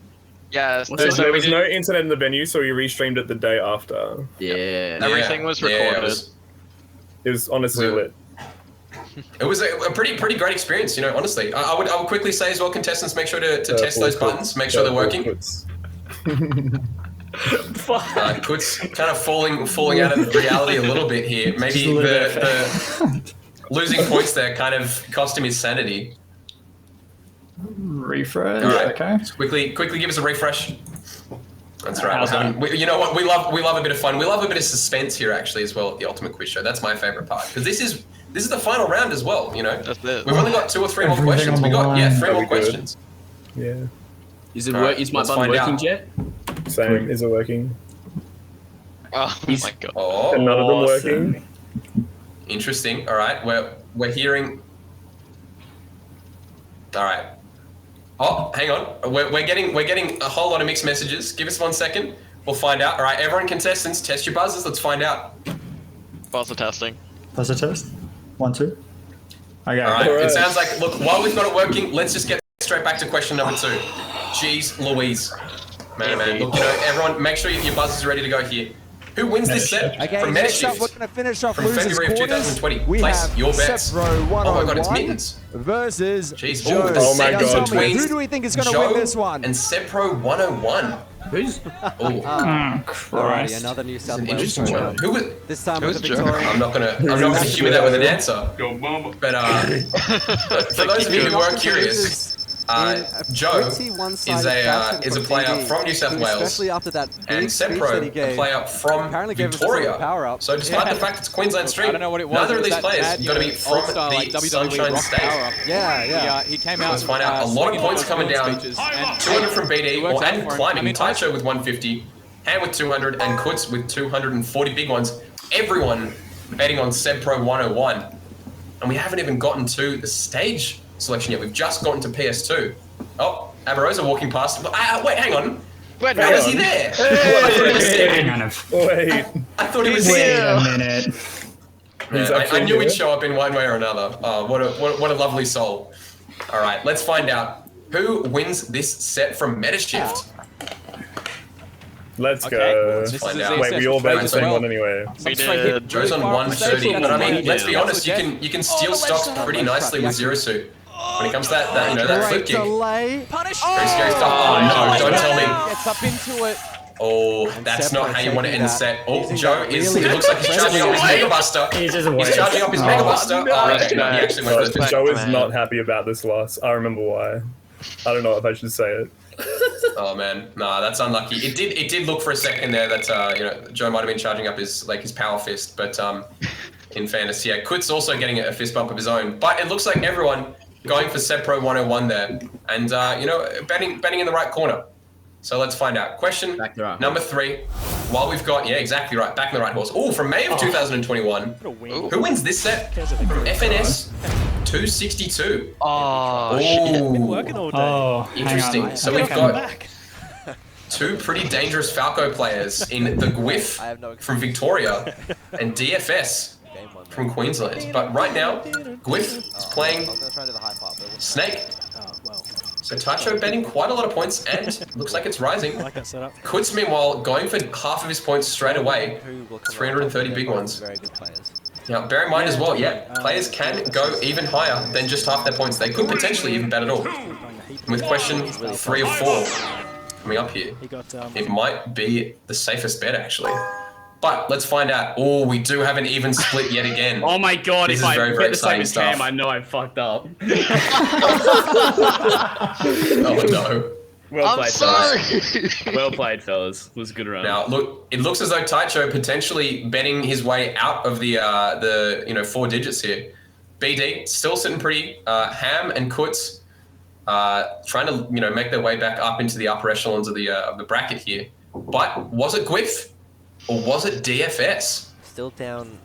yeah, There was no internet in the venue, so we restreamed it the day after. Yeah. everything was recorded. It was honestly lit. It was a pretty great experience, honestly. I would quickly say as well, contestants, make sure to test those buttons, make sure they're working. Keutz kind of falling out of reality a little bit here. Maybe the losing points there kind of cost him his sanity. Refresh. All right. Okay. So quickly give us a refresh. That's right. You know what? We love a bit of fun. We love a bit of suspense here, actually, as well at the Ultimate Quiz Show. That's my favorite part because this is the final round as well. That's it. We've only got 2 or 3 more questions. We got 3 more questions. Yeah. Is it work? Is my button working yet? Same. Is it working? Oh my god. Oh, And none of them working. interesting. All right, we're hearing. All right. Oh, hang on. We're getting a whole lot of mixed messages. Give us 1 second. We'll find out. All right, everyone, contestants, test your buzzers. Let's find out. Buzzer testing. Buzzer test. 1, 2. Okay. All right. It sounds like. Look, while we've got it working, let's just get straight back to question number 2. Jeez Louise. Man. Look, everyone, make sure your buzzers are ready to go here. Who wins this set from Next up, we're Metashift going to finish off from losers February of quarters. 2020? We Place have your bets. Sepro 101 Oh my god, it's Mittens. versus Jeez. Joe. Oh my Now god. tell me, Between who do we think is going to Joe win this one? and Sepro 101. Who's? Oh, Alrighty, another New South Wales interesting show. one. Who was? This time Who's with the Joe? Victorian. I'm not gonna humor that with an answer. But for those of you who are curious, Joe is a player from New South Wales, especially after that and Sepro a player from Victoria. So despite the fact it's Queensland stream, neither of these players are going to be from the Sunshine State. Yeah. He came out. Let's find out. A lot of points coming down. 200 from BD, and climbing. Taicho with 150, Han with 200, and Keutz with 240 big ones. Everyone betting on Sepro 101. And we haven't even gotten to the stage selection yet. We've just gotten to PS2. Oh, Amarosa walking past. Wait, hang on. Wait, How is he there? Hang on. Wait. I thought he was Wait here. a minute. Yeah, I knew he'd show up in one way or another. Oh, what a lovely soul. All right, let's find out who wins this set from Metashift. Let's Okay. go. This is find his out. Wait, we all bet the As same well. one anyway. We Straight hit did. Joe's on really far off 130, stage. but I mean, That's let's be down. honest, you can steal stocks pretty nicely with Zero Suit. When it comes to that you know, that flip Great kick. delay. Punish. Very scary stuff. Oh no, don't tell me. Gets up into it. Oh, that's not how you want to end the set. Oh, Joe is, it looks like he's charging up his Mega Buster. He's just He's waiting. charging up his Mega Buster. Oh, okay, no, he actually went for the Respect. Joe is man. not happy about this loss. I remember why. I don't know if I should say it. Oh man, nah, that's unlucky. It did look for a second there that you know, Joe might have been charging up his power fist, but in fairness, yeah, Keutz also getting a fist bump of his own. But it looks like everyone going for Set Pro 101 there, and you know, betting in the right corner. So let's find out. Question Back the right number 3. While we've got, yeah, exactly right, back in the right horse. Oh, from May of 2021. Who wins this set? From FNS 262. Oh, Ooh, Working all day. Oh, hang interesting. on. So we've Come got Back. 2 pretty dangerous Falco players in the Gwyff I have no from Victoria and DFS Game one. from Queensland. But right now, Gwyff is playing I was gonna try to do the high part, but it was Snake. Oh, well, So Taicho betting quite a lot of points and looks like it's rising. I like that setup. Keutz, meanwhile, going for half of his points straight away. who will come 330 around. big They're ones. Very good players. Now, bear in mind as well, yeah, players can go even higher than just half their points. They could potentially even bet it all. And with question 3 or 4 coming up here, He got it might be the safest bet, actually. But let's find out. Oh, we do have an even split yet again. Oh my god, This if is I very, get very the same exciting as Cam, stuff. I know I fucked up. Oh no. Well I'm played, sorry. fellas. Well played, fellas. Was a good run. Now, look, it looks as though Taicho potentially betting his way out of the you know, 4 digits here. BD still sitting pretty. Ham and Keutz trying to, you know, make their way back up into the upper echelons of the bracket here. But was it Gwyff or was it DFS? Still down.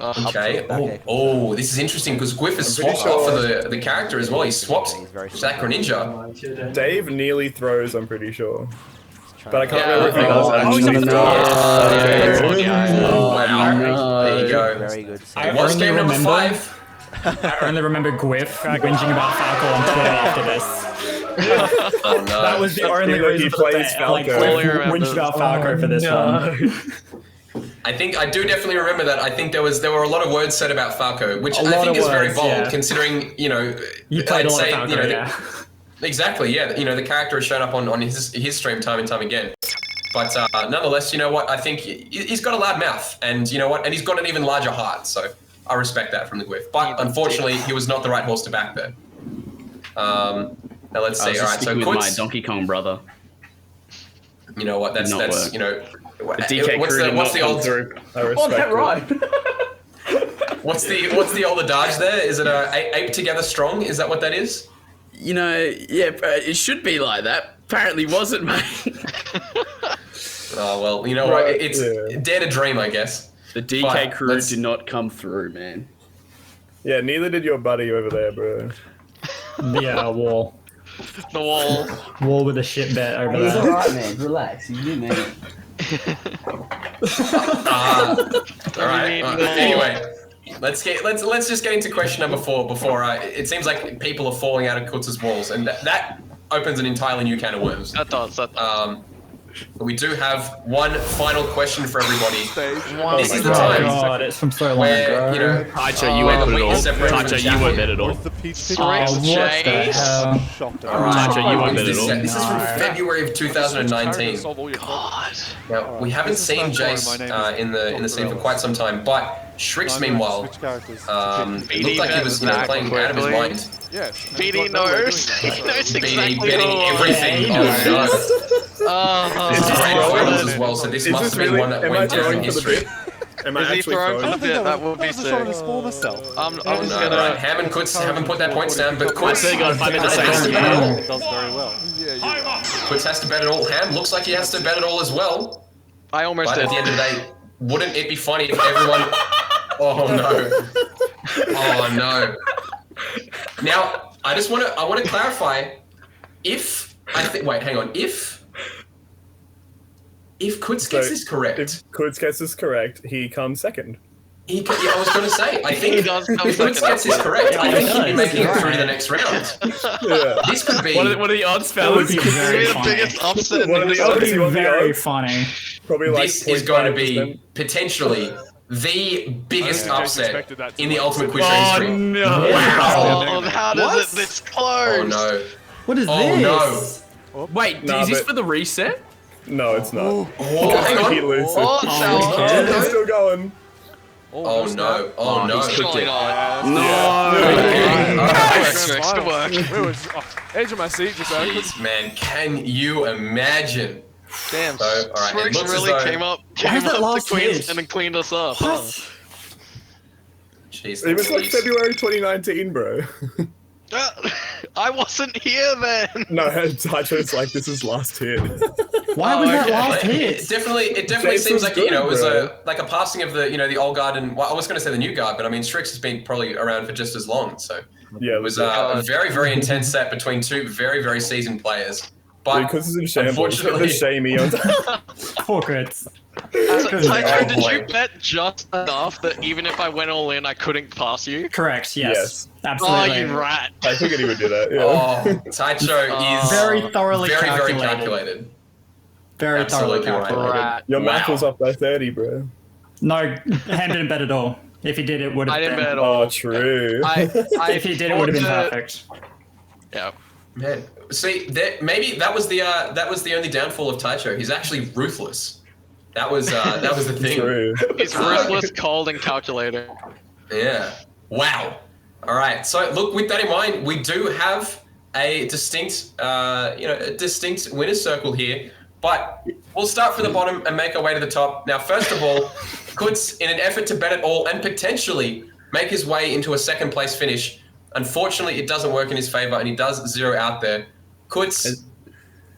Okay. Okay. Oh, this is interesting because Gwyff has I'm pretty swapped off sure- for the character as well. He swaps He's very Sakura Ninja. Dave nearly throws, I'm pretty sure. Trying But I to- can't Yeah, remember if he I does. think Oh, that's- no. Oh, wow. no. There you go. Very good. I It was only game number remember- 5. I only remember Gwyff whinging about Falco on Twitter after this. Oh no. That was the only He reason for the plays bet. Like, Falco. Gwyff Remember. whinged about Falco for this one. I do definitely remember that. I think there were a lot of words said about Falco, which A I lot think of is very words, bold, yeah. considering, you know, You played I'd a lot of say, Falco, you know, yeah. exactly, yeah. You know, the character has shown up on his stream time and time again. But nonetheless, you know what? I think he's got a loud mouth, and you know what? And he's got an even larger heart. So I respect that from the Gwyff. But unfortunately, he was not the right horse to back there. Now let's I see. was All just right, so sticking with my Keutz, Donkey Kong brother. you know what? That's Did not work. you know. The DK what's crew the did what's not the come old through. I respect it. what's the old adage there? Is it ape together strong? Is that what that is? You know, yeah, it should be like that. Apparently wasn't, mate. Oh well, you know what? Right, It's yeah. dare to dream, I guess. The DK Fine, crew let's- did not come through, man. Yeah, neither did your buddy over there, bro. Yeah, wall. The wall. Wall with a shit bet over He's there. alright, man. Relax. You didn't need it. All right. mean Anyway, let's just get into question number 4 before it seems like people are falling out of Kutz's walls, and that opens an entirely new can of worms. That does. But we do have one final question for everybody. This is the Oh time god, it's from so long where ago. you know Taicho, you where won't the bet wheat it all. is separated from the Taicho, you chaff. won't bet it all. What's the peach Oh, what the Jace. hell? Shocked. All right. Taicho, you won't bet This it all. is from No. February of 2019. God. Now, we haven't seen Jace in the scene for quite some time, but Shrix, meanwhile, Switch characters. it looked like he was playing out of his mind. Yeah. BD knows. He knows BD exactly betting who everything. Yeah, he Oh no. Oh, It's great throwing? photos as well, so this Is must this have been really? one that Am I went down throwing in for the history. bit? Am I Is he actually throwing throwing? for the bit? That would be That was a shot of a sick. spawn myself. I'm No, just no, gonna. Ham and Keutz haven't put their points down, but I Keutz still got 5 minutes has to bet it all. It does very well. Keutz has to bet it all. Ham looks like he has to bet it all as well. I almost But did. at the end of the day, wouldn't it be funny if everyone... Oh no. Oh no. Now, I want to clarify, if, wait, hang on, if Keutz gets this correct, If Keutz gets this correct, he comes second. I was going to say, I think He does come if Keutz second. gets this correct, I think he'd be does. making it You're through to the right. next round. Yeah. This could be. What are the odds, That would fellas? be very the funny. biggest upset in What are the the That would odds? be You want the very odds? funny. Probably like This is going to 0.5%. be potentially the biggest I don't think upset expected that to in the like Ultimate sit Quiz Show Oh history. no! Oh, how does it this close? Oh no. What is Oh this? no. Wait, Nah, is this but- for the reset? No, it's not. Oh, hang He on. loses. Oh, okay. He's still going. Oh no. Oh no. he's cooked Surely it. not. No! Good work, good work. It was edge of my seat just now. Jeez, man, can you imagine? Damn, So, all right, it Strix looks as really though- came up Why is that to last Queensland hit? and cleaned us up. Jeez, It was like Louise. February 2019, bro. I wasn't here then. No, Taicho's like, this is last hit. Why was that okay. last It hit? definitely James seems was like good, it was bro. like a passing of the old guard and well, I was going to say the new guard, but I mean Strix has been probably around for just as long, so Yeah, it was a very very intense set between two very very seasoned players. But because it's in shambles. Get unfortunately, the shamey on. Poor Keutz. Taicho, did boy. you bet just enough that even if I went all in, I couldn't pass you? Correct, Yes. yes. Oh, Absolutely. you rat. I figured he would do that. Yeah. oh, Taicho is Very thoroughly very very calculated. calculated. Very thoroughly Absolutely right. calculated. Rat. Your math Wow. was up by 30, bro. No, Ham didn't bet at all. If he did, it would have I been. didn't bet at all. Oh, true. If he did, it would have been perfect. Yeah. Man, see, maybe that was the only downfall of Taicho. He's actually ruthless. That was the thing. True. He's ruthless, cold, and calculating. Yeah. Wow. All right. So look, with that in mind, we do have a distinct, winner's circle here. But we'll start from the bottom and make our way to the top. Now, first of all, Keutz, in an effort to bet it all and potentially make his way into a second place finish, unfortunately, it doesn't work in his favor, and he does zero out there. Keutz,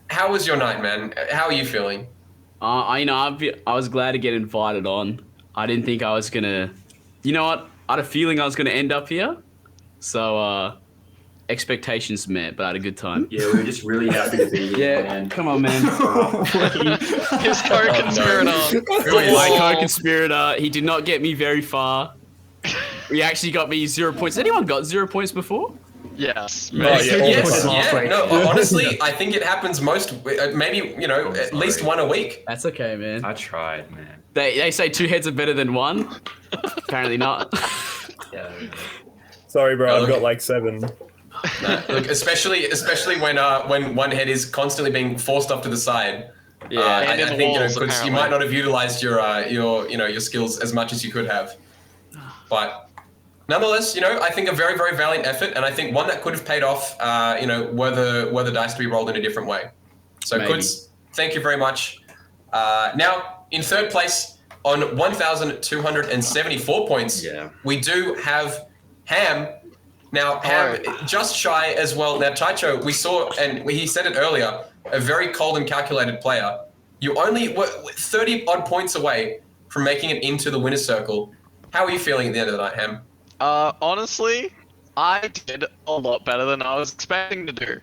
how was your night, man? How are you feeling? I was glad to get invited on. I didn't think I was gonna. You know what? I had a feeling I was gonna end up here. So expectations met, but I had a good time. Yeah, we were just really happy to be here. Yeah, man. come on, man. His co-conspirator. Really? My Oh. co-conspirator, he did not get me very far. He actually got me 0 points. Anyone got 0 points before? Yes. Oh, yeah, Yes, last yeah. week. No, honestly, I think it happens maybe, at least one a week. That's okay, man. I tried, man. They say two heads are better than one. Apparently not. Yeah. Sorry, bro. I've Okay. got like 7. Look, especially when one head is constantly being forced off to the side. Yeah. I And in think walls, Keutz, you apparently. might not have utilized your skills as much as you could have. But nonetheless, I think a very very valiant effort, and I think one that could have paid off. Were the dice to be rolled in a different way. So Maybe. Keutz, thank you very much. Now in third place on 1,274 points, Yeah. we do have Ham. Now, Ham, just shy as well. Now, Taicho, we saw, and he said it earlier, a very cold and calculated player. You only were 30 odd points away from making it into the winner's circle. How are you feeling at the end of the night, Ham? Honestly, I did a lot better than I was expecting to do.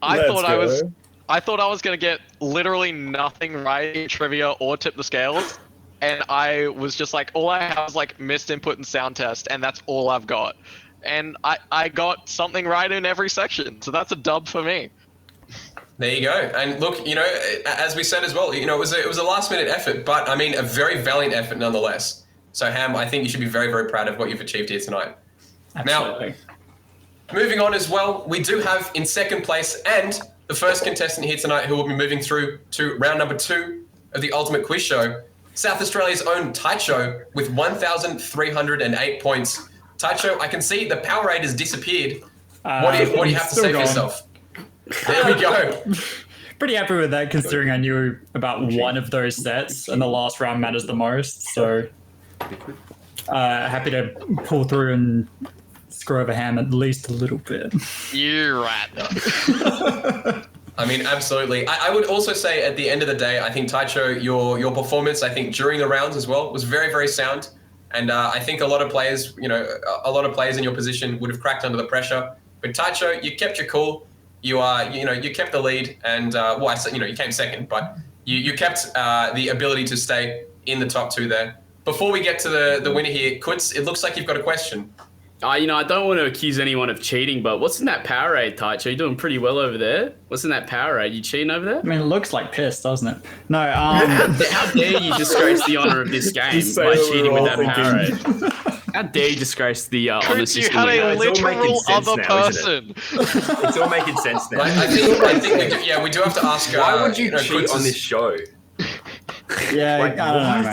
I Let's thought I go. was gonna get literally nothing right in trivia or tip the scales, and I was just like, all I have is like missed input and sound test, and that's all I've got. And I got something right in every section, so that's a dub for me. There you go. And look, as we said as well, it was a last minute effort, but I mean a very valiant effort nonetheless. So Ham, I think you should be very, very proud of what you've achieved here tonight. Absolutely. Moving on as well, we do have in second place and the first contestant here tonight who will be moving through to round number 2 of the Ultimate Quiz Show, South Australia's own Taicho with 1,308 points. Taicho, I can see the Powerade has disappeared. What do you have to still say for going. yourself? There we go. Pretty happy with that, considering I knew about one of those sets, and the last round matters the most. So, happy to pull through and screw over Ham at least a little bit. You rat. I mean, absolutely. I would also say at the end of the day, I think Taicho, your performance, I think during the rounds as well, was very, very sound. And I think a lot of players, in your position would have cracked under the pressure. But Taicho, you kept your cool. You kept the lead, and you came second, but you kept the ability to stay in the top 2 there. before we get to the winner here, Keutz, it looks like you've got a question. I don't want to accuse anyone of cheating, but what's in that Powerade, Taicho? You're doing pretty well over there. What's in that Powerade? You cheating over there? I mean, it looks like piss, doesn't it? No, How dare you disgrace the honor of this game say by what we cheating were with all that thinking. Powerade? How dare you disgrace the honor Keutz, you system? had winner? a It's all making literal sense other now, isn't person. It's all making sense now. I think we do have to ask. Why would you know, cheat on Keutz's- this show? yeah, Like, I don't know, what?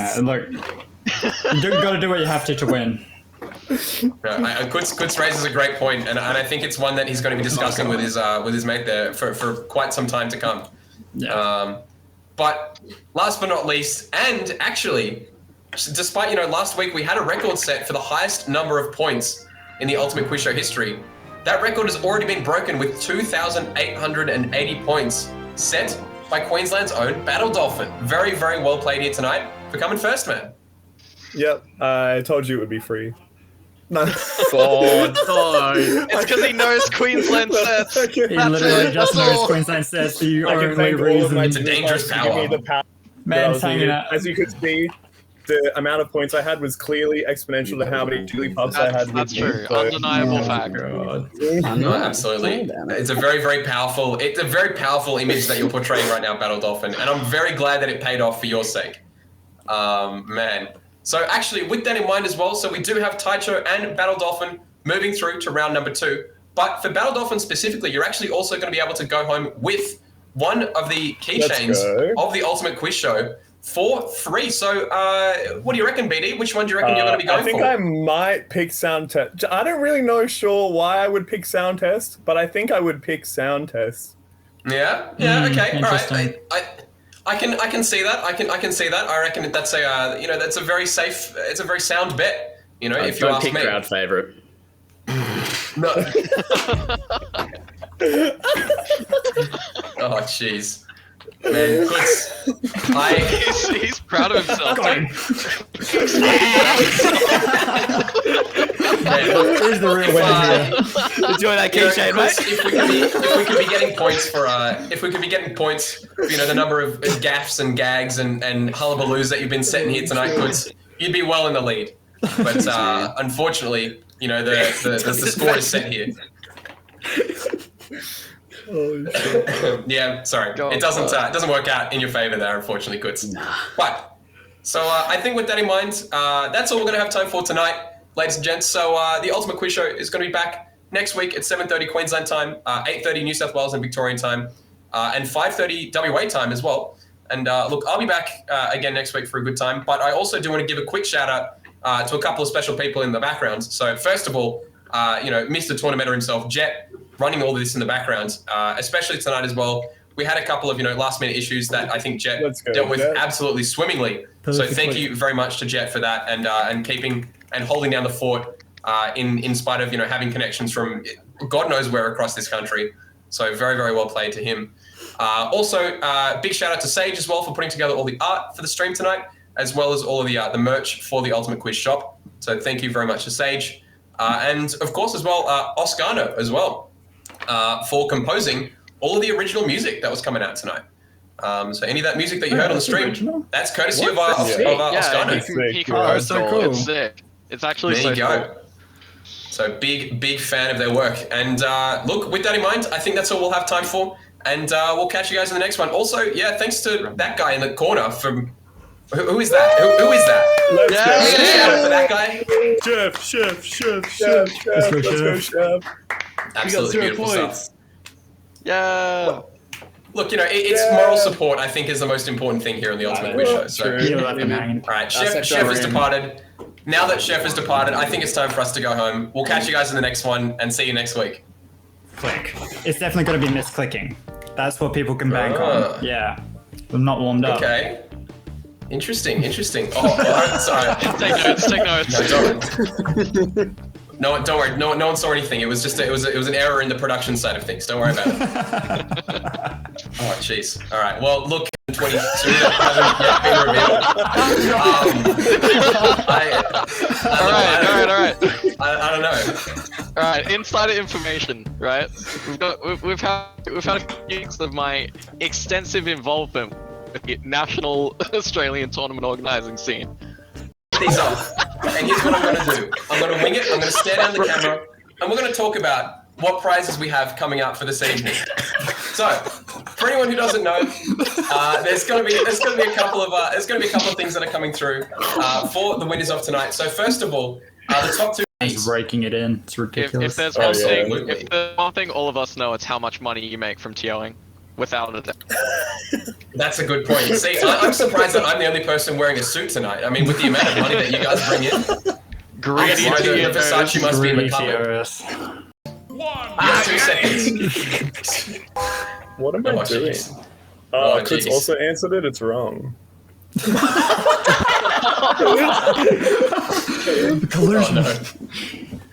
man. Look, you got to do what you have to win. Keutz raises a great point, and I think it's one that he's going to be discussing with his mate there for quite some time to come. Yeah. But last but not least, and actually, despite last week we had a record set for the highest number of points in the Ultimate Quiz Show history. That record has already been broken with 2,880 points set by Queensland's own BattleDolphin. Very, very well played here tonight for coming first, man. Yep, I told you it would be free. No. Oh, no. It's because he knows Queensland sets. He literally just knows Queensland says the I can only thank all of my reason. It's a dangerous to give me power. the power. that I Man's was hanging needed. out. As you could see, the amount of points I had was clearly exponential to how many chili puffs I had. That's with me, true. so- Undeniable fact. I know. Absolutely. It's a very, very powerful image that you're portraying right now, BattleDolphin, and I'm very glad that it paid off for your sake. Man. So actually, with that in mind as well, so we do have Taicho and BattleDolphin moving through to round number 2. But for BattleDolphin specifically, you're actually also going to be able to go home with one of the keychains of the Ultimate Quiz Show for free. So what do you reckon, BD? Which one do you reckon you're going to be going I think for? I might pick Sound Test. I don't really know why I would pick Sound Test, but I think I would pick Sound Test. Yeah, okay, all right. Interesting. I can see that. I can see that. I reckon that's that's a very safe. It's a very sound bet. If you Don't ask pick me. crowd favorite. No. Oh jeez, man, He's proud of himself. Here's the real winner here. Enjoy that You know, keychain, Chris, mate. if we could be getting points for the number of gaffes and gags and hullabaloos that you've been setting here tonight, Chris, you'd be well in the lead. But unfortunately, the score is set here. Yeah, sorry, it doesn't work out in your favor there, unfortunately, Keutz. But so I think with that in mind, that's all we're going to have time for tonight, ladies and gents. So the Ultimate Quiz Show is going to be back next week at 7:30 Queensland time, 8:30 New South Wales and Victorian time, and 5:30 WA time as well. And look, I'll be back again next week for a good time. But I also do want to give a quick shout out to a couple of special people in the background. So first of all, Mr. Tournamenter himself, Jet, running all this in the background, especially tonight as well. We had a couple of last minute issues that I think Jet dealt with absolutely swimmingly. So thank you very much to Jet for that and keeping and holding down the fort in spite of having connections from God knows where across this country. So very, very well played to him. Also, big shout out to Sage as well for putting together all the art for the stream tonight, as well as all of the merch for the Ultimate Quiz Shop. So thank you very much to Sage. And of course as well, Oscarno as well for composing all of the original music that was coming out tonight. So any of that music that you heard on the stream, that's courtesy of Oscarno. He composed so all. cool. It's sick. It's actually There so you go. cool. So big fan of their work. And look, with that in mind, I think that's all we'll have time for. And we'll catch you guys in the next one. Also, yeah, thanks to that guy in the corner from... Who is that? Who is that? Let's Yeah, go. Can we get a shout out for that guy? Chef. Let's go, Chef. Absolutely beautiful stuff. Yeah. Look, it's moral support, I think, is the most important thing here on the Ultimate Quiz Show. So, You left him hanging. all right, Chef has departed. Now that Chef has departed, I think it's time for us to go home. We'll catch you guys in the next one and see you next week. Click. It's definitely going to be misclicking. That's what people can bank on. Yeah. I'm not warmed up. Okay. Interesting. Oh, sorry. Take notes. No, don't worry. No one saw anything. It was just it was an error in the production side of things. Don't worry about it. Oh, jeez. All right. Well, look, 22 hasn't yet been revealed. All right. I don't know. All right, insider information, right? We've had a few weeks of my extensive involvement with the national Australian tournament organising scene. these off. And here's what I'm going to do. I'm going to wing it. I'm going to stare down the camera, and we're going to talk about what prizes we have coming up for this evening. So, for anyone who doesn't know, there's going to be a couple of things that are coming through for the winners of tonight. So, first of all, the top two. He's raking it in. It's ridiculous. If there's one thing all of us know, it's how much money you make from TOing. Without a doubt. That's a good point. See, I'm surprised that I'm the only person wearing a suit tonight. I mean, with the amount of money that you guys bring in. Greedy the Versace must be in the cupboard. TOS. Yeah, 2 seconds. What am I doing? Jeez. Keutz jeez. also answered it. It's wrong. Collusion. Oh, no.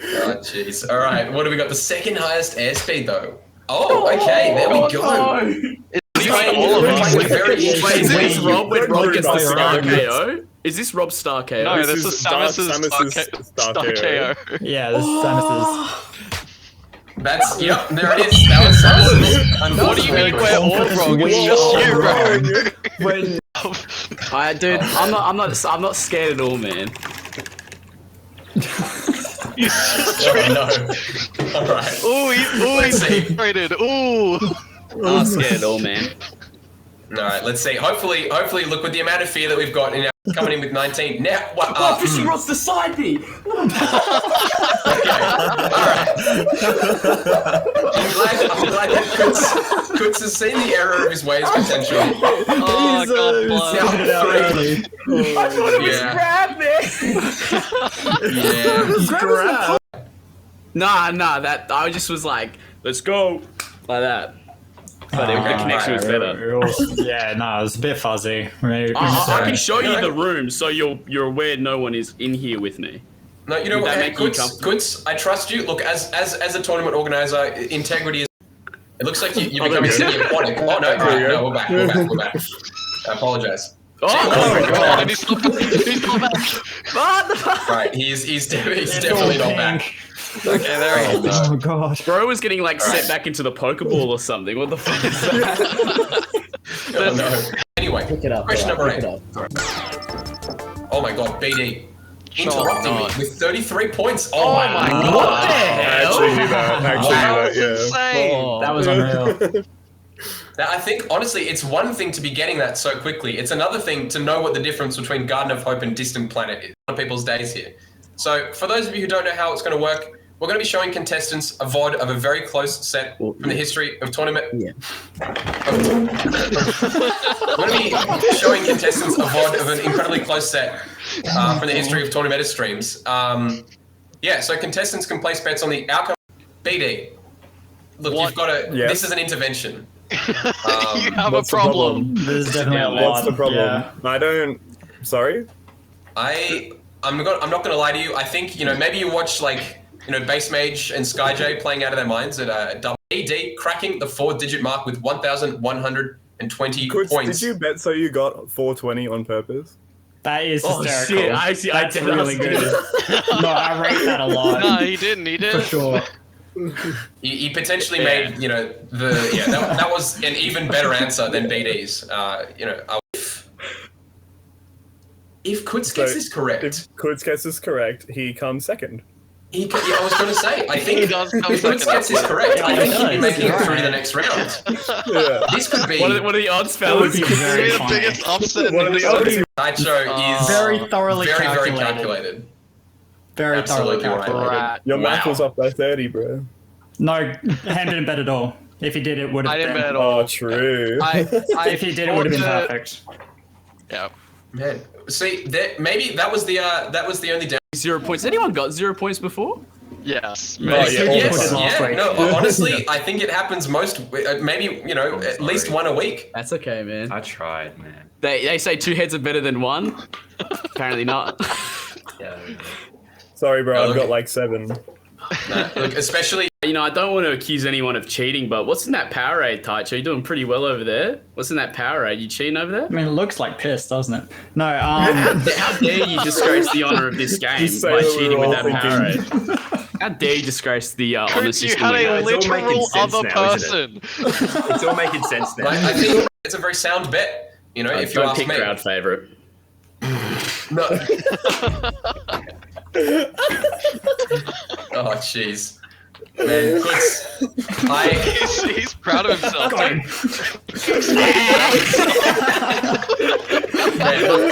Oh, jeez. All right, what do we got? The second highest airspeed, though. Oh, okay, there we go. It's all of us. Wait, is this Rob when Rob gets the star KO? Is this Rob's star KO? No, This this is is Samus's Star star KO. Yeah, this is Samus's. That's, yep, there it is. That was Samus's. What do you mean we're all wrong? It's just you, bro. When, dude, I'm not scared at all, man. Oh, no. All right. He's separated. Ooh. I'm not scared at all, man. All right, let's see. Hopefully, look, with the amount of fear that we've got coming in with 19. Now, what? Fishing rod's beside me. Okay. All right. I'm glad that Keutz has seen the error of his ways potentially. Oh, God bless. Now, I thought it was yeah. grab, man. Nah, that I just was like, let's go, like that. But the connection was better. Yeah, no, it was a bit fuzzy. Maybe I can show you the room, so you're aware no one is in here with me. No, you know Would what, that hey, make you Keutz, I trust you. Look, as a tournament organizer, integrity is. It looks like you're becoming semi-aquatic. Oh no, we're back. I apologize. Oh my God! And he's not back. Right, he's definitely not back. Okay, there he goes. Oh god. Bro was getting like set back into the Pokeball or something. What the fuck is that? Oh, no. Anyway, question number 8. Oh my God, BD. Interrupting me with 33 points. Oh my God. What the I hell? actually knew that. Yeah. Insane. That was unreal. Now, I think, honestly, it's one thing to be getting that so quickly. It's another thing to know what the difference between Garden of Hope and Distant Planet is on people's days here. So, for those of you who don't know how it's going to work, we're going to be showing contestants a VOD of a very close set from the history of tournament. Yeah. We're going to be showing contestants a VOD of an incredibly close set from the history of tournament streams. Yeah, so contestants can place bets on the outcome. BD, look, you've got to. Yes. This is an intervention. You have a What's the problem. There's definitely a lot. What's the problem? Yeah. I don't. Sorry. I'm not going to lie to you. I think maybe you watch Base Mage and Skyjay playing out of their minds at double AD cracking the 4-digit mark with 1,120 Keutz, points. did you bet so you got 420 on purpose? That is Oh hysterical. shit! That's really good. No, I rate that a lot. No, he didn't. He did. For sure. He potentially made that was an even better answer than BD's. If Keutz gets this correct, If Keutz gets this correct, he comes second. I was going to say, I think He does come if Keutz second. gets this correct, I think he'd be does. making it You're through right. the next round. Yeah. This could be What are the odds, That would fellas? be very Maybe the funny. biggest upset. One of the odds. Taicho is Very thoroughly very calculated. calculated. Very thoroughly Absolutely right. calculated. Right. Your math Wow. was up by 30, bro. No, Ham didn't bet at all. If he did, it would have I been. didn't bet at all. Oh, true. If he did, it would have been perfect. Yeah. Man, see, maybe that was the only down. 0 points. Anyone got 0 points before? Yes. Oh, yeah, all Yes, the time. last yeah. week. No, honestly, I think it happens most. Maybe at least one a week. That's okay, man. I tried, man. They say 2 heads are better than 1. Apparently not. Yeah. Sorry, bro. Oh, I've got look. like 7. Look, especially I don't want to accuse anyone of cheating, but what's in that Powerade, Taicho? You're doing pretty well over there. What's in that Powerade? You cheating over there? I mean, it looks like piss, doesn't it? No, How dare you disgrace the honor of this game Just say by what cheating we're with all that thinking. Powerade? How dare you disgrace the honor Keutz, you system? had we a have? It's all making literal sense other now, isn't person. It's all making sense now. I think it's a very sound bet. If you Don't ask pick me. crowd favorite. No. Oh, jeez. Man, He's proud of himself.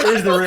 Here's the